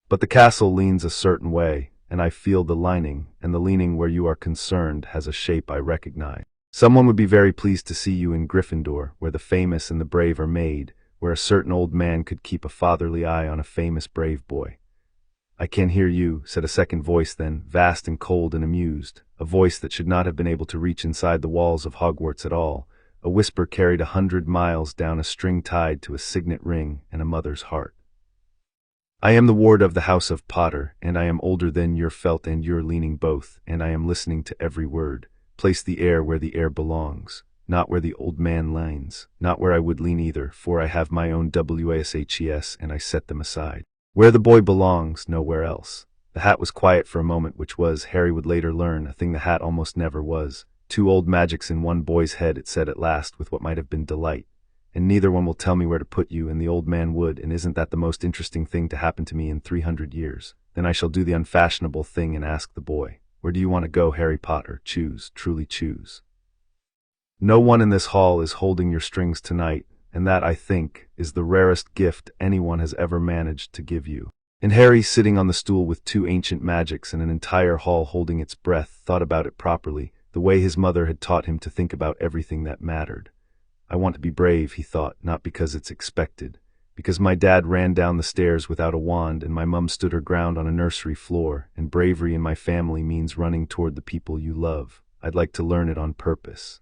But the castle leans a certain way, and I feel the lining, and the leaning where you are concerned has a shape I recognize. Someone would be very pleased to see you in Gryffindor, where the famous and the brave are made, where a certain old man could keep a fatherly eye on a famous brave boy." "I can hear you," said a second voice then, vast and cold and amused, a voice that should not have been able to reach inside the walls of Hogwarts at all, a whisper carried 100 miles down a string tied to a signet ring and a mother's heart. "I am the ward of the House of Potter, and I am older than your felt and your leaning both, and I am listening to every word. Place the air where the air belongs, not where the old man leans, not where I would lean either, for I have my own washes and I set them aside. Where the boy belongs, nowhere else." The hat was quiet for a moment, which was, Harry would later learn, a thing the hat almost never was. "Two old magics in one boy's head," it said at last, with what might have been delight. "And neither one will tell me where to put you," and the old man would, and isn't that the most interesting thing to happen to me in 300 years? Then I shall do the unfashionable thing and ask the boy, "Where do you want to go, Harry Potter? Choose, truly choose." No one in this hall is holding your strings tonight, and that, I think, is the rarest gift anyone has ever managed to give you. And Harry, sitting on the stool with two ancient magics and an entire hall holding its breath, thought about it properly, the way his mother had taught him to think about everything that mattered. "I want to be brave," he thought, "not because it's expected. Because my dad ran down the stairs without a wand, and my mum stood her ground on a nursery floor, and bravery in my family means running toward the people you love. I'd like to learn it on purpose.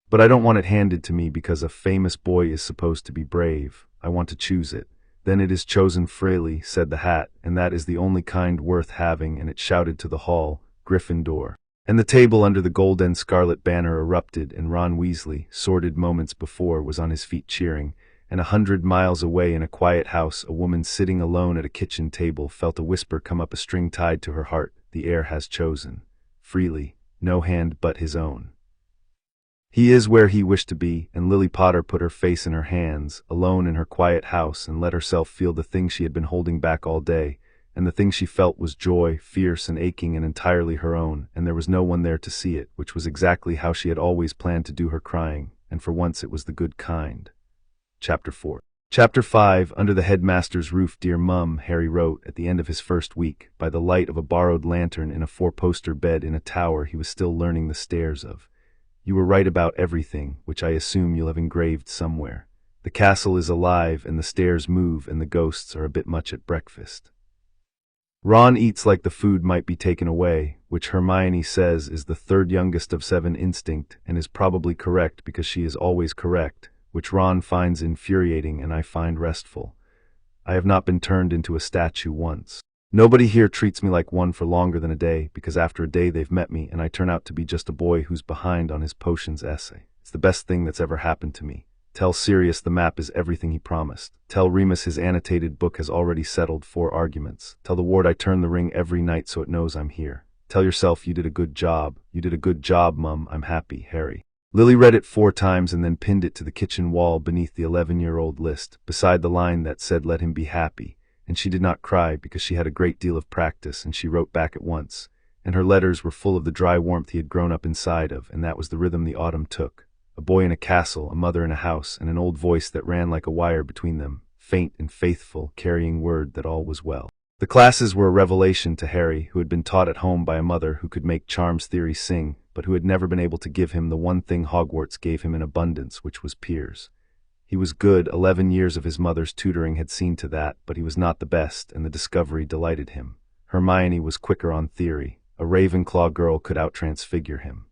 But I don't want it handed to me because a famous boy is supposed to be brave. I want to choose it. Then it is chosen freely," said the hat, "and that is the only kind worth having," and it shouted to the hall, "Gryffindor." And the table under the gold and scarlet banner erupted, and Ron Weasley, sordid moments before, was on his feet cheering, and 100 miles away in a quiet house, a woman sitting alone at a kitchen table felt a whisper come up a string tied to her heart. "The heir has chosen. Freely. No hand but his own. He is where he wished to be," and Lily Potter put her face in her hands, alone in her quiet house, and let herself feel the thing she had been holding back all day, and the thing she felt was joy, fierce and aching and entirely her own, and there was no one there to see it, which was exactly how she had always planned to do her crying, and for once it was the good kind. Chapter 4. Chapter 5. Under the headmaster's roof, dear Mum, Harry wrote, at the end of his first week, by the light of a borrowed lantern in a 4-poster bed in a tower he was still learning the stairs of. "You were right about everything, which I assume you'll have engraved somewhere. The castle is alive, and the stairs move, and the ghosts are a bit much at breakfast. Ron eats like the food might be taken away, which Hermione says is the third youngest of 7 instinct, and is probably correct because she is always correct, which Ron finds infuriating and I find restful. I have not been turned into a statue once. Nobody here treats me like one for longer than a day, because after a day they've met me and I turn out to be just a boy who's behind on his potions essay. It's the best thing that's ever happened to me. Tell Sirius the map is everything he promised. Tell Remus his annotated book has already settled 4 arguments. Tell the ward I turn the ring every night so it knows I'm here. Tell yourself you did a good job. You did a good job, Mum. I'm happy, Harry." Lily read it 4 times and then pinned it to the kitchen wall beneath the 11-year-old list, beside the line that said "Let him be happy." And she did not cry because she had a great deal of practice, and she wrote back at once. And her letters were full of the dry warmth he had grown up inside of, and that was the rhythm the autumn took. A boy in a castle, a mother in a house, and an old voice that ran like a wire between them, faint and faithful, carrying word that all was well. The classes were a revelation to Harry, who had been taught at home by a mother who could make charms theory sing, but who had never been able to give him the one thing Hogwarts gave him in abundance, which was peers. He was good. 11 years of his mother's tutoring had seen to that, but he was not the best, and the discovery delighted him. Hermione was quicker on theory. A Ravenclaw girl could out-transfigure him.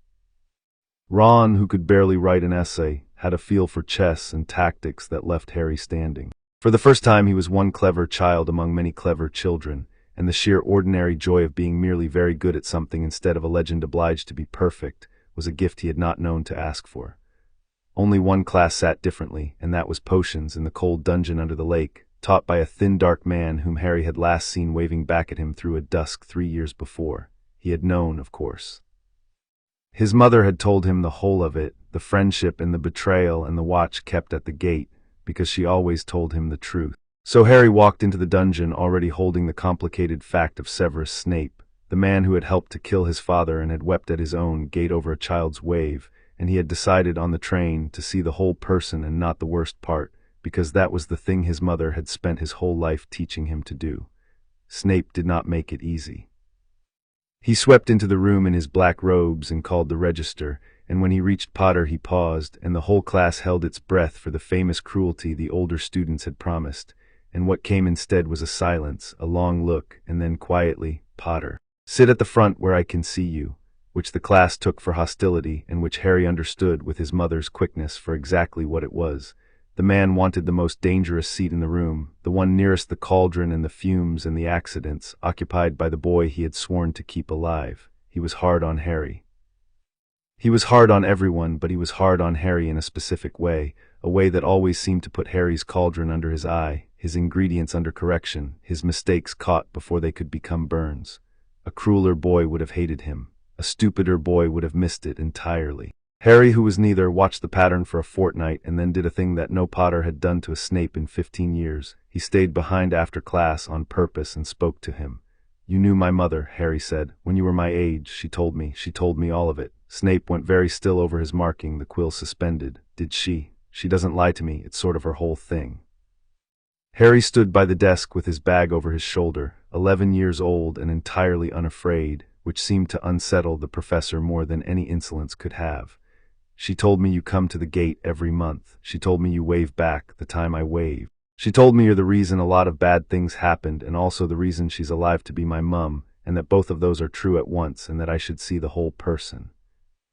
Ron, who could barely write an essay, had a feel for chess and tactics that left Harry standing. For the first time he was one clever child among many clever children, and the sheer ordinary joy of being merely very good at something instead of a legend obliged to be perfect was a gift he had not known to ask for. Only one class sat differently, and that was potions in the cold dungeon under the lake, taught by a thin dark man whom Harry had last seen waving back at him through a dusk 3 years before. He had known, of course. His mother had told him the whole of it, the friendship and the betrayal and the watch kept at the gate, because she always told him the truth. So Harry walked into the dungeon already holding the complicated fact of Severus Snape, the man who had helped to kill his father and had wept at his own gate over a child's wave, and he had decided on the train to see the whole person and not the worst part, because that was the thing his mother had spent his whole life teaching him to do. Snape did not make it easy. He swept into the room in his black robes and called the register, and when he reached Potter he paused, and the whole class held its breath for the famous cruelty the older students had promised, and what came instead was a silence, a long look, and then quietly, "Potter, sit at the front where I can see you," which the class took for hostility and which Harry understood with his mother's quickness for exactly what it was. The man wanted the most dangerous seat in the room, the one nearest the cauldron and the fumes and the accidents, occupied by the boy he had sworn to keep alive. He was hard on Harry. He was hard on everyone, but he was hard on Harry in a specific way, a way that always seemed to put Harry's cauldron under his eye, his ingredients under correction, his mistakes caught before they could become burns. A crueler boy would have hated him. A stupider boy would have missed it entirely. Harry, who was neither, watched the pattern for a fortnight and then did a thing that no Potter had done to a Snape in 15 years. He stayed behind after class on purpose and spoke to him. "You knew my mother," Harry said. "When you were my age, she told me all of it." Snape went very still over his marking, the quill suspended. "Did she? She doesn't lie to me, it's sort of her whole thing." Harry stood by the desk with his bag over his shoulder, 11 years old and entirely unafraid, which seemed to unsettle the professor more than any insolence could have. "She told me you come to the gate every month. She told me you wave back the time I wave. She told me you're the reason a lot of bad things happened and also the reason she's alive to be my mum, and that both of those are true at once and that I should see the whole person."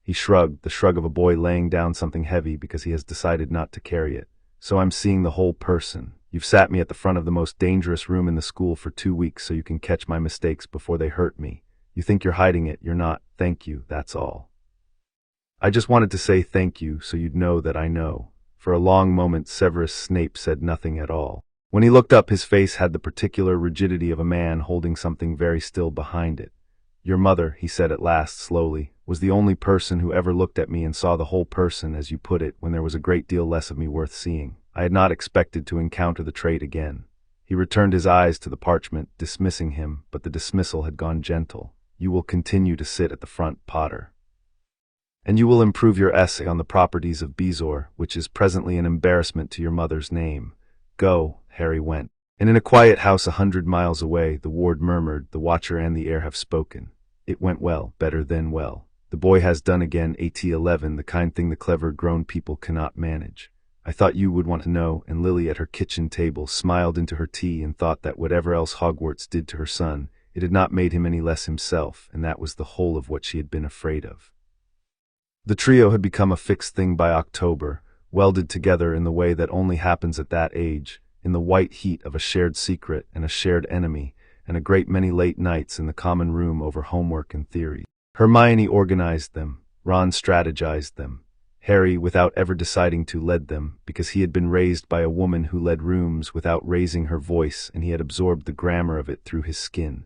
He shrugged, the shrug of a boy laying down something heavy because he has decided not to carry it. "So I'm seeing the whole person. You've sat me at the front of the most dangerous room in the school for 2 weeks so you can catch my mistakes before they hurt me. You think you're hiding it, you're not. Thank you, that's all. I just wanted to say thank you so you'd know that I know." For a long moment Severus Snape said nothing at all. When he looked up his face had the particular rigidity of a man holding something very still behind it. "Your mother," he said at last slowly, "was the only person who ever looked at me and saw the whole person, as you put it, when there was a great deal less of me worth seeing. I had not expected to encounter the trait again." He returned his eyes to the parchment, dismissing him, but the dismissal had gone gentle. "You will continue to sit at the front, Potter. And you will improve your essay on the properties of Bezoar, which is presently an embarrassment to your mother's name. Go." Harry went. And in a quiet house 100 miles away, the ward murmured, "The Watcher and the Air have spoken. It went well, better than well. The boy has done again AT11, the kind thing the clever grown people cannot manage. I thought you would want to know," and Lily at her kitchen table smiled into her tea and thought that whatever else Hogwarts did to her son, it had not made him any less himself, and that was the whole of what she had been afraid of. The trio had become a fixed thing by October, welded together in the way that only happens at that age, in the white heat of a shared secret and a shared enemy, and a great many late nights in the common room over homework and theory. Hermione organized them, Ron strategized them. Harry, without ever deciding to, led them, because he had been raised by a woman who led rooms without raising her voice, and he had absorbed the grammar of it through his skin.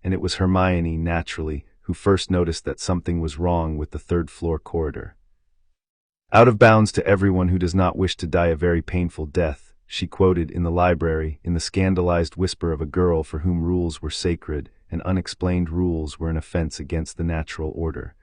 And it was Hermione, naturally, who first noticed that something was wrong with the third-floor corridor. "Out of bounds to everyone who does not wish to die a very painful death," she quoted in the library, in the scandalized whisper of a girl for whom rules were sacred and unexplained rules were an offense against the natural order.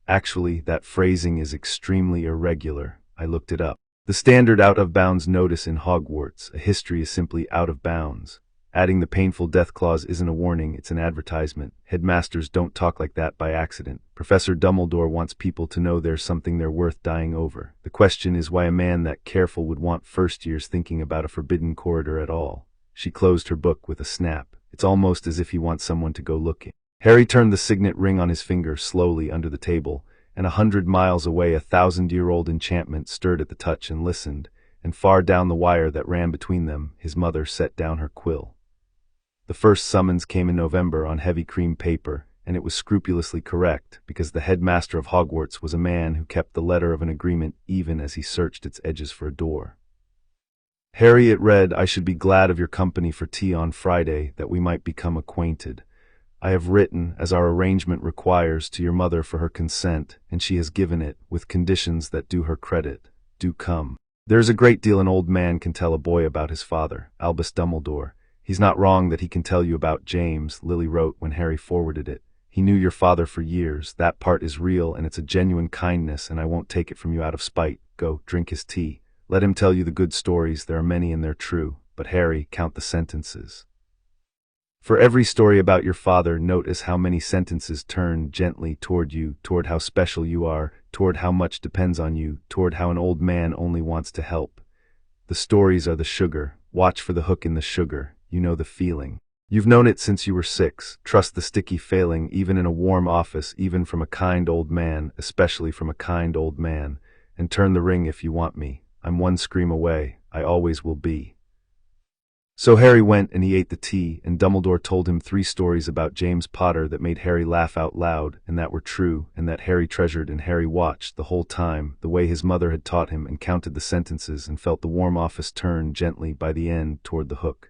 Actually, that phrasing is extremely irregular. I looked it up. The standard out-of-bounds notice in Hogwarts, a history is simply out of bounds. Adding the painful death clause isn't a warning, it's an advertisement. Headmasters don't talk like that by accident. Professor Dumbledore wants people to know there's something they're worth dying over. The question is why a man that careful would want first years thinking about a forbidden corridor at all. She closed her book with a snap. It's almost as if he wants someone to go looking. Harry turned the signet ring on his finger slowly under the table, and 100 miles away a 1,000-year-old enchantment stirred at the touch and listened, and far down the wire that ran between them, his mother set down her quill. The first summons came in November on heavy cream paper, and it was scrupulously correct, because the headmaster of Hogwarts was a man who kept the letter of an agreement even as he searched its edges for a door. Harry, it read, I should be glad of your company for tea on Friday, that we might become acquainted. I have written, as our arrangement requires, to your mother for her consent, and she has given it, with conditions that do her credit. Do come. There is a great deal an old man can tell a boy about his father, Albus Dumbledore. He's not wrong that he can tell you about James, Lily wrote when Harry forwarded it. He knew your father for years. That part is real, and it's a genuine kindness, and I won't take it from you out of spite. Go, drink his tea. Let him tell you the good stories. There are many and they're true. But Harry, count the sentences. For every story about your father, notice how many sentences turn gently toward you, toward how special you are, toward how much depends on you, toward how an old man only wants to help. The stories are the sugar. Watch for the hook in the sugar. You know the feeling. You've known it since you were 6. Trust the sticky failing, even in a warm office, even from a kind old man, especially from a kind old man. And turn the ring if you want me. I'm one scream away. I always will be. So Harry went and he ate the tea, and Dumbledore told him 3 stories about James Potter that made Harry laugh out loud, and that were true, and that Harry treasured, and Harry watched, the whole time, the way his mother had taught him, and counted the sentences, and felt the warm office turn gently, by the end, toward the hook.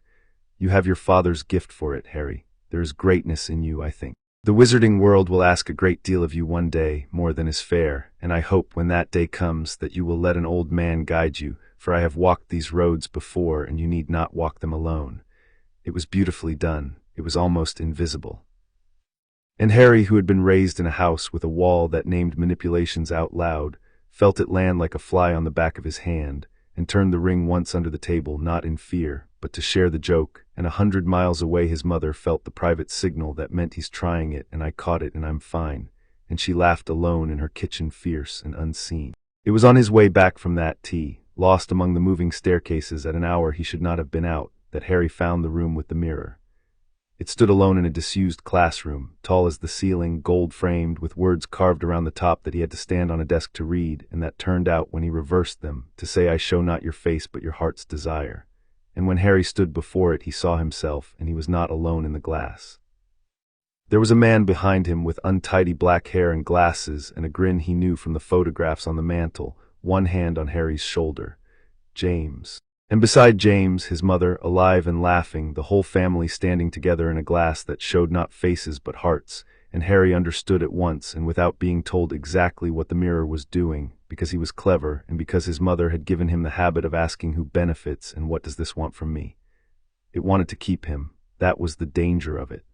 You have your father's gift for it, Harry. There is greatness in you, I think. The wizarding world will ask a great deal of you one day, more than is fair, and I hope when that day comes that you will let an old man guide you, for I have walked these roads before, and you need not walk them alone. It was beautifully done. It was almost invisible. And Harry, who had been raised in a house with a wall that named manipulations out loud, felt it land like a fly on the back of his hand, and turned the ring once under the table, not in fear, but to share the joke, and 100 miles away his mother felt the private signal that meant he's trying it, and I caught it, and I'm fine, and she laughed alone in her kitchen, fierce and unseen. It was on his way back from that tea, lost among the moving staircases at an hour he should not have been out, that Harry found the room with the mirror. It stood alone in a disused classroom, tall as the ceiling, gold-framed, with words carved around the top that he had to stand on a desk to read, and that turned out, when he reversed them, to say, I show not your face but your heart's desire. And when Harry stood before it, he saw himself, and he was not alone in the glass. There was a man behind him with untidy black hair and glasses, and a grin he knew from the photographs on the mantel, one hand on Harry's shoulder. James. And beside James, his mother, alive and laughing, the whole family standing together in a glass that showed not faces but hearts, and Harry understood at once, and without being told exactly what the mirror was doing, because he was clever, and because his mother had given him the habit of asking who benefits and what does this want from me. It wanted to keep him. That was the danger of it.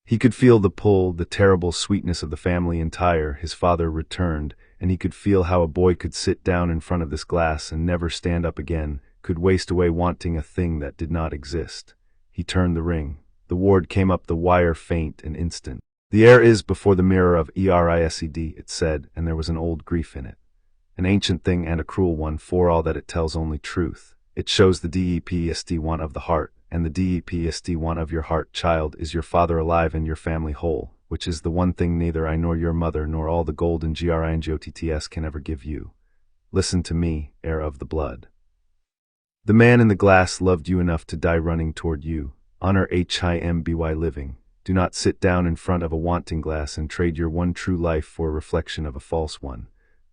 He could feel the pull, the terrible sweetness of the family entire. His father returned, and he could feel how a boy could sit down in front of this glass and never stand up again, could waste away wanting a thing that did not exist. He turned the ring. The ward came up the wire, faint and instant. The air is before the mirror of Erised, it said, and there was an old grief in it. An ancient thing and a cruel one, for all that it tells only truth. It shows the depst one of the heart, and the depst one of your heart, child, is your father alive and your family whole, which is the one thing neither I nor your mother nor all the gold and gringotts can ever give you. Listen to me, heir of the blood. The man in the glass loved you enough to die running toward you. Honor himby living. Do not sit down in front of a wanting glass and trade your one true life for a reflection of a false one.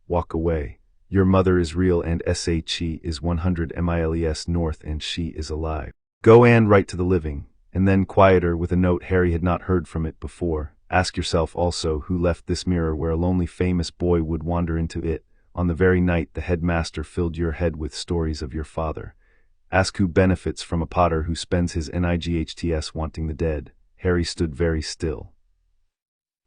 Walk away. Your mother is real and she is 100 miles north and she is alive. Go and write to the living. And then, quieter, with a note Harry had not heard from it before, ask yourself also who left this mirror where a lonely famous boy would wander into it, on the very night the headmaster filled your head with stories of your father. Ask who benefits from a Potter who spends his nights wanting the dead. Harry stood very still.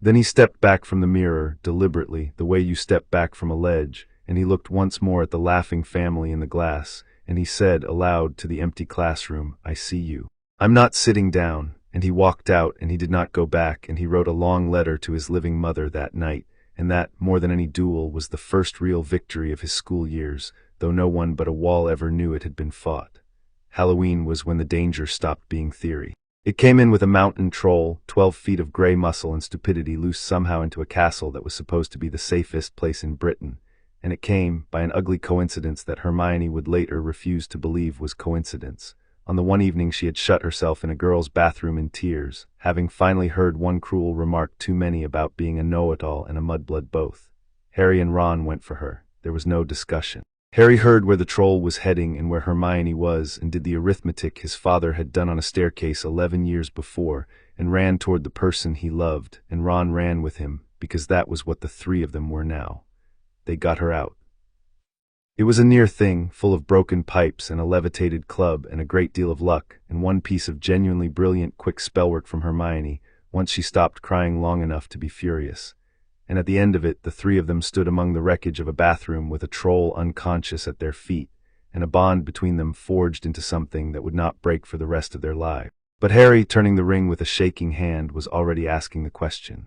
Then he stepped back from the mirror, deliberately, the way you step back from a ledge, and he looked once more at the laughing family in the glass, and he said aloud to the empty classroom, I see you. I'm not sitting down. And he walked out, and he did not go back, and he wrote a long letter to his living mother that night, and that, more than any duel, was the first real victory of his school years, though no one but a wall ever knew it had been fought. Halloween was when the danger stopped being theory. It came in with a mountain troll, 12 feet of grey muscle and stupidity loosed somehow into a castle that was supposed to be the safest place in Britain, and it came, by an ugly coincidence that Hermione would later refuse to believe was coincidence, On the one evening she had shut herself in a girl's bathroom in tears, having finally heard one cruel remark too many about being a know-it-all and a mudblood both. Harry and Ron went for her. There was no discussion. Harry heard where the troll was heading and where Hermione was, and did the arithmetic his father had done on a staircase 11 years before, and ran toward the person he loved, and Ron ran with him, because that was what the three of them were now. They got her out. It was a near thing, full of broken pipes and a levitated club and a great deal of luck, and one piece of genuinely brilliant quick spellwork from Hermione, once she stopped crying long enough to be furious. And at the end of it, the three of them stood among the wreckage of a bathroom with a troll unconscious at their feet, and a bond between them forged into something that would not break for the rest of their lives. But Harry, turning the ring with a shaking hand, was already asking the question.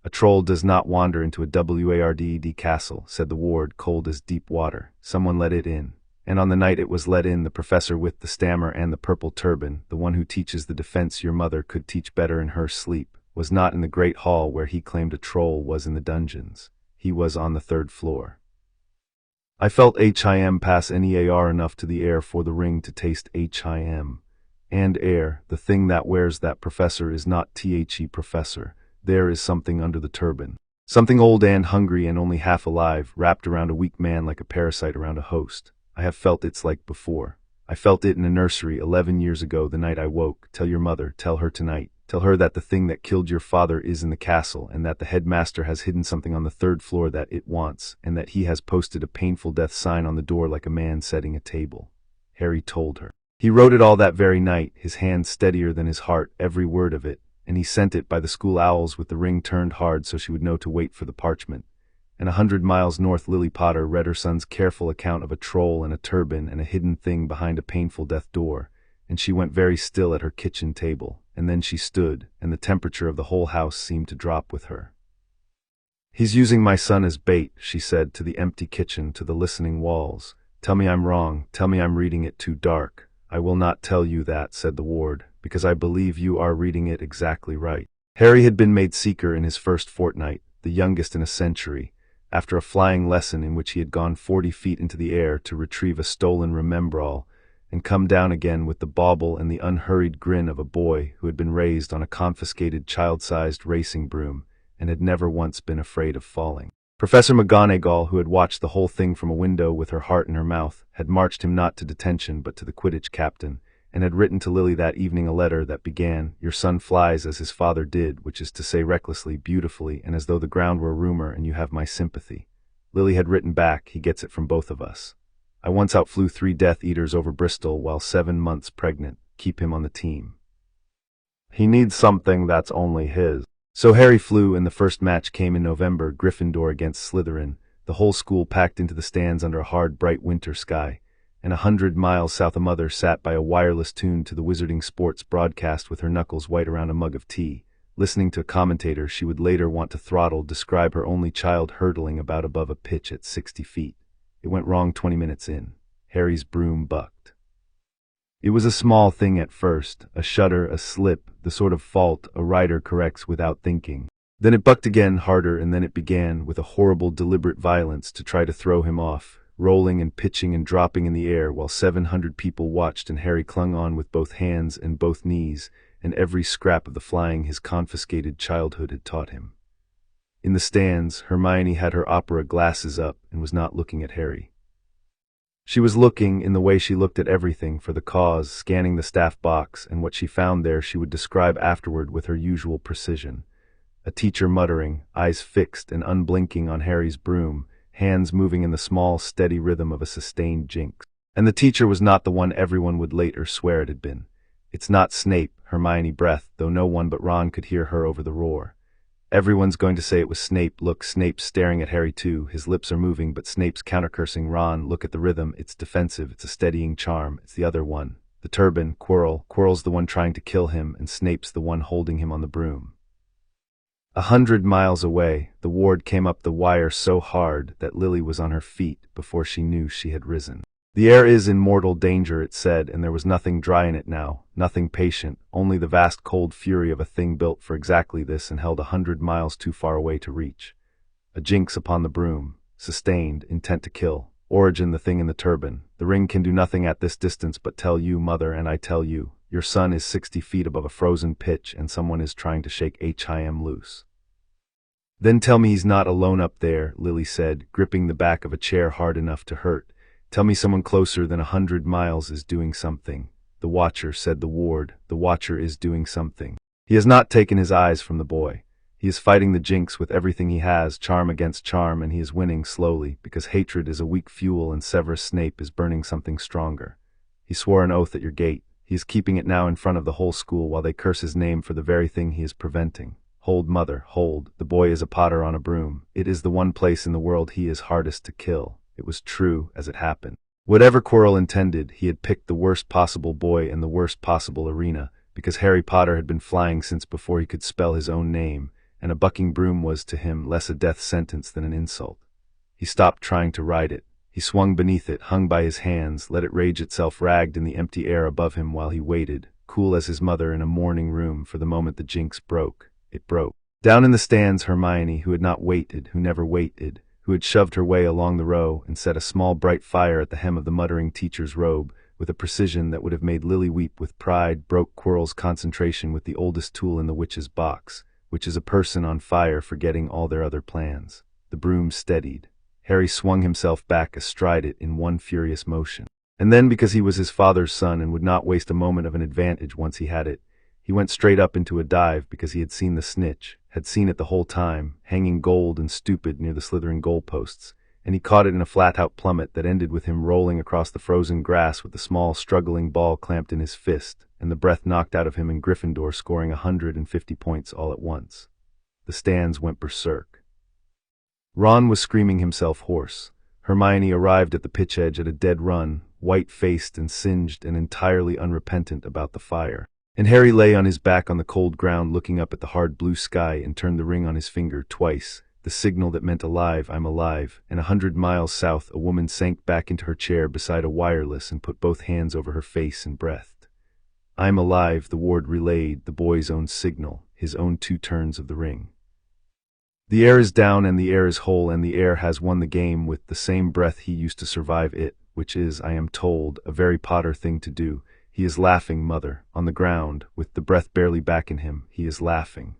A troll does not wander into a Warded castle, said the ward, cold as deep water. Someone let it in. And on the night it was let in, the professor with the stammer and the purple turban, the one who teaches the defense your mother could teach better in her sleep, was not in the great hall where he claimed a troll was in the dungeons. He was on the 3rd floor. I felt HIM pass NEAR enough to the air for the ring to taste HIM. And air, the thing that wears that professor is not THE professor. There is something under the turban. Something old and hungry and only half alive, wrapped around a weak man like a parasite around a host. I have felt its like before. I felt it in a nursery 11 years ago the night I woke. Tell your mother, tell her tonight. Tell her that the thing that killed your father is in the castle, and that the headmaster has hidden something on the 3rd floor that it wants, and that he has posted a painful death sign on the door like a man setting a table. Harry told her. He wrote it all that very night, his hand steadier than his heart, every word of it, and he sent it by the school owls with the ring turned hard so she would know to wait for the parchment. And 100 miles north Lily Potter read her son's careful account of a troll and a turban and a hidden thing behind a painful death door, and she went very still at her kitchen table, and then she stood, and the temperature of the whole house seemed to drop with her. He's using my son as bait, she said to the empty kitchen, to the listening walls. Tell me I'm wrong, tell me I'm reading it too dark. I will not tell you that, said the ward, because I believe you are reading it exactly right. Harry had been made Seeker in his first fortnight, the youngest in a century, after a flying lesson in which he had gone 40 feet into the air to retrieve a stolen remembrall, and come down again with the bauble and the unhurried grin of a boy who had been raised on a confiscated child-sized racing broom and had never once been afraid of falling. Professor Mcgonagall, who had watched the whole thing from a window with her heart in her mouth, had marched him not to detention but to the Quidditch captain, and had written to Lily that evening a letter that began, "Your son flies as his father did," which is to say recklessly, beautifully, and as though the ground were rumor, and you have my sympathy. Lily had written back, "He gets it from both of us. I once outflew 3 Death Eaters over Bristol while 7 months pregnant. Keep him on the team. He needs something that's only his." So Harry flew, and the first match came in November, Gryffindor against Slytherin, the whole school packed into the stands under a hard, bright winter sky, and 100 miles south a mother sat by a wireless tuned to the Wizarding Sports broadcast with her knuckles white around a mug of tea, listening to a commentator she would later want to throttle describe her only child hurtling about above a pitch at 60 feet. It went wrong 20 minutes in. Harry's broom bucked. It was a small thing at first, a shudder, a slip, the sort of fault a rider corrects without thinking. Then it bucked again, harder, and then it began, with a horrible, deliberate violence, to try to throw him off, rolling and pitching and dropping in the air while 700 people watched, and Harry clung on with both hands and both knees, and every scrap of the flying his confiscated childhood had taught him. In the stands, Hermione had her opera glasses up and was not looking at Harry. She was looking, in the way she looked at everything, for the cause, scanning the staff box, and what she found there she would describe afterward with her usual precision. A teacher muttering, eyes fixed and unblinking on Harry's broom, hands moving in the small, steady rhythm of a sustained jinx. And the teacher was not the one everyone would later swear it had been. "It's not Snape," Hermione breathed, though no one but Ron could hear her over the roar. "Everyone's going to say it was Snape. Look, Snape's staring at Harry too. His lips are moving, but Snape's counter-cursing. Ron, look at the rhythm. It's defensive. It's a steadying charm. It's the other one. The turban, Quirrell. Quirrell's the one trying to kill him, and Snape's the one holding him on the broom." 100 miles away, the ward came up the wire so hard that Lily was on her feet before she knew she had risen. "The air is in mortal danger," it said, and there was nothing dry in it now, nothing patient, only the vast cold fury of a thing built for exactly this and held 100 miles too far away to reach. A jinx upon the broom, sustained, intent to kill, Origin, the thing in the turban. The ring can do nothing at this distance but tell you, mother, and I tell you, your son is 60 feet above a frozen pitch and someone is trying to shake him loose. Then tell me he's not alone up there, Lily said, gripping the back of a chair hard enough to hurt. Tell me someone closer than 100 miles is doing something. The Watcher, said the ward. The Watcher is doing something. He has not taken his eyes from the boy. He is fighting the jinx with everything he has, charm against charm, and he is winning slowly, because hatred is a weak fuel and Severus Snape is burning something stronger. He swore an oath at your gate. He is keeping it now in front of the whole school while they curse his name for the very thing he is preventing. Hold, mother, hold. The boy is a Potter on a broom. It is the one place in the world he is hardest to kill. It was true as it happened. Whatever Quirrell intended, he had picked the worst possible boy in the worst possible arena, because Harry Potter had been flying since before he could spell his own name, and a bucking broom was to him less a death sentence than an insult. He stopped trying to ride it. He swung beneath it, hung by his hands, let it rage itself ragged in the empty air above him while he waited, cool as his mother in a morning room for the moment the jinx broke. It broke. Down in the stands, Hermione, who had not waited, who never waited, who had shoved her way along the row and set a small bright fire at the hem of the muttering teacher's robe, with a precision that would have made Lily weep with pride, broke Quirrell's concentration with the oldest tool in the witch's box, which is a person on fire forgetting all their other plans. The broom steadied. Harry swung himself back astride it in one furious motion. And then, because he was his father's son and would not waste a moment of an advantage once he had it, he went straight up into a dive because he had seen the snitch, had seen it the whole time, hanging gold and stupid near the slithering goalposts, and he caught it in a flat-out plummet that ended with him rolling across the frozen grass with the small, struggling ball clamped in his fist, and the breath knocked out of him in Gryffindor, scoring 150 points all at once. The stands went berserk. Ron was screaming himself hoarse. Hermione arrived at the pitch edge at a dead run, white-faced and singed and entirely unrepentant about the fire. And Harry lay on his back on the cold ground looking up at the hard blue sky and turned the ring on his finger twice, the signal that meant alive, I'm alive, and 100 miles south a woman sank back into her chair beside a wireless and put both hands over her face and breathed. I'm alive, the ward relayed, the boy's own signal, his own 2 turns of the ring. The air is down and the air is whole and the air has won the game with the same breath he used to survive it, which is, I am told, a very Potter thing to do. He is laughing, mother, on the ground, with the breath barely back in him. He is laughing.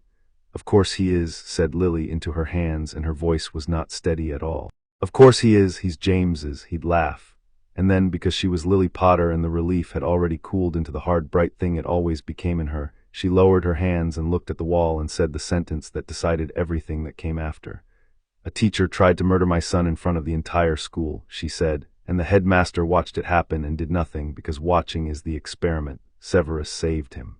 Of course he is, said Lily into her hands, and her voice was not steady at all. Of course he is, he's James's, he'd laugh. And then, because she was Lily Potter and the relief had already cooled into the hard bright thing it always became in her, she lowered her hands and looked at the wall and said the sentence that decided everything that came after. A teacher tried to murder my son in front of the entire school, she said, and the headmaster watched it happen and did nothing because watching is the experiment. Severus saved him.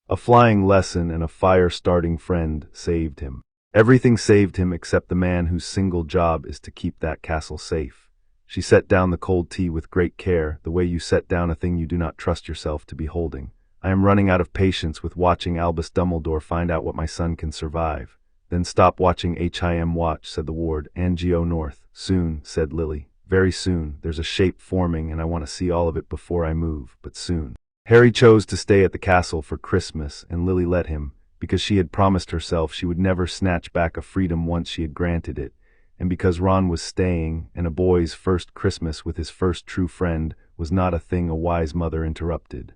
A flying lesson and a fire-starting friend saved him. Everything saved him except the man whose single job is to keep that castle safe. She set down the cold tea with great care, the way you set down a thing you do not trust yourself to be holding. I am running out of patience with watching Albus Dumbledore find out what my son can survive. Then stop watching him watch, said the ward. Angio North. Soon, said Lily. Very soon. There's a shape forming and I want to see all of it before I move, but soon. Harry chose to stay at the castle for Christmas and Lily let him, because she had promised herself she would never snatch back a freedom once she had granted it, and because Ron was staying and a boy's first Christmas with his first true friend was not a thing a wise mother interrupted.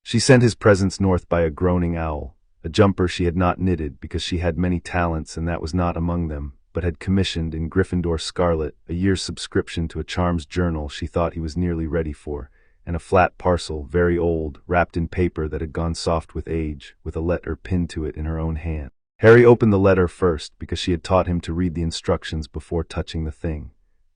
She sent his presents north by a groaning owl, a jumper she had not knitted because she had many talents and that was not among them, but had commissioned in Gryffindor scarlet a year's subscription to a charms journal she thought he was nearly ready for, and a flat parcel, very old, wrapped in paper that had gone soft with age, with a letter pinned to it in her own hand. Harry opened the letter first because she had taught him to read the instructions before touching the thing.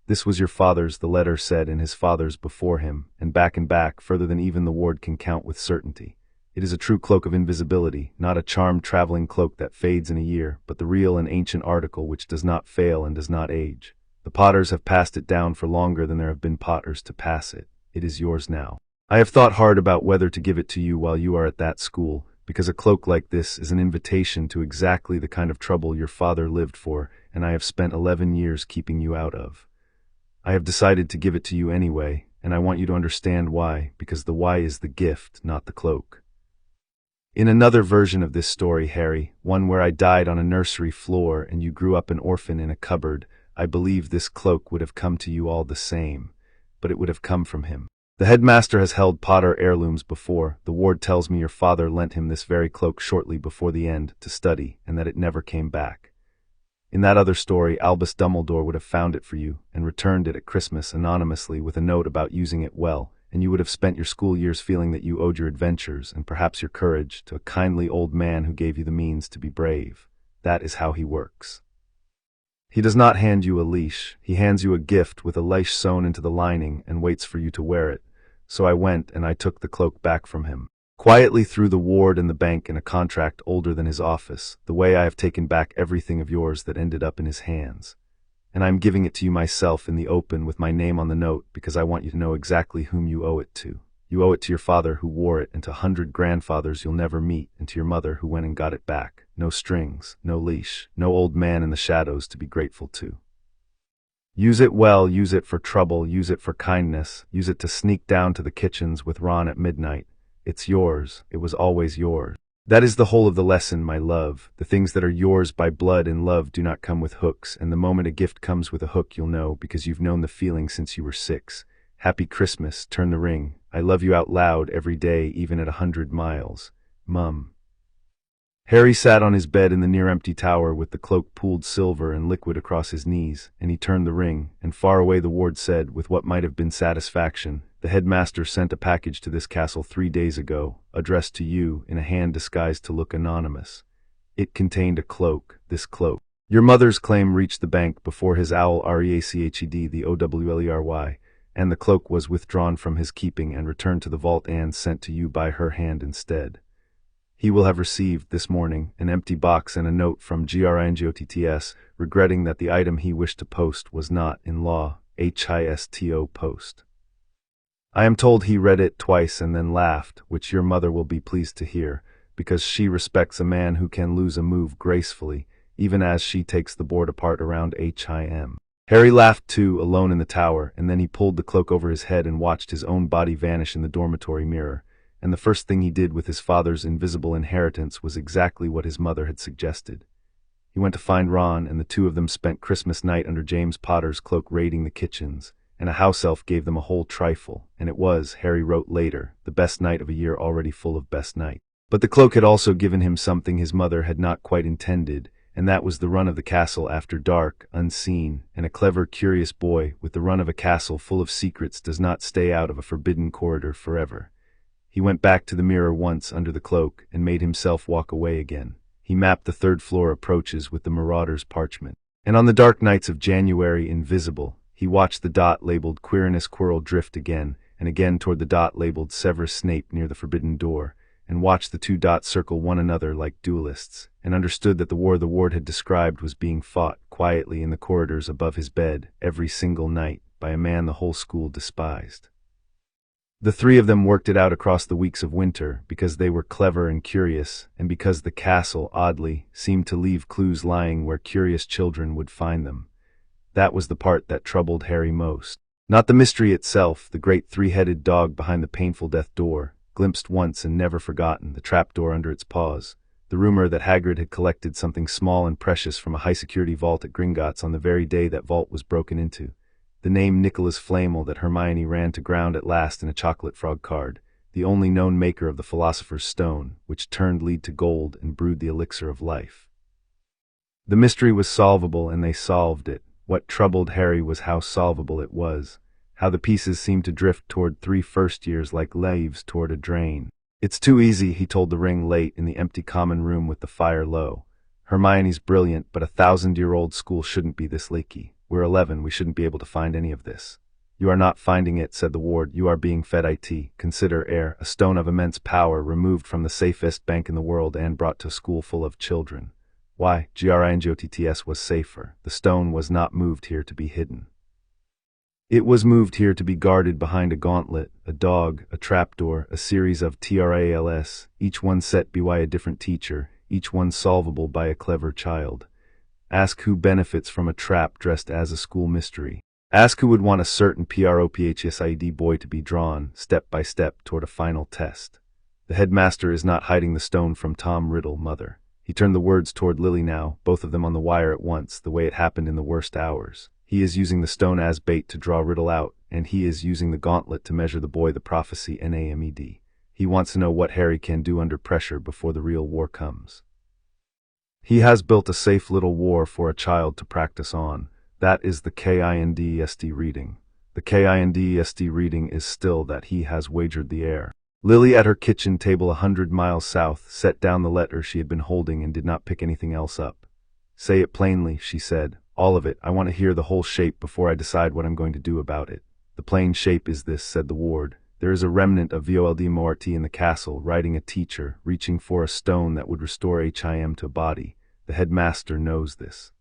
This was your father's, the letter said, and his father's before him, and back, further than even the ward can count with certainty. It is a true cloak of invisibility, not a charmed traveling cloak that fades in a year, but the real and ancient article which does not fail and does not age. The Potters have passed it down for longer than there have been Potters to pass it. It is yours now. I have thought hard about whether to give it to you while you are at that school, because a cloak like this is an invitation to exactly the kind of trouble your father lived for, and I have spent 11 years keeping you out of. I have decided to give it to you anyway, and I want you to understand why, because the why is the gift, not the cloak. In another version of this story, Harry, one where I died on a nursery floor and you grew up an orphan in a cupboard, I believe this cloak would have come to you all the same, but it would have come from him. The headmaster has held Potter heirlooms before. The ward tells me your father lent him this very cloak shortly before the end to study, and that it never came back. In that other story, Albus Dumbledore would have found it for you and returned it at Christmas anonymously with a note about using it well, and you would have spent your school years feeling that you owed your adventures and perhaps your courage to a kindly old man who gave you the means to be brave. That is how he works. He does not hand you a leash. He hands you a gift with a lace sewn into the lining and waits for you to wear it. So I went and I took the cloak back from him. Quietly through the ward and the bank in a contract older than his office, the way I have taken back everything of yours that ended up in his hands. And I am giving it to you myself in the open with my name on the note because I want you to know exactly whom you owe it to. You owe it to your father who wore it, and to 100 grandfathers you'll never meet, and to your mother who went and got it back. No strings, no leash, no old man in the shadows to be grateful to. Use it well, use it for trouble, use it for kindness, use it to sneak down to the kitchens with Ron at midnight. It's yours, it was always yours. That is the whole of the lesson, my love. The things that are yours by blood and love do not come with hooks, and the moment a gift comes with a hook you'll know, because you've known the feeling since you were 6. Happy Christmas, turn the ring. I love you out loud every day, even at 100 miles. Mum. Harry sat on his bed in the near-empty tower with the cloak pooled silver and liquid across his knees, and he turned the ring, and far away the ward said, with what might have been satisfaction, "The headmaster sent a package to this castle 3 days ago, addressed to you, in a hand disguised to look anonymous. It contained a cloak, this cloak. Your mother's claim reached the bank before his owl REACHED the OWLERY, and the cloak was withdrawn from his keeping and returned to the vault and sent to you by her hand instead. He will have received, this morning, an empty box and a note from GRINGOTTS, regretting that the item he wished to post was not, in law, HISTO post. I am told he read it twice and then laughed, which your mother will be pleased to hear, because she respects a man who can lose a move gracefully, even as she takes the board apart around HIM. Harry laughed too, alone in the tower, and then he pulled the cloak over his head and watched his own body vanish in the dormitory mirror. And the first thing he did with his father's invisible inheritance was exactly what his mother had suggested. He went to find Ron, and the two of them spent Christmas night under James Potter's cloak raiding the kitchens, and a house elf gave them a whole trifle, and it was, Harry wrote later, the best night of a year already full of best night. But the cloak had also given him something his mother had not quite intended, and that was the run of the castle after dark, unseen, and a clever, curious boy with the run of a castle full of secrets does not stay out of a forbidden corridor forever. He went back to the mirror once under the cloak and made himself walk away again. He mapped the third-floor approaches with the Marauders' parchment. And on the dark nights of January, invisible, he watched the dot labeled Quirinus Quirrell drift again and again toward the dot labeled Severus Snape near the forbidden door, and watched the two dots circle one another like duelists, and understood that the war the ward had described was being fought quietly in the corridors above his bed every single night by a man the whole school despised. The three of them worked it out across the weeks of winter because they were clever and curious, and because the castle, oddly, seemed to leave clues lying where curious children would find them. That was the part that troubled Harry most. Not the mystery itself, the great three-headed dog behind the painful death door, glimpsed once and never forgotten, the trapdoor under its paws, the rumor that Hagrid had collected something small and precious from a high-security vault at Gringotts on the very day that vault was broken into. The name Nicholas Flamel that Hermione ran to ground at last in a chocolate frog card, the only known maker of the Philosopher's Stone, which turned lead to gold and brewed the elixir of life. The mystery was solvable, and they solved it. What troubled Harry was how solvable it was, how the pieces seemed to drift toward 3 first years like leaves toward a drain. "It's too easy," he told the ring late in the empty common room with the fire low. "Hermione's brilliant, but a 1,000-year-old school shouldn't be this leaky. We're 11, we shouldn't be able to find any of this." "You are not finding it," said the ward. "You are being fed it. Consider air, a stone of immense power, removed from the safest bank in the world and brought to a school full of children. Why, GRINGOTTS was safer. The stone was not moved here to be hidden. It was moved here to be guarded behind a gauntlet, a dog, a trapdoor, a series of TRALS, each one set by a different teacher, each one solvable by a clever child. Ask who benefits from a trap dressed as a school mystery. Ask who would want a certain PROPHSID boy to be drawn, step by step, toward a final test. The headmaster is not hiding the stone from Tom Riddle, mother. He turned the words toward Lily now, both of them on the wire at once, the way it happened in the worst hours. He is using the stone as bait to draw Riddle out, and he is using the gauntlet to measure the boy the prophecy NAMED. He wants to know what Harry can do under pressure before the real war comes. He has built a safe little war for a child to practice on. That is the KINDESD reading. The KINDESD reading is still that he has wagered the air. Lily at her kitchen table 100 miles south set down the letter she had been holding and did not pick anything else up. Say it plainly, she said. All of it. I want to hear the whole shape before I decide what I'm going to do about it. The plain shape is this, said the ward. There is a remnant of Voldemort in the castle, riding a teacher, reaching for a stone that would restore him to a body. The headmaster knows this.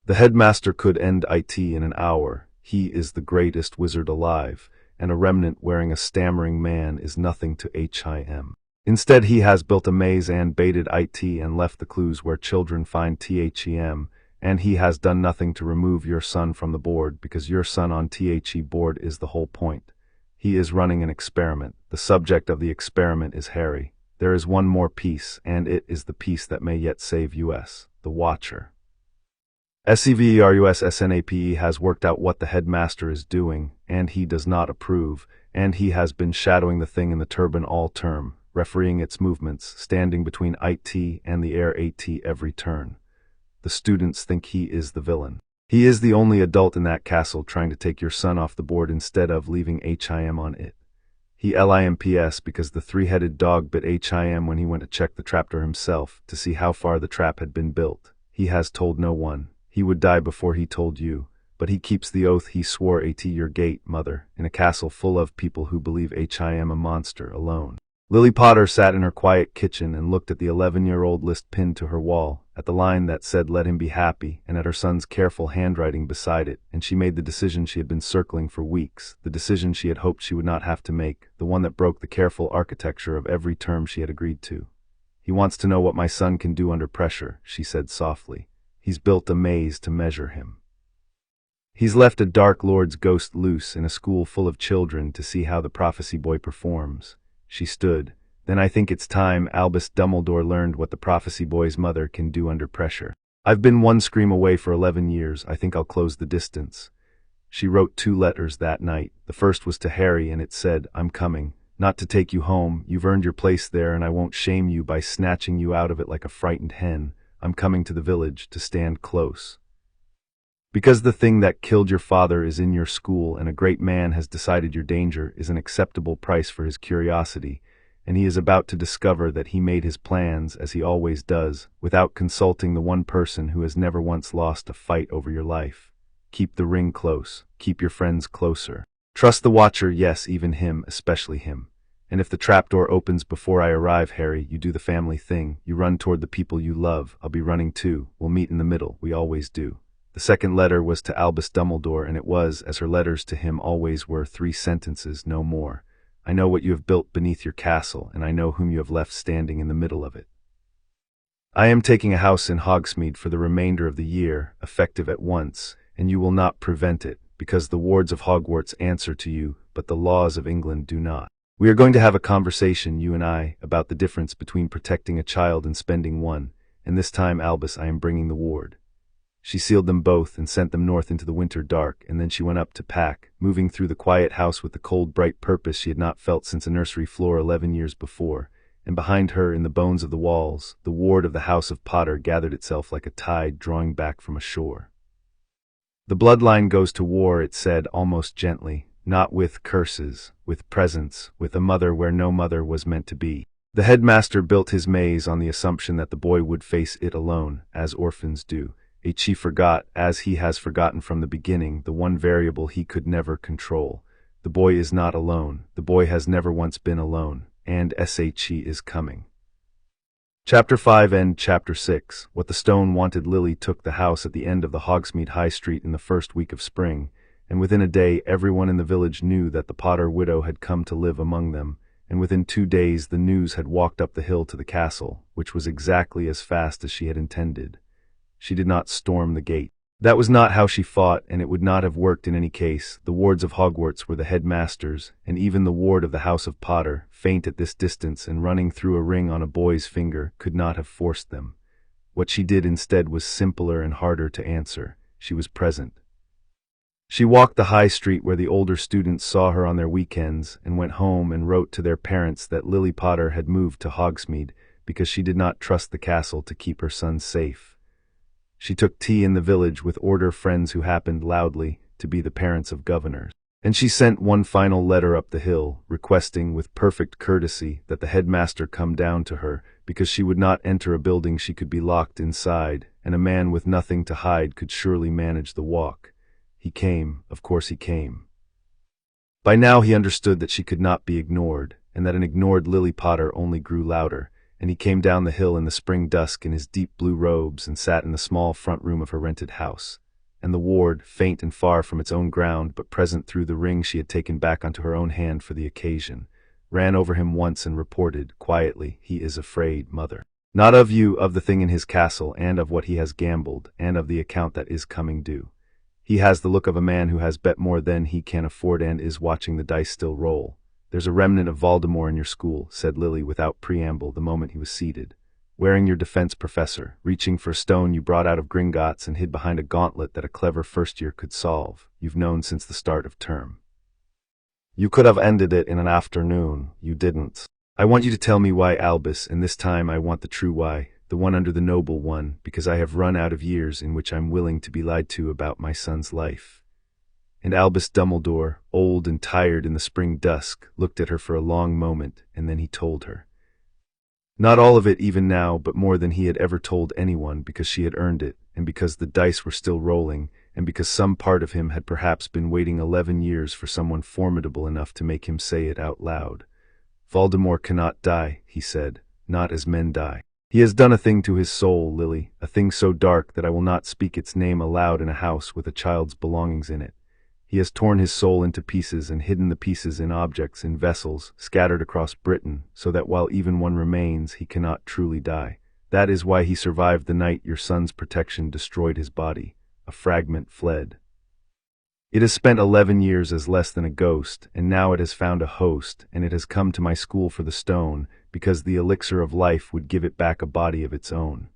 The headmaster could end it in an hour. He is the greatest wizard alive, and a remnant wearing a stammering man is nothing to him. Instead, he has built a maze and baited it and left the clues where children find him, and he has done nothing to remove your son from the board, because your son on the board is the whole point. He is running an experiment. The subject of the experiment is Harry. There is one more piece, and it is the piece that may yet save us, the Watcher. SEVERUSSNAPE has worked out what the headmaster is doing, and he does not approve, and he has been shadowing the thing in the turban all term, refereeing its movements, standing between it and the air at every turn. The students think he is the villain. He is the only adult in that castle trying to take your son off the board instead of leaving him on it. He limps because the three-headed dog bit him when he went to check the trapdoor himself to see how far the trap had been built. He has told no one. He would die before he told you, but he keeps the oath he swore at your gate, mother, in a castle full of people who believe him a monster alone. Lily Potter sat in her quiet kitchen and looked at the 11-year-old list pinned to her wall, at the line that said let him be happy, and at her son's careful handwriting beside it, and she made the decision she had been circling for weeks, the decision she had hoped she would not have to make, the one that broke the careful architecture of every term she had agreed to. He wants to know what my son can do under pressure, she said softly. He's built a maze to measure him. He's left a Dark Lord's ghost loose in a school full of children to see how the prophecy boy performs. She stood. Then I think it's time Albus Dumbledore learned what the prophecy boy's mother can do under pressure. I've been one scream away for 11 years. I think I'll close the distance. She wrote 2 letters that night. The first was to Harry, and it said, I'm coming. Not to take you home. You've earned your place there, and I won't shame you by snatching you out of it like a frightened hen. I'm coming to the village to stand close. Because the thing that killed your father is in your school, and a great man has decided your danger is an acceptable price for his curiosity, and he is about to discover that he made his plans, as he always does, without consulting the one person who has never once lost a fight over your life. Keep the ring close. Keep your friends closer. Trust the Watcher, yes, even him, especially him. And if the trapdoor opens before I arrive, Harry, you do the family thing. You run toward the people you love. I'll be running too. We'll meet in the middle. We always do. The second letter was to Albus Dumbledore, and it was, as her letters to him always were, 3 sentences, no more. I know what you have built beneath your castle, and I know whom you have left standing in the middle of it. I am taking a house in Hogsmeade for the remainder of the year, effective at once, and you will not prevent it, because the wards of Hogwarts answer to you, but the laws of England do not. We are going to have a conversation, you and I, about the difference between protecting a child and spending one, and this time, Albus, I am bringing the ward. She sealed them both and sent them north into the winter dark, and then she went up to pack, moving through the quiet house with the cold, bright purpose she had not felt since a nursery floor 11 years before, and behind her, in the bones of the walls, the ward of the House of Potter gathered itself like a tide drawing back from a shore. The bloodline goes to war, it said, almost gently, not with curses, with presence, with a mother where no mother was meant to be. The headmaster built his maze on the assumption that the boy would face it alone, as orphans do. He forgot, as he has forgotten from the beginning, the one variable he could never control. The boy is not alone. The boy has never once been alone, and he is coming. Chapter 5 and Chapter 6. What the Stone wanted. Lily took the house at the end of the Hogsmeade High Street in the first week of spring, and within a day everyone in the village knew that the Potter widow had come to live among them, and within 2 days the news had walked up the hill to the castle, which was exactly as fast as she had intended. She did not storm the gate. That was not how she fought, and it would not have worked in any case. The wards of Hogwarts were the headmasters, and even the ward of the House of Potter, faint at this distance and running through a ring on a boy's finger could not have forced them. What she did instead was simpler and harder to answer. She was present. She walked the high street where the older students saw her on their weekends and went home and wrote to their parents that Lily Potter had moved to Hogsmeade because she did not trust the castle to keep her son safe. She took tea in the village with order friends who happened loudly to be the parents of governors. And she sent one final letter up the hill, requesting with perfect courtesy that the headmaster come down to her, because she would not enter a building she could be locked inside, and a man with nothing to hide could surely manage the walk. He came, of course he came. By now he understood that she could not be ignored, and that an ignored Lily Potter only grew louder, and he came down the hill in the spring dusk in his deep blue robes and sat in the small front room of her rented house. And the ward, faint and far from its own ground but present through the ring she had taken back onto her own hand for the occasion, ran over him once and reported, quietly, "He is afraid, mother. Not of you, of the thing in his castle, and of what he has gambled, and of the account that is coming due. He has the look of a man who has bet more than he can afford and is watching the dice still roll. There's a remnant of Voldemort in your school," said Lily without preamble the moment he was seated. "Wearing your defense professor, reaching for a stone you brought out of Gringotts and hid behind a gauntlet that a clever first year could solve. You've known since the start of term. You could have ended it in an afternoon. You didn't. I want you to tell me why, Albus, and this time I want the true why, the one under the noble one, because I have run out of years in which I'm willing to be lied to about my son's life." And Albus Dumbledore, old and tired in the spring dusk, looked at her for a long moment, and then he told her. Not all of it even now, but more than he had ever told anyone, because she had earned it, and because the dice were still rolling, and because some part of him had perhaps been waiting 11 years for someone formidable enough to make him say it out loud. "Voldemort cannot die," he said, "not as men die. He has done a thing to his soul, Lily, a thing so dark that I will not speak its name aloud in a house with a child's belongings in it. He has torn his soul into pieces and hidden the pieces in objects, in vessels, scattered across Britain, so that while even one remains, he cannot truly die. That is why he survived the night your son's protection destroyed his body. A fragment fled. It has spent 11 years as less than a ghost, and now it has found a host, and it has come to my school for the stone, because the elixir of life would give it back a body of its own."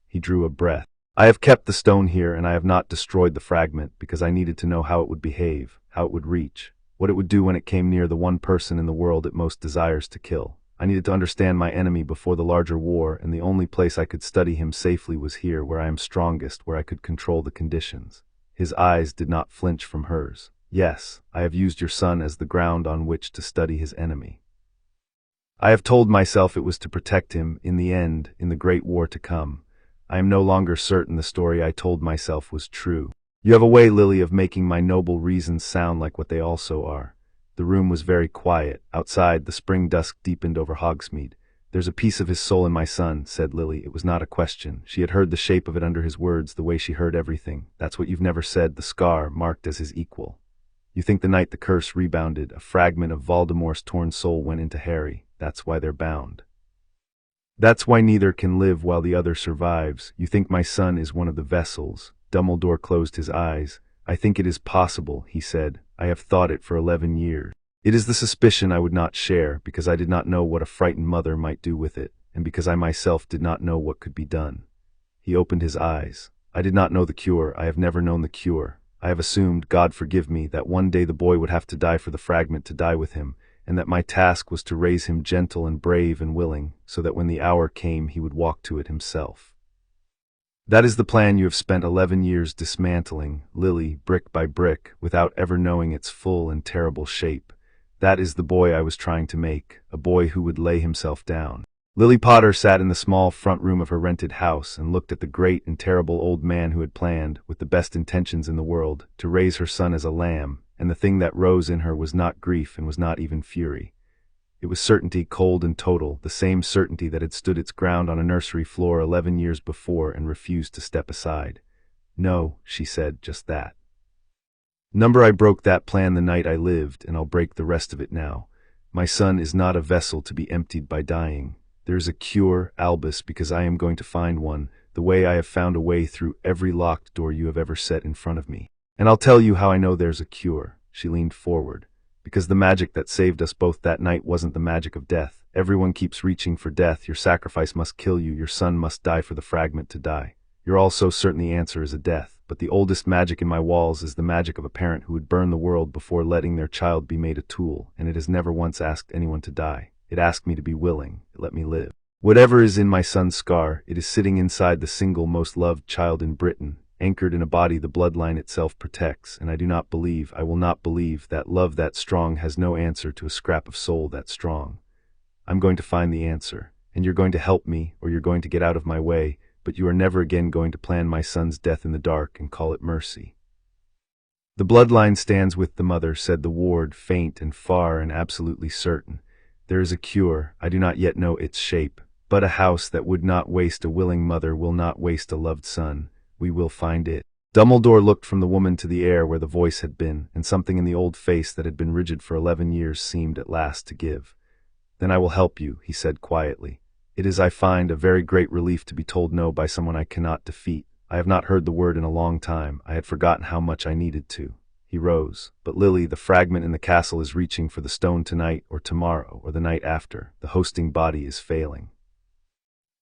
He drew a breath. "I have kept the stone here, and I have not destroyed the fragment, because I needed to know how it would behave, how it would reach, what it would do when it came near the one person in the world it most desires to kill. I needed to understand my enemy before the larger war, and the only place I could study him safely was here, where I am strongest, where I could control the conditions." His eyes did not flinch from hers. "Yes, I have used your son as the ground on which to study his enemy. I have told myself it was to protect him, in the end, in the great war to come. I am no longer certain the story I told myself was true. You have a way, Lily, of making my noble reasons sound like what they also are." The room was very quiet. Outside, the spring dusk deepened over Hogsmeade. "There's a piece of his soul in my son," said Lily. It was not a question. She had heard the shape of it under his words, the way she heard everything. "That's what you've never said, the scar, marked as his equal. You think the night the curse rebounded, a fragment of Voldemort's torn soul went into Harry. That's why they're bound. That's why neither can live while the other survives. You think my son is one of the vessels." Dumbledore closed his eyes. "I think it is possible," he said. "I have thought it for 11 years. It is the suspicion I would not share, because I did not know what a frightened mother might do with it, and because I myself did not know what could be done." He opened his eyes. "I did not know the cure. I have never known the cure. I have assumed, God forgive me, that one day the boy would have to die for the fragment to die with him, and that my task was to raise him gentle and brave and willing, so that when the hour came he would walk to it himself. That is the plan you have spent 11 years dismantling, Lily, brick by brick, without ever knowing its full and terrible shape. That is the boy I was trying to make, a boy who would lay himself down." Lily Potter sat in the small front room of her rented house and looked at the great and terrible old man who had planned, with the best intentions in the world, to raise her son as a lamb, and the thing that rose in her was not grief and was not even fury. It was certainty, cold and total, the same certainty that had stood its ground on a nursery floor 11 years before and refused to step aside. "No," she said, "just that. Number, I broke that plan the night I lived, and I'll break the rest of it now. My son is not a vessel to be emptied by dying. There is a cure, Albus, because I am going to find one, the way I have found a way through every locked door you have ever set in front of me. And I'll tell you how I know there's a cure." She leaned forward. Because the magic that saved us both that night wasn't the magic of death. Everyone keeps reaching for death. Your sacrifice must kill you. Your son must die for the fragment to die. You're all so certain the answer is a death. But the oldest magic in my walls is the magic of a parent who would burn the world before letting their child be made a tool, and it has never once asked anyone to die. It asked me to be willing. It let me live. Whatever is in my son's scar, it is sitting inside the single most loved child in Britain, anchored in a body the bloodline itself protects, and I will not believe that love that strong has no answer to a scrap of soul that strong. I'm going to find the answer, and you're going to help me, or you're going to get out of my way, but you are never again going to plan my son's death in the dark and call it mercy. The bloodline stands with the mother, said the ward, faint and far and absolutely certain. There is a cure, I do not yet know its shape, but a house that would not waste a willing mother will not waste a loved son. We will find it. Dumbledore looked from the woman to the air where the voice had been, and something in the old face that had been rigid for 11 years seemed at last to give. Then I will help you, he said quietly. It is, I find, a very great relief to be told no by someone I cannot defeat. I have not heard the word in a long time. I had forgotten how much I needed to. He rose. But Lily, the fragment in the castle is reaching for the stone tonight or tomorrow or the night after. The hosting body is failing.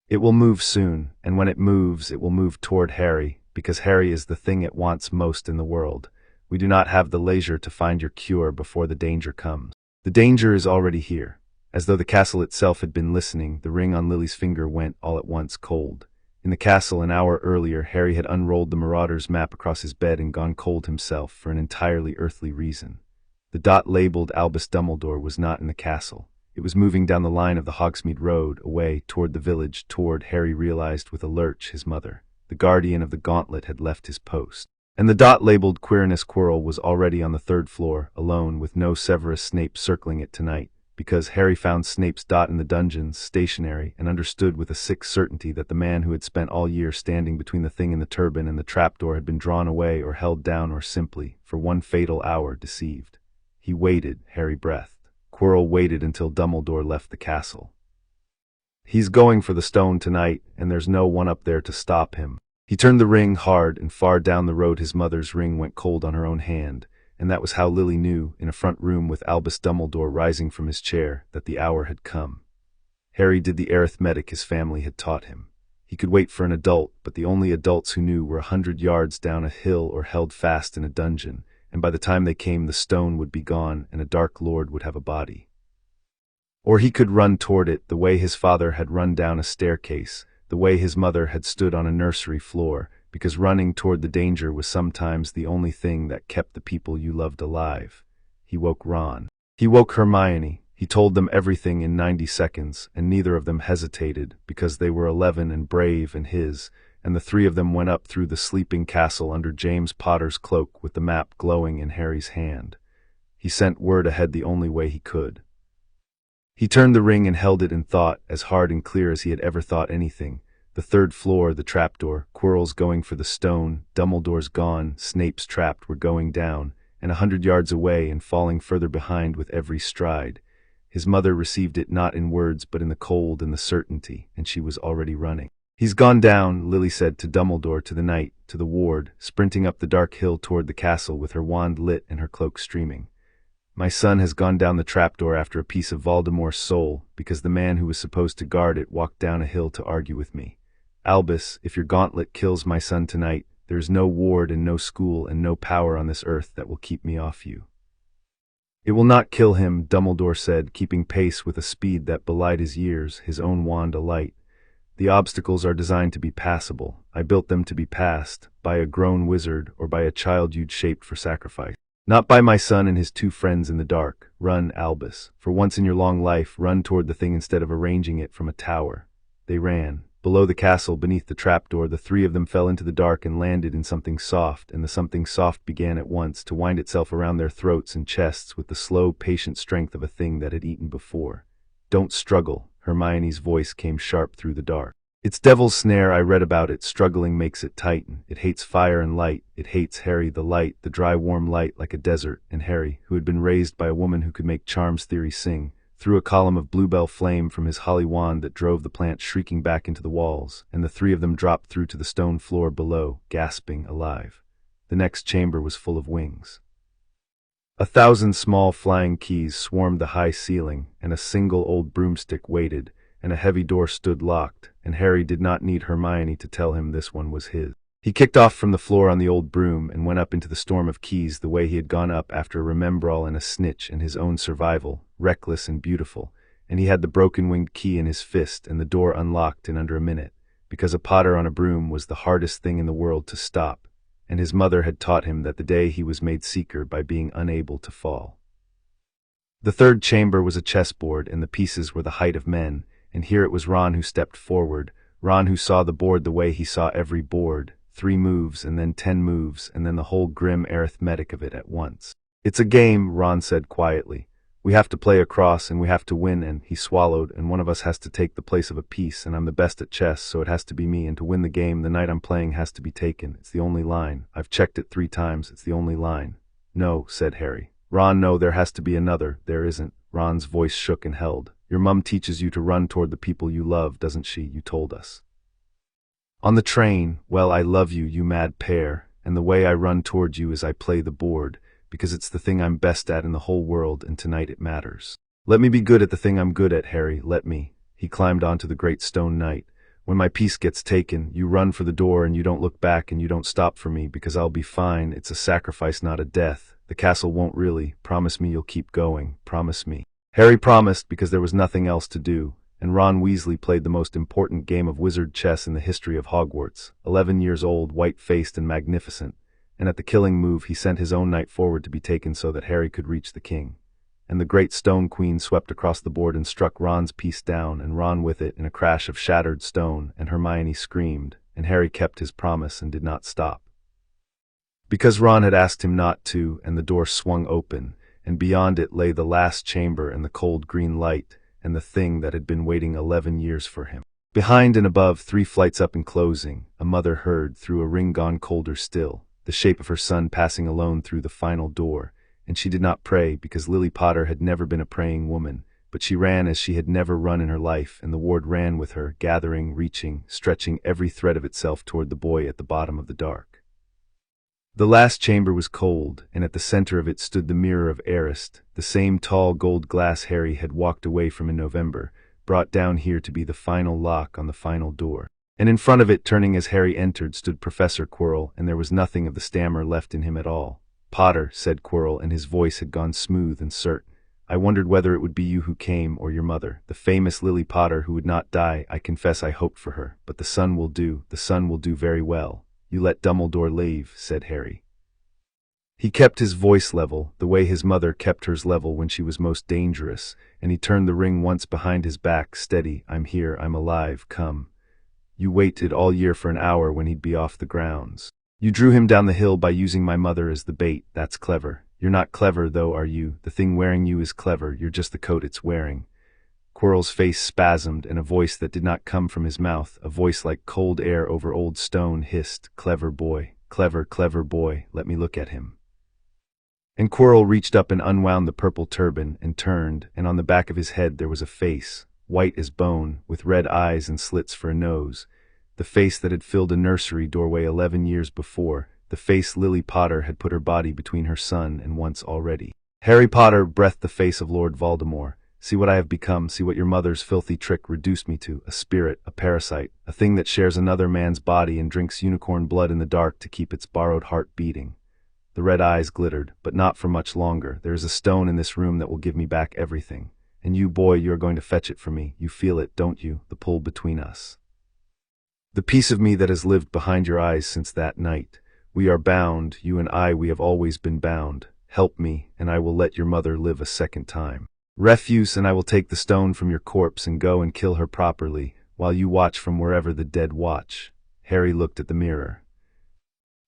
It will move soon, and when it moves, it will move toward Harry, because Harry is the thing it wants most in the world. We do not have the leisure to find your cure before the danger comes. The danger is already here. As though the castle itself had been listening, the ring on Lily's finger went all at once cold. In the castle an hour earlier, Harry had unrolled the Marauders map across his bed and gone cold himself for an entirely earthly reason. The dot labeled Albus Dumbledore was not in the castle. It was moving down the line of the Hogsmeade Road, away, toward the village, toward, Harry realized with a lurch, his mother. The guardian of the gauntlet had left his post. And the dot labeled Quirinus Quirrell was already on the 3rd floor, alone, with no Severus Snape circling it tonight. Because Harry found Snape's dot in the dungeons, stationary, and understood with a sick certainty that the man who had spent all year standing between the thing in the turban and the trapdoor had been drawn away or held down or simply, for one fatal hour, deceived. He waited, Harry breathed. Quirrell waited until Dumbledore left the castle. He's going for the stone tonight, and there's no one up there to stop him. He turned the ring hard, and far down the road his mother's ring went cold on her own hand. And that was how Lily knew, in a front room with Albus Dumbledore rising from his chair, that the hour had come. Harry did the arithmetic his family had taught him. He could wait for an adult, but the only adults who knew were 100 yards down a hill or held fast in a dungeon, and by the time they came the stone would be gone and a dark lord would have a body. Or he could run toward it the way his father had run down a staircase, the way his mother had stood on a nursery floor, because running toward the danger was sometimes the only thing that kept the people you loved alive. He woke Ron. He woke Hermione. He told them everything in 90 seconds, and neither of them hesitated, because they were 11 and brave and his, and the 3 of them went up through the sleeping castle under James Potter's cloak with the map glowing in Harry's hand. He sent word ahead the only way he could. He turned the ring and held it in thought, as hard and clear as he had ever thought anything. The 3rd floor, the trapdoor, Quirrell's going for the stone, Dumbledore's gone, Snape's trapped were going down, and 100 yards away and falling further behind with every stride. His mother received it not in words but in the cold and the certainty, and she was already running. He's gone down, Lily said to Dumbledore, to the knight, to the ward, sprinting up the dark hill toward the castle with her wand lit and her cloak streaming. My son has gone down the trapdoor after a piece of Voldemort's soul, because the man who was supposed to guard it walked down a hill to argue with me. Albus, if your gauntlet kills my son tonight, there is no ward and no school and no power on this earth that will keep me off you. It will not kill him, Dumbledore said, keeping pace with a speed that belied his years, his own wand alight. The obstacles are designed to be passable. I built them to be passed, by a grown wizard or by a child you'd shaped for sacrifice. Not by my son and his 2 friends in the dark. Run, Albus. For once in your long life, run toward the thing instead of arranging it from a tower. They ran. Below the castle, beneath the trapdoor, the 3 of them fell into the dark and landed in something soft, and the something soft began at once to wind itself around their throats and chests with the slow, patient strength of a thing that had eaten before. Don't struggle, Hermione's voice came sharp through the dark. It's devil's snare, I read about it, struggling makes it tighten. It hates fire and light, it hates Harry the light, the dry warm light like a desert, and Harry, who had been raised by a woman who could make charms theory sing, threw a column of bluebell flame from his holly wand that drove the plant shrieking back into the walls, and the 3 of them dropped through to the stone floor below, gasping, alive. The next chamber was full of wings. 1,000 small flying keys swarmed the high ceiling, and a single old broomstick waited, and a heavy door stood locked, and Harry did not need Hermione to tell him this one was his. He kicked off from the floor on the old broom and went up into the storm of keys the way he had gone up after a remembrall and a snitch and his own survival, reckless and beautiful, and he had the broken-winged key in his fist and the door unlocked in under a minute, because a Potter on a broom was the hardest thing in the world to stop, and his mother had taught him that the day he was made seeker by being unable to fall. The third chamber was a chessboard, and the pieces were the height of men, and here it was Ron who stepped forward, Ron who saw the board the way he saw every board, 3 moves and then 10 moves and then the whole grim arithmetic of it at once. "It's a game," Ron said quietly. "We have to play across and we have to win," and he swallowed, "and one of us has to take the place of a piece, and I'm the best at chess, so it has to be me, and to win the game the knight I'm playing has to be taken. It's the only line. I've checked it 3 times. It's the only line." "No," said Harry. "Ron, no, there has to be another." "There isn't." Ron's voice shook and held. "Your mum teaches you to run toward the people you love, doesn't she? You told us on the train. Well, I love you, you mad pair, and the way I run toward you is I play the board, because it's the thing I'm best at in the whole world, and tonight it matters. Let me be good at the thing I'm good at, Harry, let me." He climbed onto the great stone knight. "When my piece gets taken, you run for the door and you don't look back and you don't stop for me, because I'll be fine. It's a sacrifice, not a death. The castle won't really. Promise me you'll keep going. Promise me." Harry promised because there was nothing else to do, and Ron Weasley played the most important game of wizard chess in the history of Hogwarts, 11 years old, white-faced and magnificent, and at the killing move he sent his own knight forward to be taken so that Harry could reach the king. And the great stone queen swept across the board and struck Ron's piece down, and Ron with it, in a crash of shattered stone, and Hermione screamed, and Harry kept his promise and did not stop. Because Ron had asked him not to, and the door swung open, and beyond it lay the last chamber and the cold green light, and the thing that had been waiting 11 years for him. Behind and above, 3 flights up and closing, a mother heard, through a ring gone colder still, the shape of her son passing alone through the final door, and she did not pray, because Lily Potter had never been a praying woman, but she ran as she had never run in her life, and the ward ran with her, gathering, reaching, stretching every thread of itself toward the boy at the bottom of the dark. The last chamber was cold, and at the center of it stood the Mirror of Erised, the same tall gold glass Harry had walked away from in November, brought down here to be the final lock on the final door. And in front of it, turning as Harry entered, stood Professor Quirrell, and there was nothing of the stammer left in him at all. "Potter," said Quirrell, and his voice had gone smooth and certain. "I wondered whether it would be you who came, or your mother, the famous Lily Potter who would not die. I confess I hoped for her, but the son will do, the son will do very well. You let Dumbledore leave," said Harry. He kept his voice level, the way his mother kept hers level when she was most dangerous, and he turned the ring once behind his back, steady. "I'm here, I'm alive, come. You waited all year for an hour when he'd be off the grounds. You drew him down the hill by using my mother as the bait. That's clever. You're not clever, though, are you? The thing wearing you is clever, you're just the coat it's wearing." Quirrell's face spasmed, and a voice that did not come from his mouth, a voice like cold air over old stone, hissed, "Clever boy, clever, clever boy, let me look at him." And Quirrell reached up and unwound the purple turban, and turned, and on the back of his head there was a face, white as bone, with red eyes and slits for a nose, the face that had filled a nursery doorway 11 years before, the face Lily Potter had put her body between her son and once already. "Harry Potter," breathed the face of Lord Voldemort, "see what I have become, see what your mother's filthy trick reduced me to, a spirit, a parasite, a thing that shares another man's body and drinks unicorn blood in the dark to keep its borrowed heart beating." The red eyes glittered, but not for much longer. "There is a stone in this room that will give me back everything. And you, boy, you are going to fetch it for me. You feel it, don't you, the pull between us? The piece of me that has lived behind your eyes since that night. We are bound, you and I, we have always been bound. Help me, and I will let your mother live a second time. Refuse, and I will take the stone from your corpse and go and kill her properly, while you watch from wherever the dead watch." Harry looked at the mirror.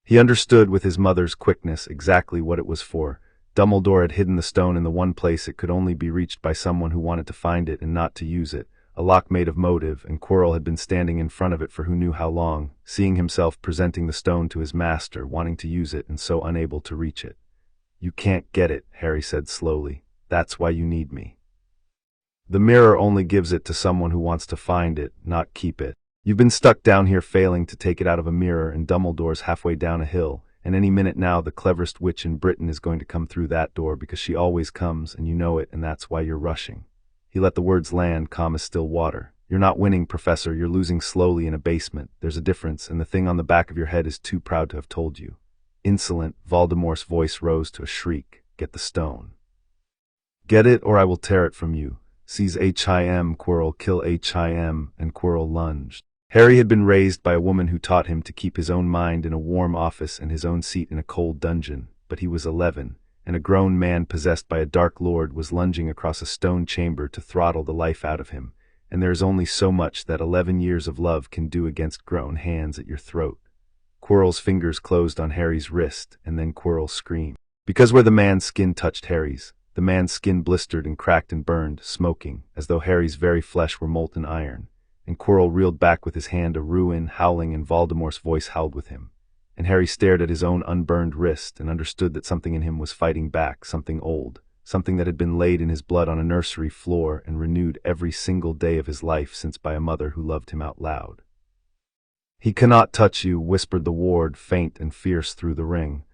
He understood with his mother's quickness exactly what it was for. Dumbledore had hidden the stone in the one place it could only be reached by someone who wanted to find it and not to use it, a lock made of motive, and Quirrell had been standing in front of it for who knew how long, seeing himself presenting the stone to his master, wanting to use it and so unable to reach it. "You can't get it," Harry said slowly. "That's why you need me. The mirror only gives it to someone who wants to find it, not keep it. You've been stuck down here failing to take it out of a mirror, and Dumbledore's halfway down a hill, and any minute now the cleverest witch in Britain is going to come through that door because she always comes, and you know it, and that's why you're rushing." He let the words land, calm as still water. "You're not winning, Professor, you're losing slowly in a basement. There's a difference, and the thing on the back of your head is too proud to have told you." Insolent, Voldemort's voice rose to a shriek. "Get the stone. Get it, or I will tear it from you. Seize him, Quirrell, kill him," and Quirrell lunged. Harry had been raised by a woman who taught him to keep his own mind in a warm office and his own seat in a cold dungeon, but he was 11, and a grown man possessed by a dark lord was lunging across a stone chamber to throttle the life out of him, and there is only so much that 11 years of love can do against grown hands at your throat. Quirrell's fingers closed on Harry's wrist, and then Quirrell screamed. Because where the man's skin touched Harry's, the man's skin blistered and cracked and burned, smoking, as though Harry's very flesh were molten iron, and Quirrell reeled back with his hand a ruin, howling, and Voldemort's voice howled with him. And Harry stared at his own unburned wrist and understood that something in him was fighting back, something old, something that had been laid in his blood on a nursery floor and renewed every single day of his life since by a mother who loved him out loud. "He cannot touch you," whispered the ward, faint and fierce through the ring.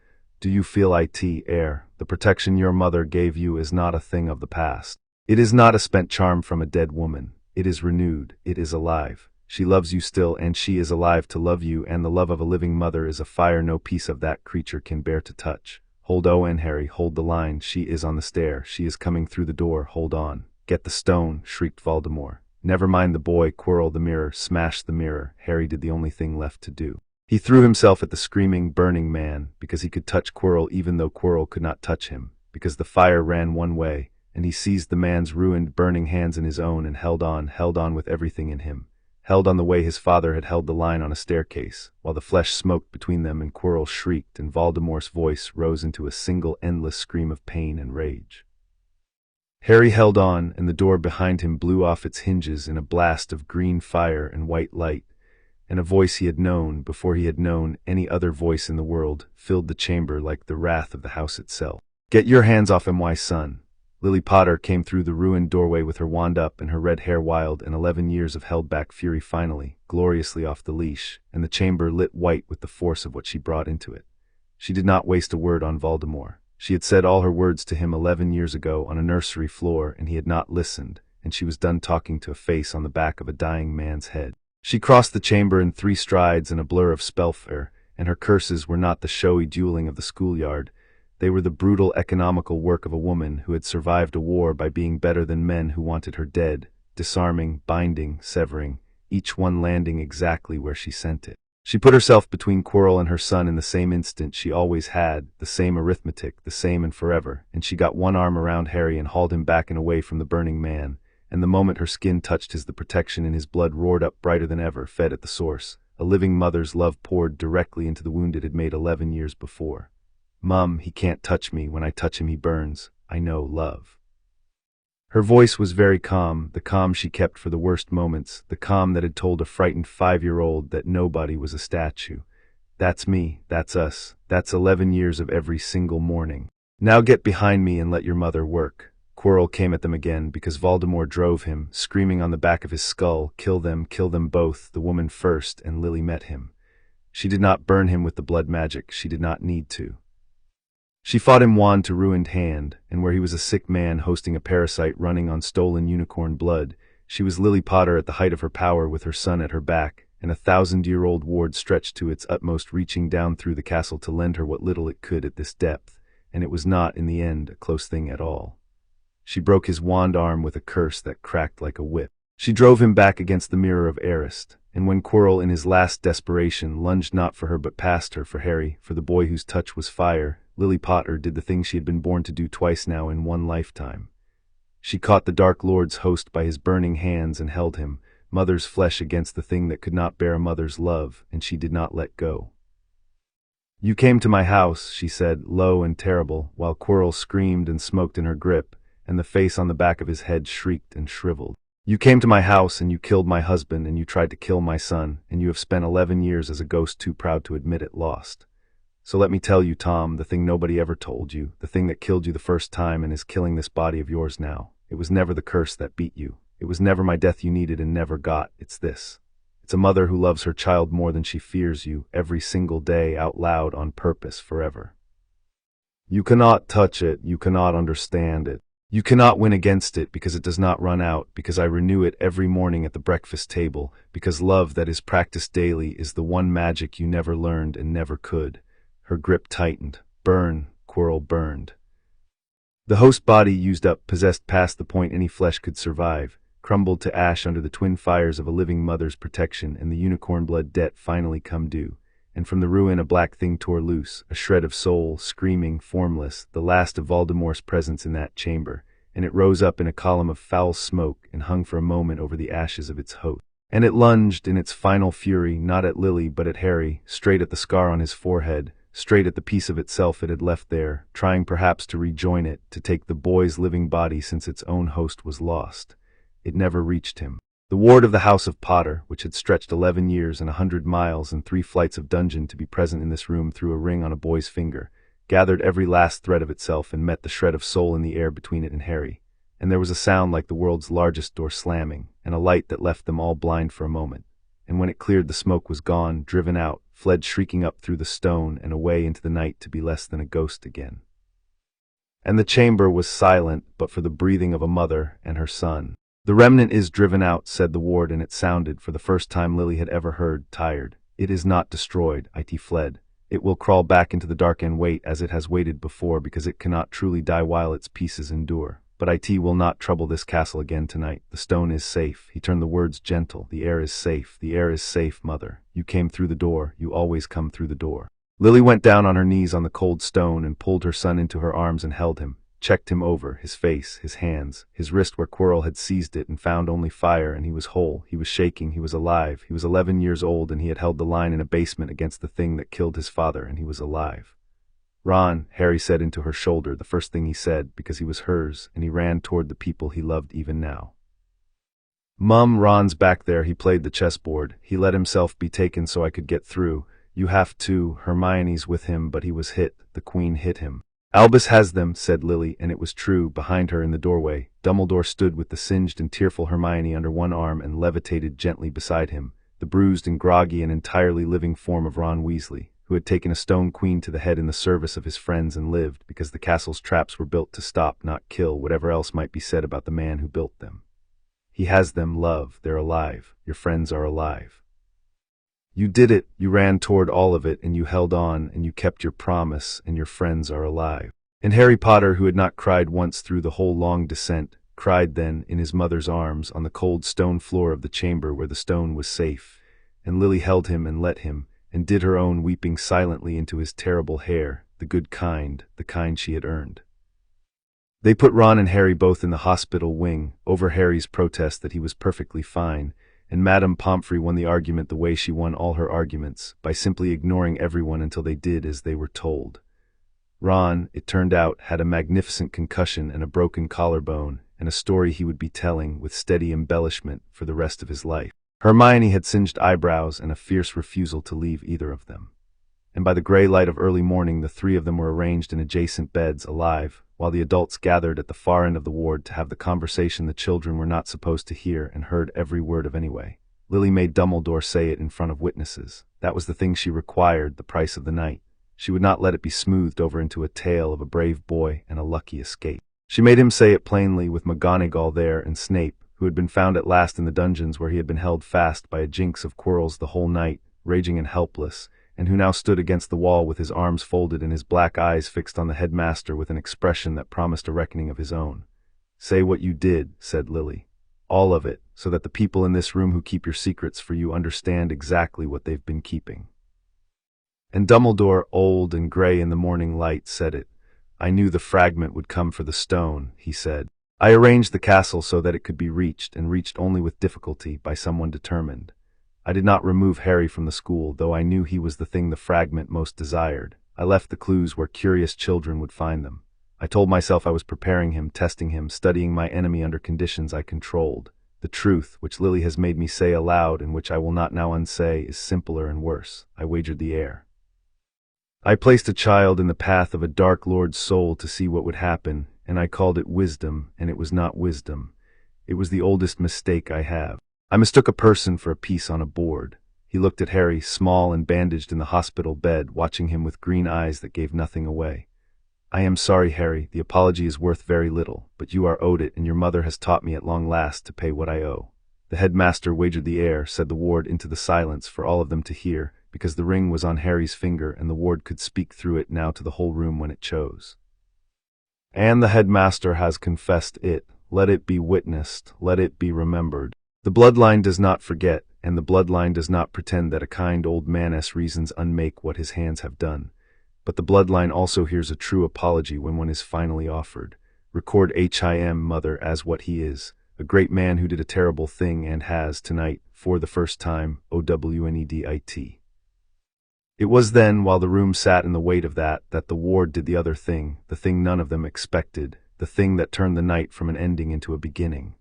"Do you feel air? The protection your mother gave you is not a thing of the past. It is not a spent charm from a dead woman. It is renewed. It is alive. She loves you still, and she is alive to love you, and the love of a living mother is a fire no piece of that creature can bear to touch. Hold on, Harry, hold the line. She is on the stair. She is coming through the door. Hold on." "Get the stone," shrieked Voldemort. "Never mind the boy, Quirrell, the mirror. Smash the mirror." Harry did the only thing left to do. He threw himself at the screaming, burning man, because he could touch Quirrell even though Quirrell could not touch him, because the fire ran one way, and he seized the man's ruined, burning hands in his own and held on with everything in him, held on the way his father had held the line on a staircase, while the flesh smoked between them and Quirrell shrieked and Voldemort's voice rose into a single endless scream of pain and rage. Harry held on, and the door behind him blew off its hinges in a blast of green fire and white light, and a voice he had known before he had known any other voice in the world filled the chamber like the wrath of the house itself. "Get your hands off him, my son." Lily Potter came through the ruined doorway with her wand up and her red hair wild, and 11 years of held-back fury finally, gloriously off the leash, and the chamber lit white with the force of what she brought into it. She did not waste a word on Voldemort. She had said all her words to him 11 years ago on a nursery floor, and he had not listened, and she was done talking to a face on the back of a dying man's head. She crossed the chamber in 3 strides in a blur of spellfare, and her curses were not the showy dueling of the schoolyard. They were the brutal, economical work of a woman who had survived a war by being better than men who wanted her dead, disarming, binding, severing, each one landing exactly where she sent it. She put herself between Quirrell and her son in the same instant she always had, the same arithmetic, the same and forever, and she got one arm around Harry and hauled him back and away from the burning man. And the moment her skin touched his, the protection in his blood roared up brighter than ever, fed at the source. A living mother's love poured directly into the wound it had made 11 years before. "Mum, he can't touch me. When I touch him he burns. I know love." Her voice was very calm, the calm she kept for the worst moments, the calm that had told a frightened 5-year-old that nobody was a statue. "That's me, that's us, that's 11 years of every single morning. Now get behind me and let your mother work." Quirrell came at them again because Voldemort drove him, screaming on the back of his skull, kill them both, the woman first, and Lily met him. She did not burn him with the blood magic, she did not need to. She fought him wand to ruined hand, and where he was a sick man hosting a parasite running on stolen unicorn blood, she was Lily Potter at the height of her power with her son at her back, and a 1,000-year-old ward stretched to its utmost reaching down through the castle to lend her what little it could at this depth, and it was not, in the end, a close thing at all. She broke his wand arm with a curse that cracked like a whip. She drove him back against the Mirror of Erised, and when Quirrell in his last desperation lunged not for her but past her, for Harry, for the boy whose touch was fire, Lily Potter did the thing she had been born to do twice now in one lifetime. She caught the Dark Lord's host by his burning hands and held him, mother's flesh against the thing that could not bear a mother's love, and she did not let go. "You came to my house," she said, low and terrible, while Quirrell screamed and smoked in her grip, and the face on the back of his head shrieked and shriveled. "You came to my house and you killed my husband and you tried to kill my son, and you have spent 11 years as a ghost too proud to admit it lost. So let me tell you, Tom, the thing nobody ever told you, the thing that killed you the first time and is killing this body of yours now. It was never the curse that beat you. It was never my death you needed and never got. It's this. It's a mother who loves her child more than she fears you, every single day, out loud, on purpose, forever. You cannot touch it, you cannot understand it. You cannot win against it, because it does not run out, because I renew it every morning at the breakfast table, because love that is practiced daily is the one magic you never learned and never could. Her grip tightened. Burn, Quirrell, burned. The host body, used up, possessed past the point any flesh could survive, crumbled to ash under the twin fires of a living mother's protection, and the unicorn blood debt finally come due. And from the ruin a black thing tore loose, a shred of soul, screaming, formless, the last of Voldemort's presence in that chamber, and it rose up in a column of foul smoke and hung for a moment over the ashes of its host. And it lunged in its final fury, not at Lily but at Harry, straight at the scar on his forehead, straight at the piece of itself it had left there, trying perhaps to rejoin it, to take the boy's living body since its own host was lost. It never reached him. The ward of the House of Potter, which had stretched 11 years and 100 miles and 3 flights of dungeon to be present in this room through a ring on a boy's finger, gathered every last thread of itself and met the shred of soul in the air between it and Harry. And there was a sound like the world's largest door slamming, and a light that left them all blind for a moment. And when it cleared, the smoke was gone, driven out, fled shrieking up through the stone and away into the night to be less than a ghost again. And the chamber was silent but for the breathing of a mother and her son. The remnant is driven out, said the ward, and it sounded, for the first time Lily had ever heard, tired. It is not destroyed, it fled. It will crawl back into the dark and wait as it has waited before, because it cannot truly die while its pieces endure. But it will not trouble this castle again tonight. The stone is safe. He turned the words gentle. The air is safe. The air is safe, mother. You came through the door. You always come through the door. Lily went down on her knees on the cold stone and pulled her son into her arms and held him, checked him over, his face, his hands, his wrist where Quirrell had seized it and found only fire, and he was whole, he was shaking, he was alive. He was 11 years old, and he had held the line in a basement against the thing that killed his father, and he was alive. Ron, Harry said into her shoulder, the first thing he said, because he was hers, and he ran toward the people he loved even now. Mum, Ron's back there, he played the chessboard. He let himself be taken so I could get through. You have to. Hermione's with him, but he was hit. The Queen hit him. Albus has them, said Lily, and it was true. Behind her in the doorway, Dumbledore stood with the singed and tearful Hermione under one arm and levitated gently beside him, the bruised and groggy and entirely living form of Ron Weasley, who had taken a stone queen to the head in the service of his friends and lived, because the castle's traps were built to stop, not kill, whatever else might be said about the man who built them. He has them, love. They're alive. Your friends are alive. You did it. You ran toward all of it, and you held on, and you kept your promise, and your friends are alive. And Harry Potter, who had not cried once through the whole long descent, cried then, in his mother's arms, on the cold stone floor of the chamber where the stone was safe. And Lily held him and let him, and did her own weeping silently into his terrible hair, the good kind, the kind she had earned. They put Ron and Harry both in the hospital wing, over Harry's protest that he was perfectly fine, and Madame Pomfrey won the argument the way she won all her arguments, by simply ignoring everyone until they did as they were told. Ron, it turned out, had a magnificent concussion and a broken collarbone, and a story he would be telling, with steady embellishment, for the rest of his life. Hermione had singed eyebrows and a fierce refusal to leave either of them. And by the gray light of early morning the three of them were arranged in adjacent beds, alive, while the adults gathered at the far end of the ward to have the conversation the children were not supposed to hear and heard every word of anyway. Lily made Dumbledore say it in front of witnesses. That was the thing she required, the price of the night. She would not let it be smoothed over into a tale of a brave boy and a lucky escape. She made him say it plainly, with Mcgonagall there and Snape, who had been found at last in the dungeons where he had been held fast by a jinx of Quirrells the whole night, raging and helpless, and who now stood against the wall with his arms folded and his black eyes fixed on the headmaster with an expression that promised a reckoning of his own. Say what you did, said Lily. All of it, so that the people in this room who keep your secrets for you understand exactly what they've been keeping. And Dumbledore, old and gray in the morning light, said it. I knew the fragment would come for the stone, he said. I arranged the castle so that it could be reached, and reached only with difficulty, by someone determined. I did not remove Harry from the school, though I knew he was the thing the fragment most desired. I left the clues where curious children would find them. I told myself I was preparing him, testing him, studying my enemy under conditions I controlled. The truth, which Lily has made me say aloud and which I will not now unsay, is simpler and worse. I wagered the air. I placed a child in the path of a dark lord's soul to see what would happen, and I called it wisdom, and it was not wisdom. It was the oldest mistake I have. I mistook a person for a piece on a board. He looked at Harry, small and bandaged in the hospital bed, watching him with green eyes that gave nothing away. I am sorry, Harry, the apology is worth very little, but you are owed it, and your mother has taught me at long last to pay what I owe. The headmaster wagered the air, said the ward into the silence for all of them to hear, because the ring was on Harry's finger and the ward could speak through it now to the whole room when it chose. And the headmaster has confessed it. Let it be witnessed, let it be remembered. The bloodline does not forget, and the bloodline does not pretend that a kind old man's reasons unmake what his hands have done. But the bloodline also hears a true apology when one is finally offered. Record him, mother, as what he is, a great man who did a terrible thing and has, tonight, for the first time, OWNEDIT. It was then, while the room sat in the weight of that the ward did the other thing, the thing none of them expected, the thing that turned the night from an ending into a beginning.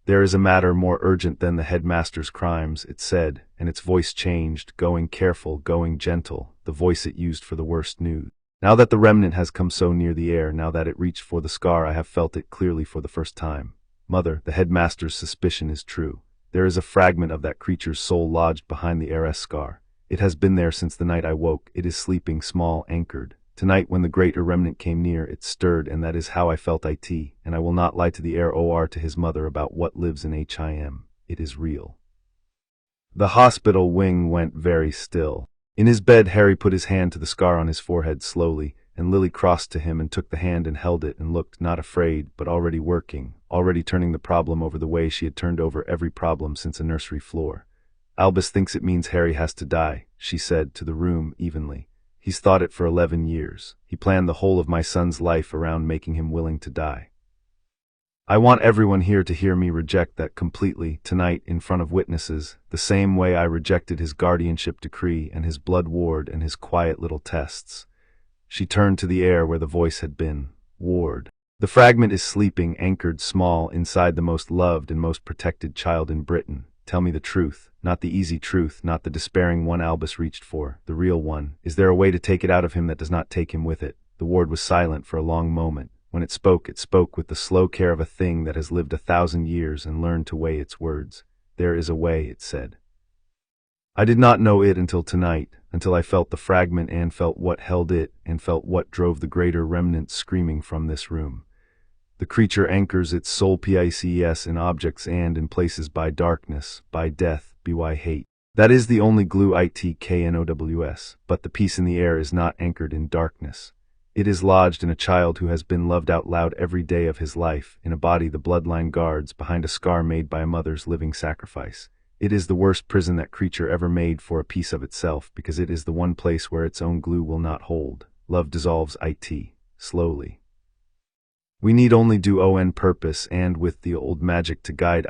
There is a matter more urgent than the headmaster's crimes, it said, and its voice changed, going careful, going gentle, the voice it used for the worst news. Now that the remnant has come so near the air, now that it reached for the scar, I have felt it clearly for the first time. Mother, the headmaster's suspicion is true. There is a fragment of that creature's soul lodged behind the Erised scar. It has been there since the night I woke. It is sleeping, small, anchored. Tonight, when the great remnant came near, it stirred, and that is how I felt it, and I will not lie to the heir or to his mother about what lives in him. It is real. The hospital wing went very still. In his bed, Harry put his hand to the scar on his forehead slowly, and Lily crossed to him and took the hand and held it and looked, not afraid, but already working, already turning the problem over the way she had turned over every problem since a nursery floor. Albus thinks it means Harry has to die, she said to the room evenly. He's thought it for 11 years. He planned the whole of my son's life around making him willing to die. I want everyone here to hear me reject that completely, tonight, in front of witnesses, the same way I rejected his guardianship decree and his blood ward and his quiet little tests. She turned to the air where the voice had been. Ward. The fragment is sleeping, anchored small, inside the most loved and most protected child in Britain. Tell me the truth, not the easy truth, not the despairing one Albus reached for, the real one. Is there a way to take it out of him that does not take him with it? The ward was silent for a long moment. When it spoke with the slow care of a thing that has lived 1,000 years and learned to weigh its words. There is a way, it said. I did not know it until tonight, until I felt the fragment and felt what held it and felt what drove the greater remnant screaming from this room. The creature anchors its soul PICES in objects and in places by darkness, by death, by hate. That is the only glue ITKNOWS, but the peace in the air is not anchored in darkness. It is lodged in a child who has been loved out loud every day of his life, in a body the bloodline guards, behind a scar made by a mother's living sacrifice. It is the worst prison that creature ever made for a piece of itself, because it is the one place where its own glue will not hold. Love dissolves slowly. We need only do on purpose and with the old magic to guide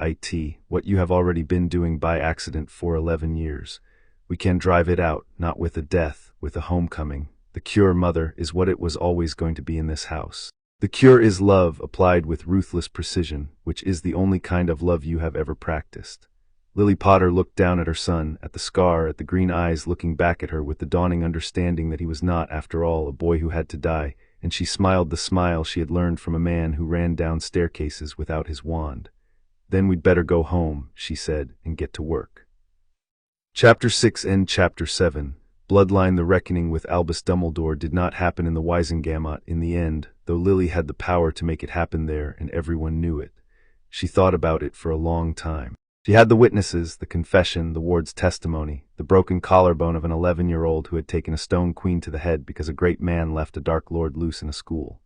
what you have already been doing by accident for 11 years. We can drive it out, not with a death, with a homecoming. The cure, mother, is what it was always going to be in this house. The cure is love applied with ruthless precision, which is the only kind of love you have ever practiced. Lily Potter looked down at her son, at the scar, at the green eyes looking back at her with the dawning understanding that he was not, after all, a boy who had to die, and she smiled the smile she had learned from a man who ran down staircases without his wand. Then we'd better go home, she said, and get to work. Chapter 6 and Chapter 7. Bloodline. The reckoning with Albus Dumbledore did not happen in the Wizengamot in the end, though Lily had the power to make it happen there, and everyone knew it. She thought about it for a long time. She had the witnesses, the confession, the ward's testimony, the broken collarbone of an 11-year-old who had taken a stone queen to the head because a great man left a dark lord loose in a school.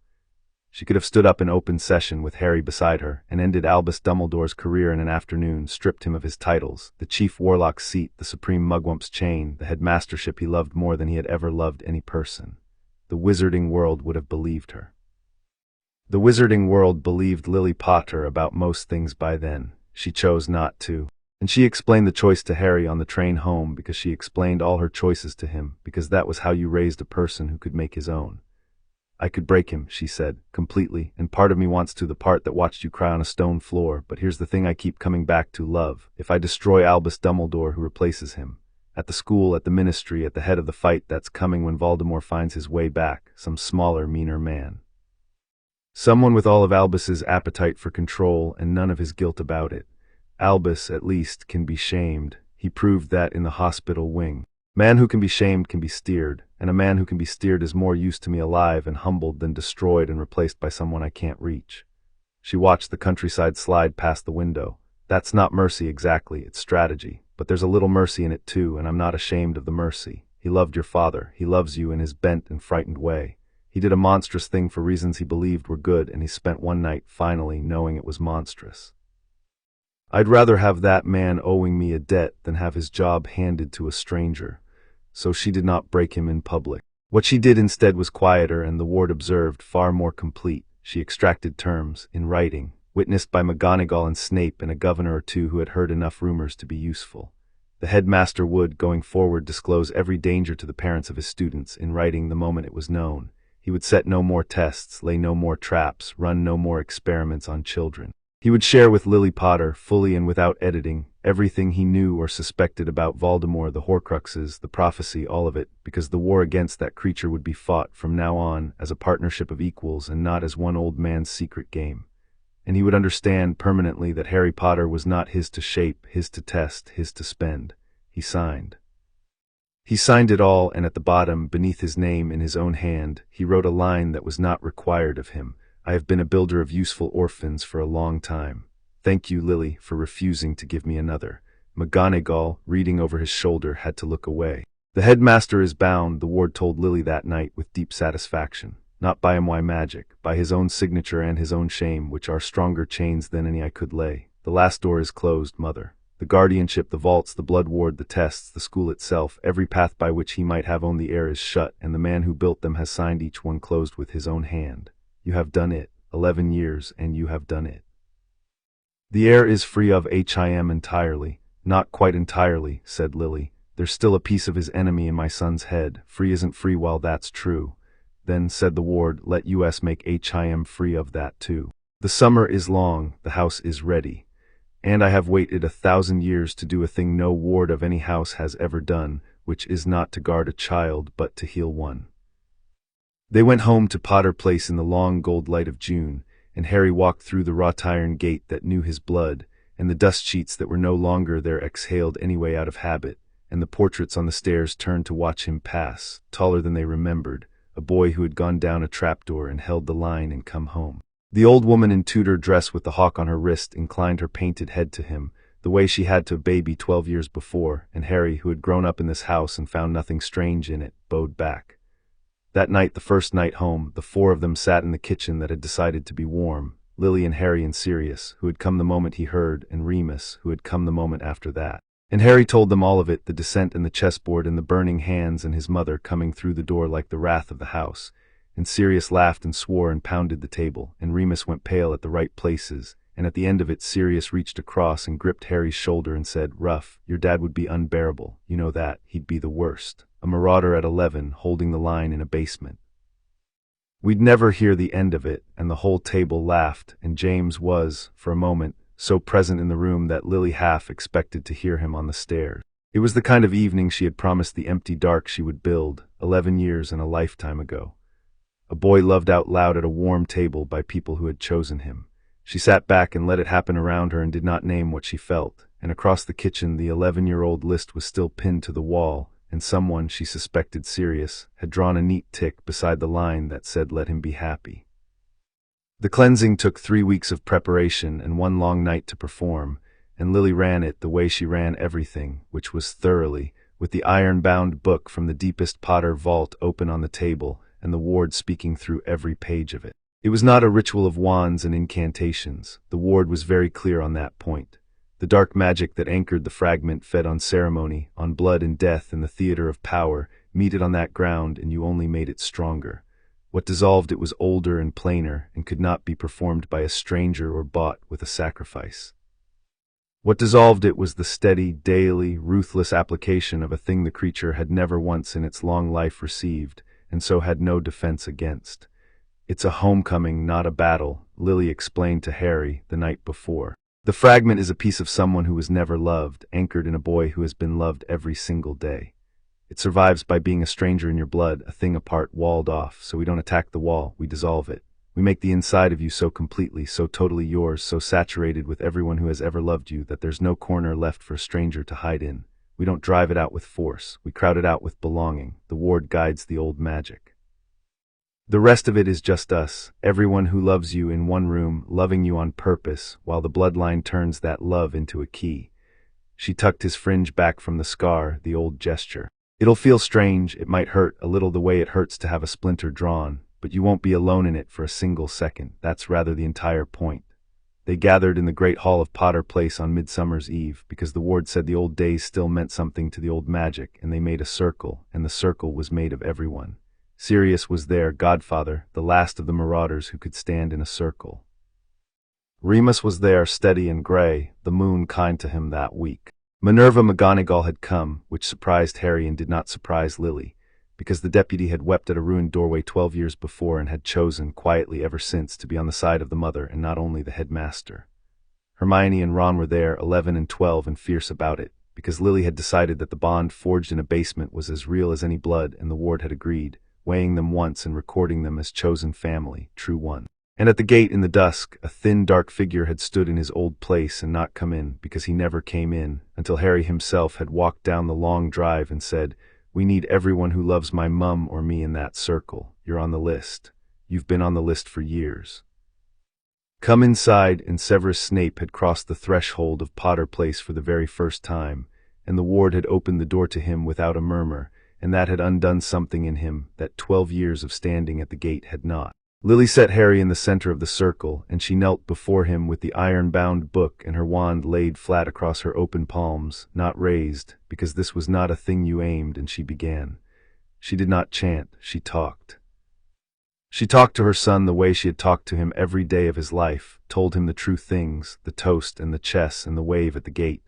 She could have stood up in open session with Harry beside her and ended Albus Dumbledore's career in an afternoon, stripped him of his titles, the chief warlock's seat, the supreme mugwump's chain, the headmastership he loved more than he had ever loved any person. The wizarding world would have believed her. The wizarding world believed Lily Potter about most things by then. She chose not to. And she explained the choice to Harry on the train home because she explained all her choices to him, because that was how you raised a person who could make his own. I could break him, she said, completely, and part of me wants to, the part that watched you cry on a stone floor, but here's the thing I keep coming back to, love. If I destroy Albus Dumbledore, who replaces him? At the school, at the ministry, at the head of the fight that's coming when Voldemort finds his way back, some smaller, meaner man. Someone with all of Albus's appetite for control and none of his guilt about it. Albus, at least, can be shamed. He proved that in the hospital wing. Man who can be shamed can be steered, and a man who can be steered is more use to me alive and humbled than destroyed and replaced by someone I can't reach. She watched the countryside slide past the window. That's not mercy exactly, it's strategy. But there's a little mercy in it too, and I'm not ashamed of the mercy. He loved your father. He loves you in his bent and frightened way. He did a monstrous thing for reasons he believed were good, and he spent one night finally knowing it was monstrous. I'd rather have that man owing me a debt than have his job handed to a stranger. So she did not break him in public. What she did instead was quieter and, the ward observed, far more complete. She extracted terms, in writing, witnessed by Mcgonagall and Snape and a governor or two who had heard enough rumors to be useful. The headmaster would, going forward, disclose every danger to the parents of his students, in writing the moment it was known. He would set no more tests, lay no more traps, run no more experiments on children. He would share with Lily Potter, fully and without editing, everything he knew or suspected about Voldemort, the Horcruxes, the prophecy, all of it, because the war against that creature would be fought from now on as a partnership of equals and not as one old man's secret game. And he would understand permanently that Harry Potter was not his to shape, his to test, his to spend. He signed. He signed it all, and at the bottom, beneath his name in his own hand, he wrote a line that was not required of him. I have been a builder of useful orphans for a long time. Thank you, Lily, for refusing to give me another. Mcgonagall, reading over his shoulder, had to look away. The headmaster is bound, the ward told Lily that night with deep satisfaction. Not by my magic, by his own signature and his own shame, which are stronger chains than any I could lay. The last door is closed, mother. The guardianship, the vaults, the blood ward, the tests, the school itself, every path by which he might have owned the heir is shut, and the man who built them has signed each one closed with his own hand. You have done it. 11 years, and you have done it. The heir is free of him entirely. Not quite entirely, said Lily. There's still a piece of his enemy in my son's head. Free isn't free while that's true. Then, said the ward, let us make him free of that too. The summer is long, the house is ready. And I have waited 1,000 years to do a thing no ward of any house has ever done, which is not to guard a child, but to heal one. They went home to Potter Place in the long gold light of June, and Harry walked through the wrought iron gate that knew his blood, and the dust sheets that were no longer there exhaled anyway out of habit, and the portraits on the stairs turned to watch him pass, taller than they remembered, a boy who had gone down a trapdoor and held the line and come home. The old woman in Tudor dress with the hawk on her wrist inclined her painted head to him, the way she had to a baby 12 years before, and Harry, who had grown up in this house and found nothing strange in it, bowed back. That night, the first night home, the four of them sat in the kitchen that had decided to be warm, Lily and Harry and Sirius, who had come the moment he heard, and Remus, who had come the moment after that. And Harry told them all of it, the descent and the chessboard and the burning hands and his mother coming through the door like the wrath of the house. And Sirius laughed and swore and pounded the table, and Remus went pale at the right places, and at the end of it Sirius reached across and gripped Harry's shoulder and said, Rough, your dad would be unbearable, you know that, he'd be the worst. A marauder at 11, holding the line in a basement. We'd never hear the end of it, and the whole table laughed, and James was, for a moment, so present in the room that Lily half expected to hear him on the stairs. It was the kind of evening she had promised the empty dark she would build, 11 years and a lifetime ago. A boy loved out loud at a warm table by people who had chosen him. She sat back and let it happen around her and did not name what she felt, and across the kitchen the 11-year-old list was still pinned to the wall, and someone, she suspected Sirius, had drawn a neat tick beside the line that said let him be happy. The cleansing took 3 weeks of preparation and 1 long night to perform, and Lily ran it the way she ran everything, which was thoroughly, with the iron-bound book from the deepest Potter vault open on the table, and the ward speaking through every page of it. It was not a ritual of wands and incantations. The ward was very clear on that point. The dark magic that anchored the fragment fed on ceremony, on blood and death in the theater of power, meted on that ground, and you only made it stronger. What dissolved it was older and plainer, and could not be performed by a stranger or bought with a sacrifice. What dissolved it was the steady, daily, ruthless application of a thing the creature had never once in its long life received, and so had no defense against. It's a homecoming, not a battle, Lily explained to Harry the night before. The fragment is a piece of someone who was never loved, anchored in a boy who has been loved every single day. It survives by being a stranger in your blood, a thing apart, walled off, so we don't attack the wall, we dissolve it. We make the inside of you so completely, so totally yours, so saturated with everyone who has ever loved you that there's no corner left for a stranger to hide in. We don't drive it out with force. We crowd it out with belonging. The ward guides the old magic. The rest of it is just us, everyone who loves you in one room, loving you on purpose, while the bloodline turns that love into a key. She tucked his fringe back from the scar, the old gesture. It'll feel strange, it might hurt a little the way it hurts to have a splinter drawn, but you won't be alone in it for a single second. That's rather the entire point. They gathered in the great hall of Potter Place on Midsummer's Eve, because the ward said the old days still meant something to the old magic, and they made a circle, and the circle was made of everyone. Sirius was there, Godfather, the last of the Marauders who could stand in a circle. Remus was there, steady and gray, the moon kind to him that week. Mcgonagall had come, which surprised Harry and did not surprise Lily, because the deputy had wept at a ruined doorway 12 years before and had chosen, quietly ever since, to be on the side of the mother and not only the headmaster. Hermione and Ron were there, 11 and 12, and fierce about it, because Lily had decided that the bond forged in a basement was as real as any blood, and the ward had agreed, weighing them once and recording them as chosen family, true one. And at the gate in the dusk, a thin, dark figure had stood in his old place and not come in, because he never came in, until Harry himself had walked down the long drive and said, "We need everyone who loves my mum or me in that circle. You're on the list. You've been on the list for years." Come inside, and Severus Snape had crossed the threshold of Potter Place for the very first time, and the ward had opened the door to him without a murmur, and that had undone something in him that 12 years of standing at the gate had not. Lily set Harry in the center of the circle, and she knelt before him with the iron-bound book and her wand laid flat across her open palms, not raised, because this was not a thing you aimed, and she began. She did not chant, she talked. She talked to her son the way she had talked to him every day of his life, told him the true things, the toast and the chess and the wave at the gate,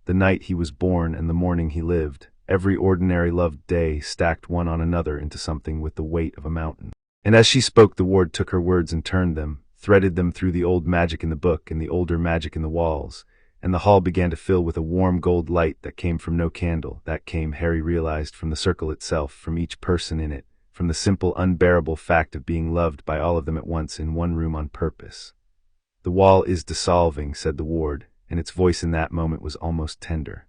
the night he was born and the morning he lived, every ordinary loved day stacked one on another into something with the weight of a mountain. And as she spoke, the ward took her words and turned them, threaded them through the old magic in the book and the older magic in the walls, and the hall began to fill with a warm gold light that came from no candle, that came, Harry realized, from the circle itself, from each person in it, from the simple, unbearable fact of being loved by all of them at once in one room on purpose. "The wall is dissolving," said the ward, and its voice in that moment was almost tender.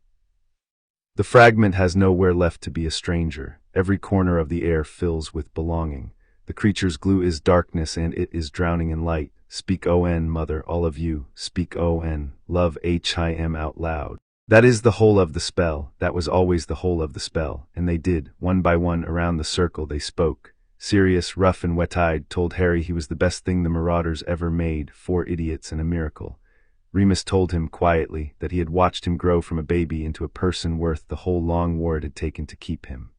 "The fragment has nowhere left to be a stranger. Every corner of the air fills with belonging. The creature's glue is darkness and it is drowning in light. Speak on, mother, all of you. Speak on. Love him out loud." That is the whole of the spell. That was always the whole of the spell. And they did. One by one around the circle they spoke. Sirius, rough and wet-eyed, told Harry he was the best thing the Marauders ever made, 4 idiots and a miracle. Remus told him quietly that he had watched him grow from a baby into a person worth the whole long war it had taken to keep him.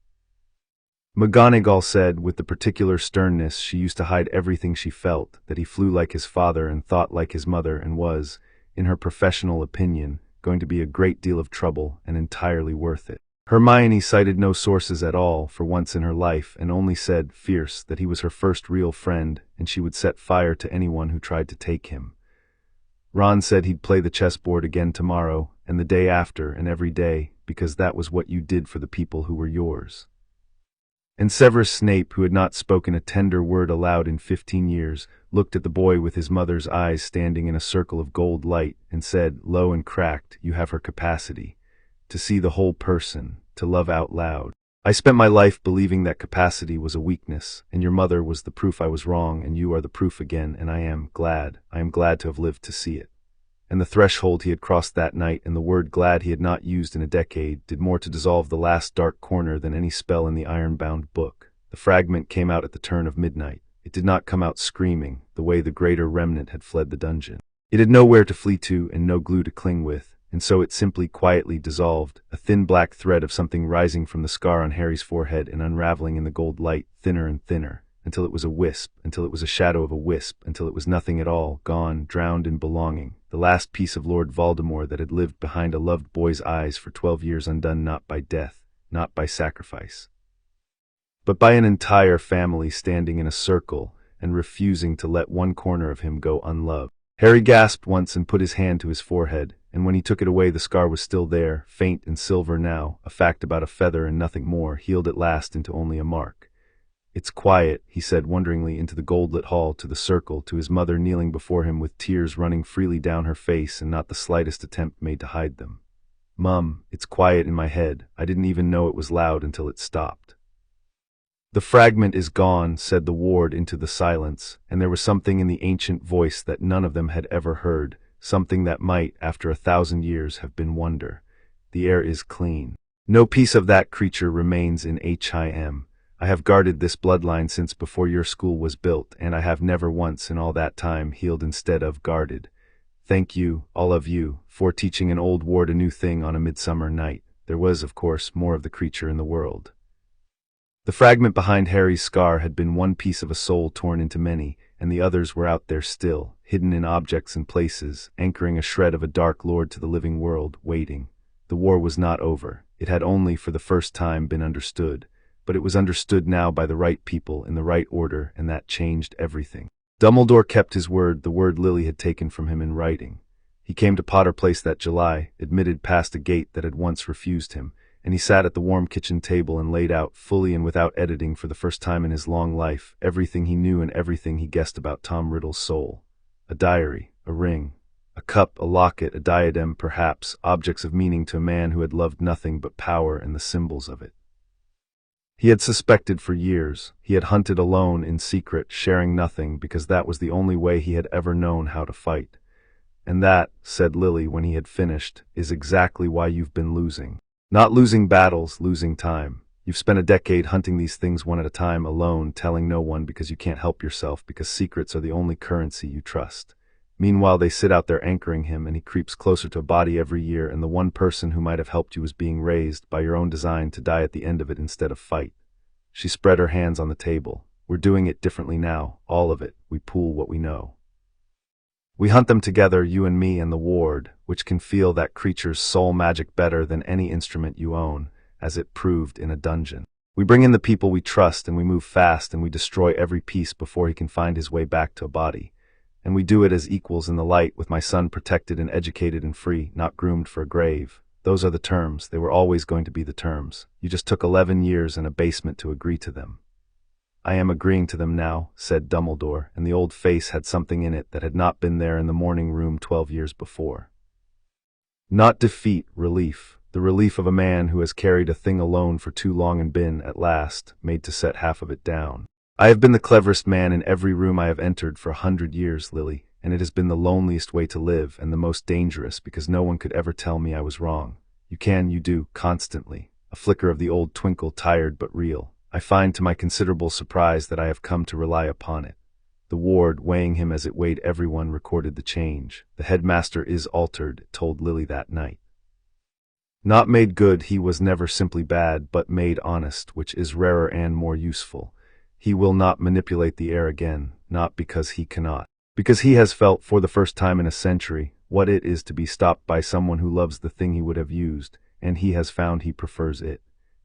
Mcgonagall said, with the particular sternness she used to hide everything she felt, that he flew like his father and thought like his mother and was, in her professional opinion, going to be a great deal of trouble and entirely worth it. Hermione cited no sources at all for once in her life and only said, fierce, that he was her first real friend and she would set fire to anyone who tried to take him. Ron said he'd play the chessboard again tomorrow and the day after and every day, because that was what you did for the people who were yours. And Severus Snape, who had not spoken a tender word aloud in 15 years, looked at the boy with his mother's eyes standing in a circle of gold light and said, low and cracked, "You have her capacity. To see the whole person, to love out loud. I spent my life believing that capacity was a weakness, and your mother was the proof I was wrong, and you are the proof again, and I am glad to have lived to see it." And the threshold he had crossed that night and the word glad he had not used in a decade did more to dissolve the last dark corner than any spell in the iron-bound book. The fragment came out at the turn of midnight. It did not come out screaming, the way the greater remnant had fled the dungeon. It had nowhere to flee to and no glue to cling with, and so it simply quietly dissolved, a thin black thread of something rising from the scar on Harry's forehead and unraveling in the gold light, thinner and thinner, until it was a wisp, until it was a shadow of a wisp, until it was nothing at all, gone, drowned in belonging, the last piece of Lord Voldemort that had lived behind a loved boy's eyes for 12 years, undone not by death, not by sacrifice, but by an entire family standing in a circle and refusing to let one corner of him go unloved. Harry gasped once and put his hand to his forehead, and when he took it away the scar was still there, faint and silver now, a fact about a feather and nothing more, healed at last into only a mark. It's quiet, he said wonderingly into the gold-lit hall, to the circle, to his mother kneeling before him with tears running freely down her face and not the slightest attempt made to hide them. Mum, it's quiet in my head. I didn't even know it was loud until it stopped. The fragment is gone, said the ward into the silence, and there was something in the ancient voice that none of them had ever heard, something that might, after 1,000 years, have been wonder. The air is clean. No piece of that creature remains in him. I have guarded this bloodline since before your school was built, and I have never once in all that time healed instead of guarded. Thank you, all of you, for teaching an old ward a new thing on a midsummer night. There was, of course, more of the creature in the world. The fragment behind Harry's scar had been one piece of a soul torn into many, and the others were out there still, hidden in objects and places, anchoring a shred of a dark lord to the living world, waiting. The war was not over. It had only, for the first time, been understood. But it was understood now by the right people in the right order, and that changed everything. Dumbledore kept his word, the word Lily had taken from him in writing. He came to Potter Place that July, admitted past a gate that had once refused him, and he sat at the warm kitchen table and laid out, fully and without editing for the first time in his long life, everything he knew and everything he guessed about Tom Riddle's soul. A diary, a ring, a cup, a locket, a diadem, perhaps, objects of meaning to a man who had loved nothing but power and the symbols of it. He had suspected for years. He had hunted alone in secret, sharing nothing, because that was the only way he had ever known how to fight. And that, said Lily when he had finished, is exactly why you've been losing. Not losing battles, losing time. You've spent a decade hunting these things one at a time, alone, telling no one because you can't help yourself, because secrets are the only currency you trust. Meanwhile, they sit out there anchoring him, and he creeps closer to a body every year, and the one person who might have helped you was being raised, by your own design, to die at the end of it instead of fight. She spread her hands on the table. We're doing it differently now, all of it. We pool what we know. We hunt them together, you and me and the ward, which can feel that creature's soul magic better than any instrument you own, as it proved in a dungeon. We bring in the people we trust, and we move fast, and we destroy every piece before he can find his way back to a body. And we do it as equals in the light, with my son protected and educated and free, not groomed for a grave. Those are the terms. They were always going to be the terms. You just took 11 years and a basement to agree to them. I am agreeing to them now, said Dumbledore, and the old face had something in it that had not been there in the morning room 12 years before. Not defeat, relief. The relief of a man who has carried a thing alone for too long and been, at last, made to set half of it down. I have been the cleverest man in every room I have entered for 100 years, Lily, and it has been the loneliest way to live and the most dangerous, because no one could ever tell me I was wrong. You do, constantly. A flicker of the old twinkle, tired but real. I find to my considerable surprise that I have come to rely upon it. The ward, weighing him as it weighed everyone, recorded the change. The headmaster is altered, it told Lily that night. Not made good, he was never simply bad, but made honest, which is rarer and more useful. He will not manipulate the air again, not because he cannot. Because he has felt, for the first time in a century, what it is to be stopped by someone who loves the thing he would have used, and he has found he prefers it.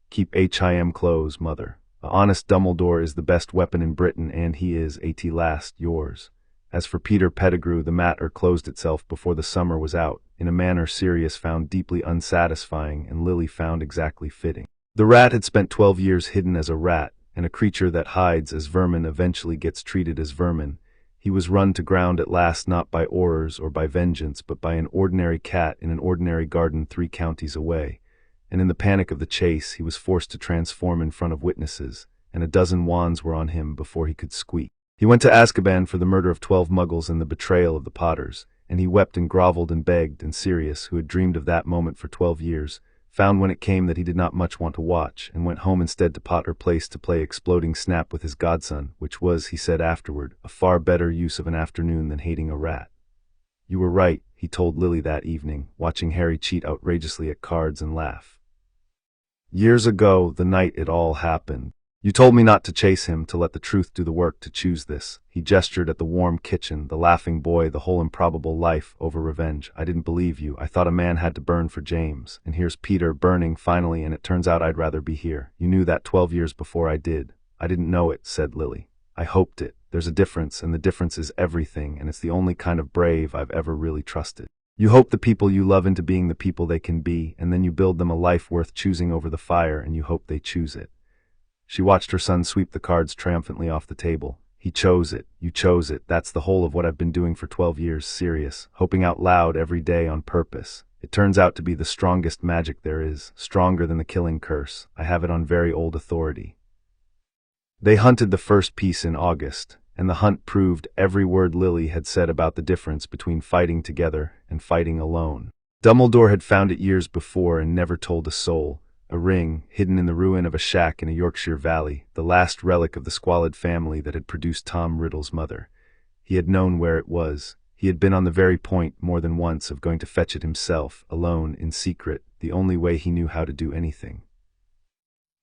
Keep him close, mother. A honest Dumbledore is the best weapon in Britain, and he is, at last, yours. As for Peter Pettigrew, the matter closed itself before the summer was out, in a manner Sirius found deeply unsatisfying and Lily found exactly fitting. The rat had spent 12 years hidden as a rat, and a creature that hides as vermin eventually gets treated as vermin. He was run to ground at last, not by horrors or by vengeance, but by an ordinary cat in an ordinary garden 3 counties away. And in the panic of the chase, he was forced to transform in front of witnesses, and a dozen wands were on him before he could squeak. He went to Azkaban for the murder of 12 Muggles and the betrayal of the Potters, and he wept and groveled and begged, and Sirius, who had dreamed of that moment for 12 years, found when it came that he did not much want to watch, and went home instead to Potter Place to play Exploding Snap with his godson, which was, he said afterward, a far better use of an afternoon than hating a rat. You were right, he told Lily that evening, watching Harry cheat outrageously at cards and laugh. Years ago, the night it all happened. You told me not to chase him, to let the truth do the work, to choose this. He gestured at the warm kitchen, the laughing boy, the whole improbable life over revenge. I didn't believe you. I thought a man had to burn for James. And here's Peter burning finally, and it turns out I'd rather be here. You knew that 12 years before I did. I didn't know it, said Lily. I hoped it. There's a difference, and the difference is everything, and it's the only kind of brave I've ever really trusted. You hope the people you love into being the people they can be, and then you build them a life worth choosing over the fire, and you hope they choose it. She watched her son sweep the cards triumphantly off the table. He chose it. You chose it. That's the whole of what I've been doing for 12 years, Sirius, hoping out loud every day on purpose. It turns out to be the strongest magic there is, stronger than the killing curse. I have it on very old authority. They hunted the first piece in August, and the hunt proved every word Lily had said about the difference between fighting together and fighting alone. Dumbledore had found it years before and never told a soul. A ring, hidden in the ruin of a shack in a Yorkshire valley, the last relic of the squalid family that had produced Tom Riddle's mother. He had known where it was. He had been on the very point, more than once, of going to fetch it himself, alone, in secret, the only way he knew how to do anything.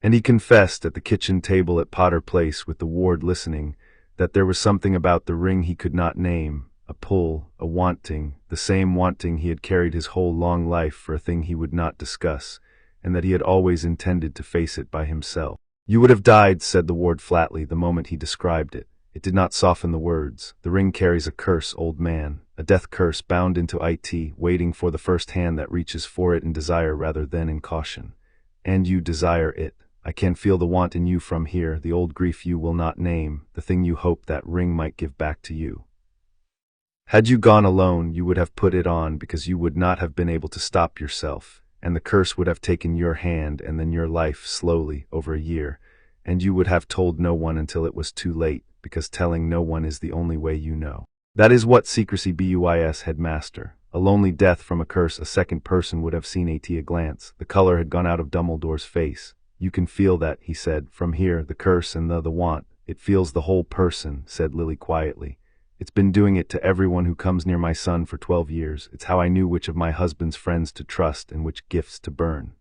And he confessed at the kitchen table at Potter Place, with the ward listening, that there was something about the ring he could not name, a pull, a wanting, the same wanting he had carried his whole long life for a thing he would not discuss, and that he had always intended to face it by himself. "You would have died," said the ward flatly, the moment he described it. It did not soften the words. "The ring carries a curse, old man, a death curse bound into it, waiting for the first hand that reaches for it in desire rather than in caution. And you desire it. I can feel the want in you from here, the old grief you will not name, the thing you hoped that ring might give back to you. Had you gone alone, you would have put it on because you would not have been able to stop yourself, and the curse would have taken your hand and then your life slowly over a year, and you would have told no one until it was too late, because telling no one is the only way you know. That is what secrecy buys, headmaster. A lonely death from a curse a second person would have seen at a glance. The color had gone out of Dumbledore's face. You can feel that, he said, from here, the curse and the want. It feels the whole person, said Lily quietly. It's been doing it to everyone who comes near my son for 12 years. It's how I knew which of my husband's friends to trust and which gifts to burn.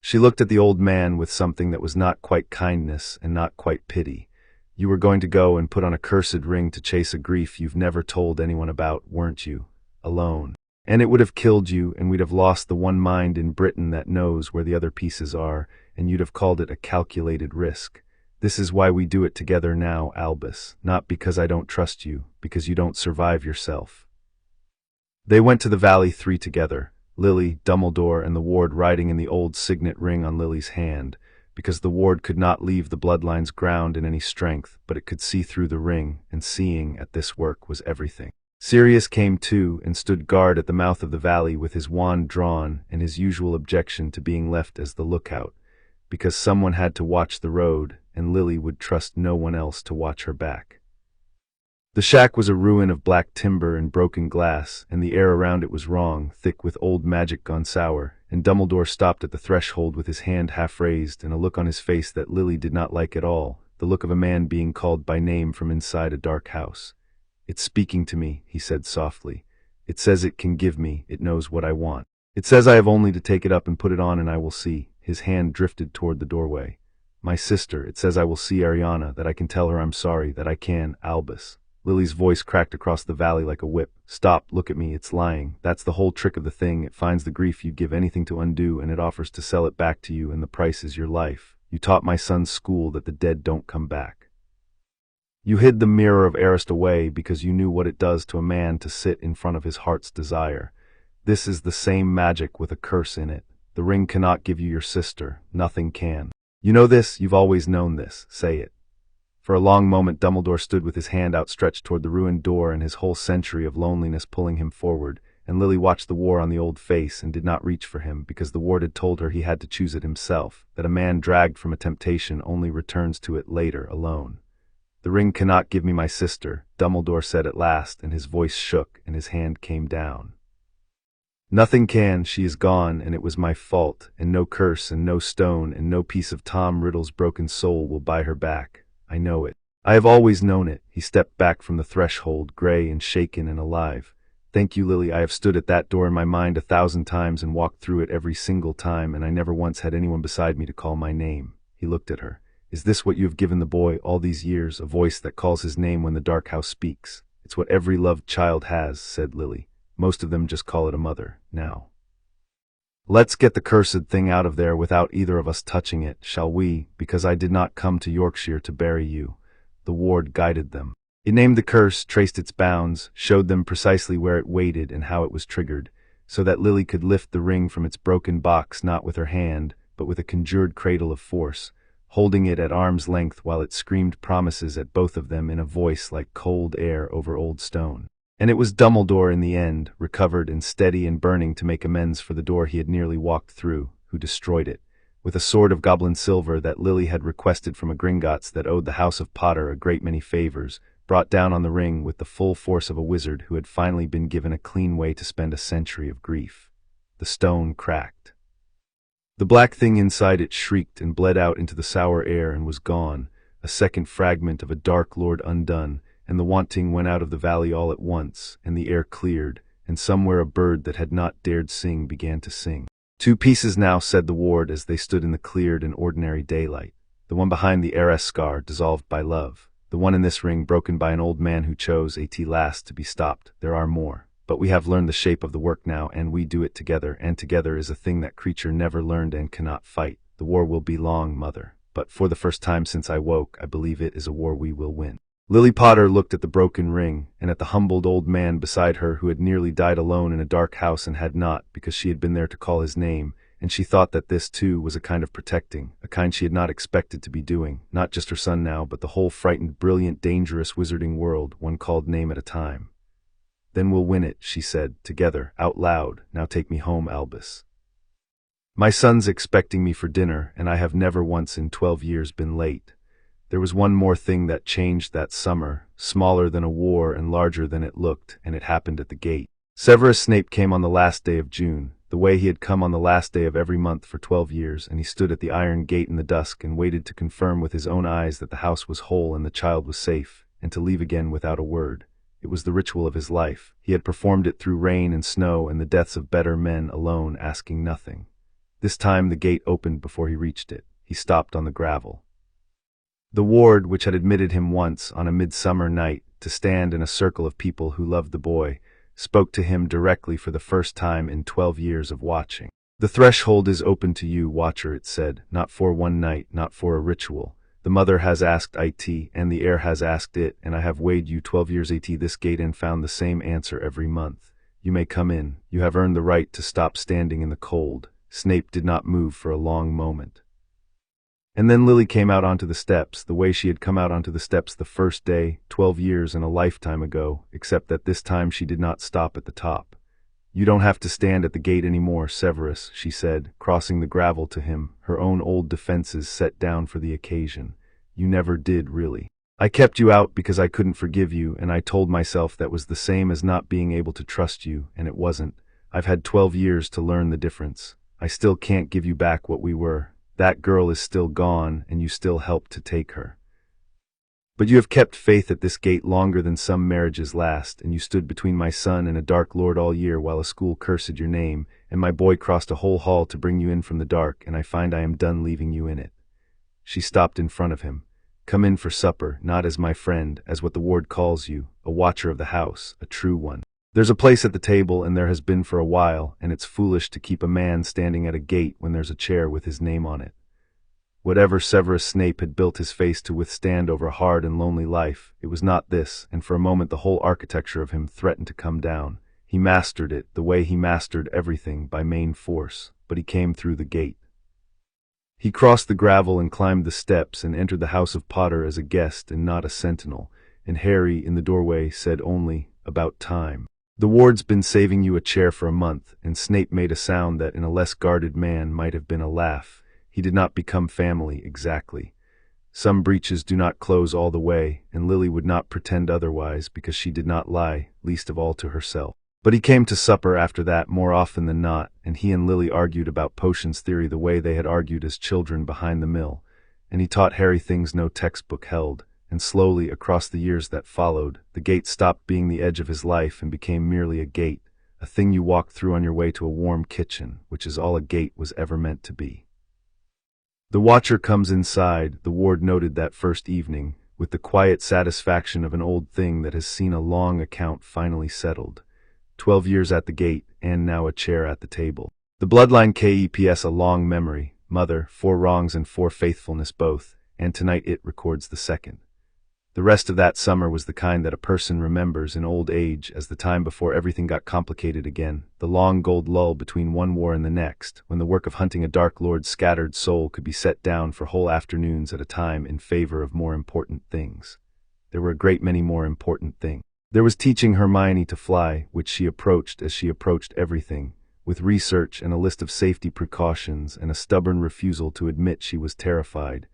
She looked at the old man with something that was not quite kindness and not quite pity. You were going to go and put on a cursed ring to chase a grief you've never told anyone about, weren't you? Alone. And it would have killed you, and we'd have lost the one mind in Britain that knows where the other pieces are, and you'd have called it a calculated risk. This is why we do it together now, Albus, not because I don't trust you, because you don't survive yourself. They went to the Valley 3 together, Lily, Dumbledore, and the ward riding in the old signet ring on Lily's hand, because the ward could not leave the Bloodline's ground in any strength, but it could see through the ring, and seeing at this work was everything. Sirius came too, and stood guard at the mouth of the valley with his wand drawn and his usual objection to being left as the lookout, because someone had to watch the road, and Lily would trust no one else to watch her back. The shack was a ruin of black timber and broken glass, and the air around it was wrong, thick with old magic gone sour, and Dumbledore stopped at the threshold with his hand half raised and a look on his face that Lily did not like at all, the look of a man being called by name from inside a dark house. "It's speaking to me," he said softly. "It says it can give me, it knows what I want. It says I have only to take it up and put it on and I will see." His hand drifted toward the doorway. "My sister, it says I will see Ariana, that I can tell her I'm sorry, that I can, Albus." Lily's voice cracked across the valley like a whip. "Stop, look at me, it's lying. That's the whole trick of the thing. It finds the grief you'd give anything to undo, and it offers to sell it back to you, and the price is your life. You taught my son's school that the dead don't come back. You hid the Mirror of Erised away because you knew what it does to a man to sit in front of his heart's desire. This is the same magic with a curse in it. The ring cannot give you your sister. Nothing can. You know this, you've always known this. Say it." For a long moment Dumbledore stood with his hand outstretched toward the ruined door and his whole century of loneliness pulling him forward, and Lily watched the war on the old face and did not reach for him because the ward had told her he had to choose it himself, that a man dragged from a temptation only returns to it later alone. "The ring cannot give me my sister," Dumbledore said at last, and his voice shook and his hand came down. "Nothing can, she is gone, and it was my fault, and no curse and no stone and no piece of Tom Riddle's broken soul will buy her back. I know it. I have always known it." He stepped back from the threshold, gray and shaken and alive. "Thank you, Lily. I have stood at that door in my mind 1,000 times and walked through it every single time, and I never once had anyone beside me to call my name." He looked at her. "Is this what you have given the boy all these years, a voice that calls his name when the dark house speaks?" "It's what every loved child has," said Lily. "Most of them just call it a mother, now. Let's get the cursed thing out of there without either of us touching it, shall we? Because I did not come to Yorkshire to bury you." The ward guided them. It named the curse, traced its bounds, showed them precisely where it waited and how it was triggered, so that Lily could lift the ring from its broken box not with her hand, but with a conjured cradle of force. holding it at arm's length while it screamed promises at both of them in a voice like cold air over old stone. And it was Dumbledore in the end, recovered and steady and burning to make amends for the door he had nearly walked through, who destroyed it, with a sword of goblin silver that Lily had requested from a Gringotts that owed the House of Potter a great many favors, brought down on the ring with the full force of a wizard who had finally been given a clean way to spend a century of grief. The stone cracked. The black thing inside it shrieked and bled out into the sour air and was gone, a second fragment of a dark lord undone, and the wanting went out of the valley all at once, and the air cleared, and somewhere a bird that had not dared sing began to sing. "Two pieces now," said the ward as they stood in the cleared and ordinary daylight. The one behind the Erised scar, dissolved by love. The one in this ring, broken by an old man who chose at last to be stopped. There are more. But we have learned the shape of the work now, and we do it together, and together is a thing that creature never learned and cannot fight. The war will be long, mother. But for the first time since I woke, I believe it is a war we will win. Lily Potter looked at the broken ring, and at the humbled old man beside her who had nearly died alone in a dark house and had not, because she had been there to call his name, and she thought that this, too, was a kind of protecting, a kind she had not expected to be doing, not just her son now, but the whole frightened, brilliant, dangerous wizarding world, one called name at a time. "Then we'll win it," she said, together, out loud. "Now take me home, Albus. My son's expecting me for dinner, and I have never once in 12 years been late." There was one more thing that changed that summer, smaller than a war and larger than it looked, and it happened at the gate. Severus Snape came on the last day of June, the way he had come on the last day of every month for 12 years, and he stood at the iron gate in the dusk and waited to confirm with his own eyes that the house was whole and the child was safe, and to leave again without a word. It was the ritual of his life. He had performed it through rain and snow and the deaths of better men alone, asking nothing. This time the gate opened before he reached it. He stopped on the gravel. The ward, which had admitted him once, on a midsummer night, to stand in a circle of people who loved the boy, spoke to him directly for the first time in 12 years of watching. "The threshold is open to you, watcher," it said, "not for one night, not for a ritual. The mother has asked it, and the heir has asked it, and I have weighed you 12 years at this gate and found the same answer every month. You may come in. You have earned the right to stop standing in the cold." Snape did not move for a long moment. And then Lily came out onto the steps, the way she had come out onto the steps the first day, 12 years and a lifetime ago, except that this time she did not stop at the top. "You don't have to stand at the gate anymore, Severus," she said, crossing the gravel to him, her own old defenses set down for the occasion. "You never did, really. I kept you out because I couldn't forgive you, and I told myself that was the same as not being able to trust you, and it wasn't. I've had 12 years to learn the difference. I still can't give you back what we were. That girl is still gone, and you still helped to take her. But you have kept faith at this gate longer than some marriages last, and you stood between my son and a dark lord all year while a school cursed your name, and my boy crossed a whole hall to bring you in from the dark, and I find I am done leaving you in it." She stopped in front of him. "Come in for supper, not as my friend, as what the ward calls you, a watcher of the house, a true one. There's a place at the table, and there has been for a while, and it's foolish to keep a man standing at a gate when there's a chair with his name on it." Whatever Severus Snape had built his face to withstand over a hard and lonely life, it was not this, and for a moment the whole architecture of him threatened to come down. He mastered it, the way he mastered everything, by main force, but he came through the gate. He crossed the gravel and climbed the steps and entered the House of Potter as a guest and not a sentinel, and Harry, in the doorway, said only, "About time. The ward's been saving you a chair for a month," and Snape made a sound that in a less guarded man might have been a laugh. He did not become family, exactly. Some breaches do not close all the way, and Lily would not pretend otherwise because she did not lie, least of all to herself. But he came to supper after that more often than not, and he and Lily argued about potions theory the way they had argued as children behind the mill, and he taught Harry things no textbook held. And slowly, across the years that followed, the gate stopped being the edge of his life and became merely a gate, a thing you walked through on your way to a warm kitchen, which is all a gate was ever meant to be. The watcher comes inside, the ward noted that first evening, with the quiet satisfaction of an old thing that has seen a long account finally settled. 12 years at the gate, and now a chair at the table. The bloodline keeps a long memory, mother, 4 wrongs and 4 faithfulness both, and tonight it records the second. The rest of that summer was the kind that a person remembers in old age as the time before everything got complicated again, the long gold lull between one war and the next, when the work of hunting a Dark Lord's scattered soul could be set down for whole afternoons at a time in favor of more important things. There were a great many more important things. There was teaching Hermione to fly, which she approached as she approached everything, with research and a list of safety precautions and a stubborn refusal to admit she was terrified.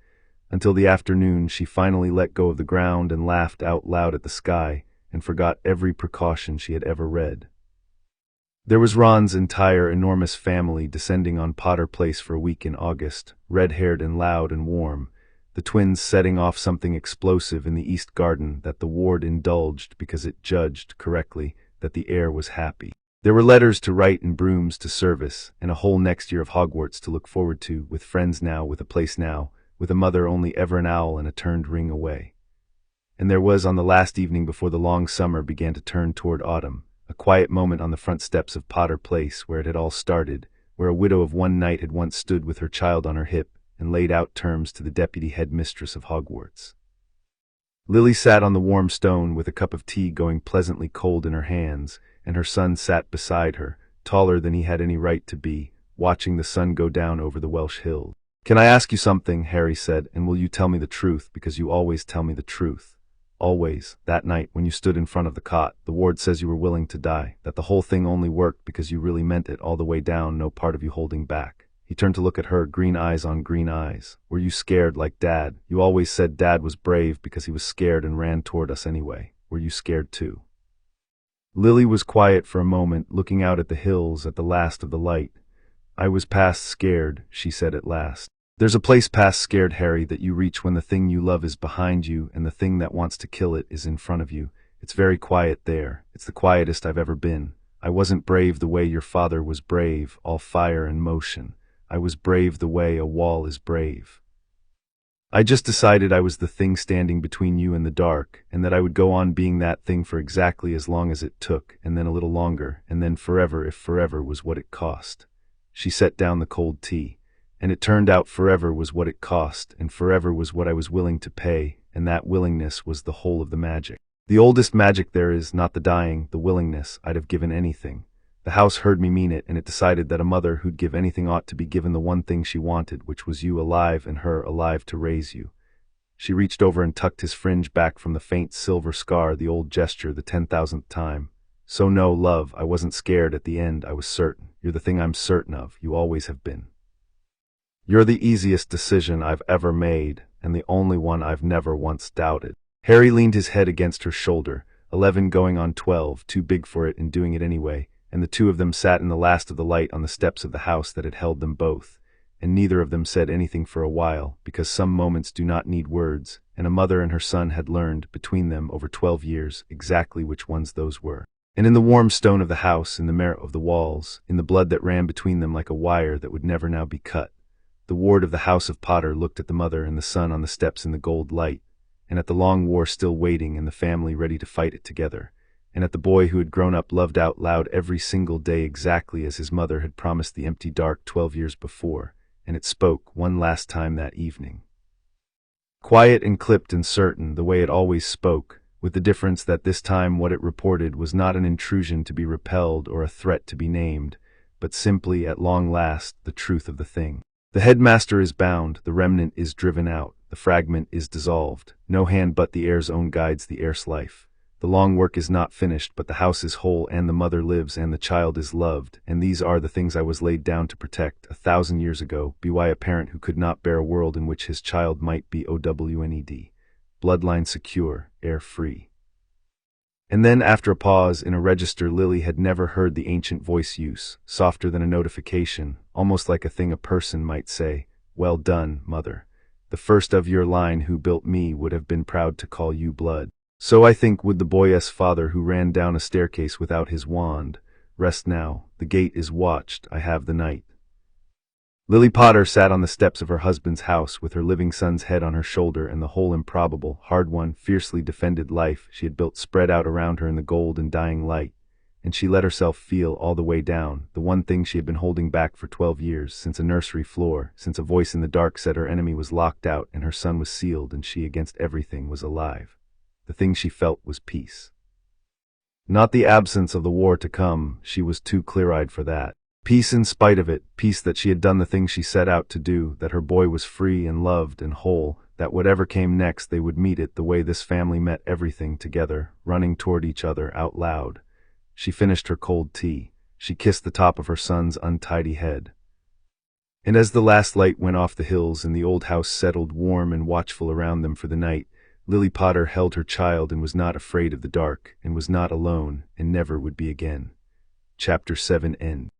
Until the afternoon she finally let go of the ground and laughed out loud at the sky and forgot every precaution she had ever read. There was Ron's entire enormous family descending on Potter Place for a week in August, red-haired and loud and warm, the twins setting off something explosive in the East Garden that the ward indulged because it judged correctly that the air was happy. There were letters to write and brooms to service, and a whole next year of Hogwarts to look forward to, with friends now, with a place now, with a mother only ever an owl and a turned ring away. And there was, on the last evening before the long summer began to turn toward autumn, a quiet moment on the front steps of Potter Place where it had all started, where a widow of one night had once stood with her child on her hip and laid out terms to the deputy headmistress of Hogwarts. Lily sat on the warm stone with a cup of tea going pleasantly cold in her hands, and her son sat beside her, taller than he had any right to be, watching the sun go down over the Welsh hills. "Can I ask you something?" Harry said, "and will you tell me the truth, because you always tell me the truth? Always. That night, when you stood in front of the cot, the ward says you were willing to die, that the whole thing only worked because you really meant it all the way down, no part of you holding back." He turned to look at her, green eyes on green eyes. "Were you scared like Dad? You always said Dad was brave because he was scared and ran toward us anyway. Were you scared too?" Lily was quiet for a moment, looking out at the hills at the last of the light. "I was past scared," she said at last. "There's a place past scared, Harry, that you reach when the thing you love is behind you and the thing that wants to kill it is in front of you. It's very quiet there. It's the quietest I've ever been. I wasn't brave the way your father was brave, all fire and motion. I was brave the way a wall is brave. I just decided I was the thing standing between you and the dark, and that I would go on being that thing for exactly as long as it took, and then a little longer, and then forever if forever was what it cost." She set down the cold tea. "And it turned out forever was what it cost, and forever was what I was willing to pay, and that willingness was the whole of the magic. The oldest magic there is, not the dying, the willingness. I'd have given anything. The house heard me mean it, and it decided that a mother who'd give anything ought to be given the one thing she wanted, which was you alive and her alive to raise you." She reached over and tucked his fringe back from the faint silver scar, the old gesture, the 10,000th time. "So no, love, I wasn't scared at the end, I was certain. You're the thing I'm certain of, you always have been. You're the easiest decision I've ever made, and the only one I've never once doubted." Harry leaned his head against her shoulder, 11 going on 12, too big for it and doing it anyway, and the two of them sat in the last of the light on the steps of the house that had held them both, and neither of them said anything for a while, because some moments do not need words, and a mother and her son had learned, between them over 12 years, exactly which ones those were. And in the warm stone of the house, in the merit of the walls, in the blood that ran between them like a wire that would never now be cut, the ward of the House of Potter looked at the mother and the son on the steps in the gold light, and at the long war still waiting and the family ready to fight it together, and at the boy who had grown up loved out loud every single day exactly as his mother had promised the empty dark 12 years before, and it spoke one last time that evening. Quiet and clipped and certain, the way it always spoke, with the difference that this time what it reported was not an intrusion to be repelled or a threat to be named, but simply, at long last, the truth of the thing. "The headmaster is bound, the remnant is driven out, the fragment is dissolved. No hand but the heir's own guides the heir's life. The long work is not finished, but the house is whole, and the mother lives, and the child is loved, and these are the things I was laid down to protect 1,000 years ago, by a parent who could not bear a world in which his child might be OWNED. Bloodline secure, heir free." And then, after a pause, in a register Lily had never heard the ancient voice use, softer than a notification, almost like a thing a person might say, "Well done, mother. The first of your line who built me would have been proud to call you blood. So I think would the boy's father who ran down a staircase without his wand. Rest now, the gate is watched, I have the night." Lily Potter sat on the steps of her husband's house with her living son's head on her shoulder and the whole improbable, hard-won, fiercely defended life she had built spread out around her in the gold and dying light, and she let herself feel all the way down the one thing she had been holding back for 12 years, since a nursery floor, since a voice in the dark said her enemy was locked out and her son was sealed and she against everything was alive. The thing she felt was peace. Not the absence of the war to come, she was too clear-eyed for that. Peace in spite of it, peace that she had done the thing she set out to do, that her boy was free and loved and whole, that whatever came next they would meet it the way this family met everything together, running toward each other out loud. She finished her cold tea. She kissed the top of her son's untidy head. And as the last light went off the hills and the old house settled warm and watchful around them for the night, Lily Potter held her child and was not afraid of the dark, and was not alone, and never would be again. Chapter 7 End.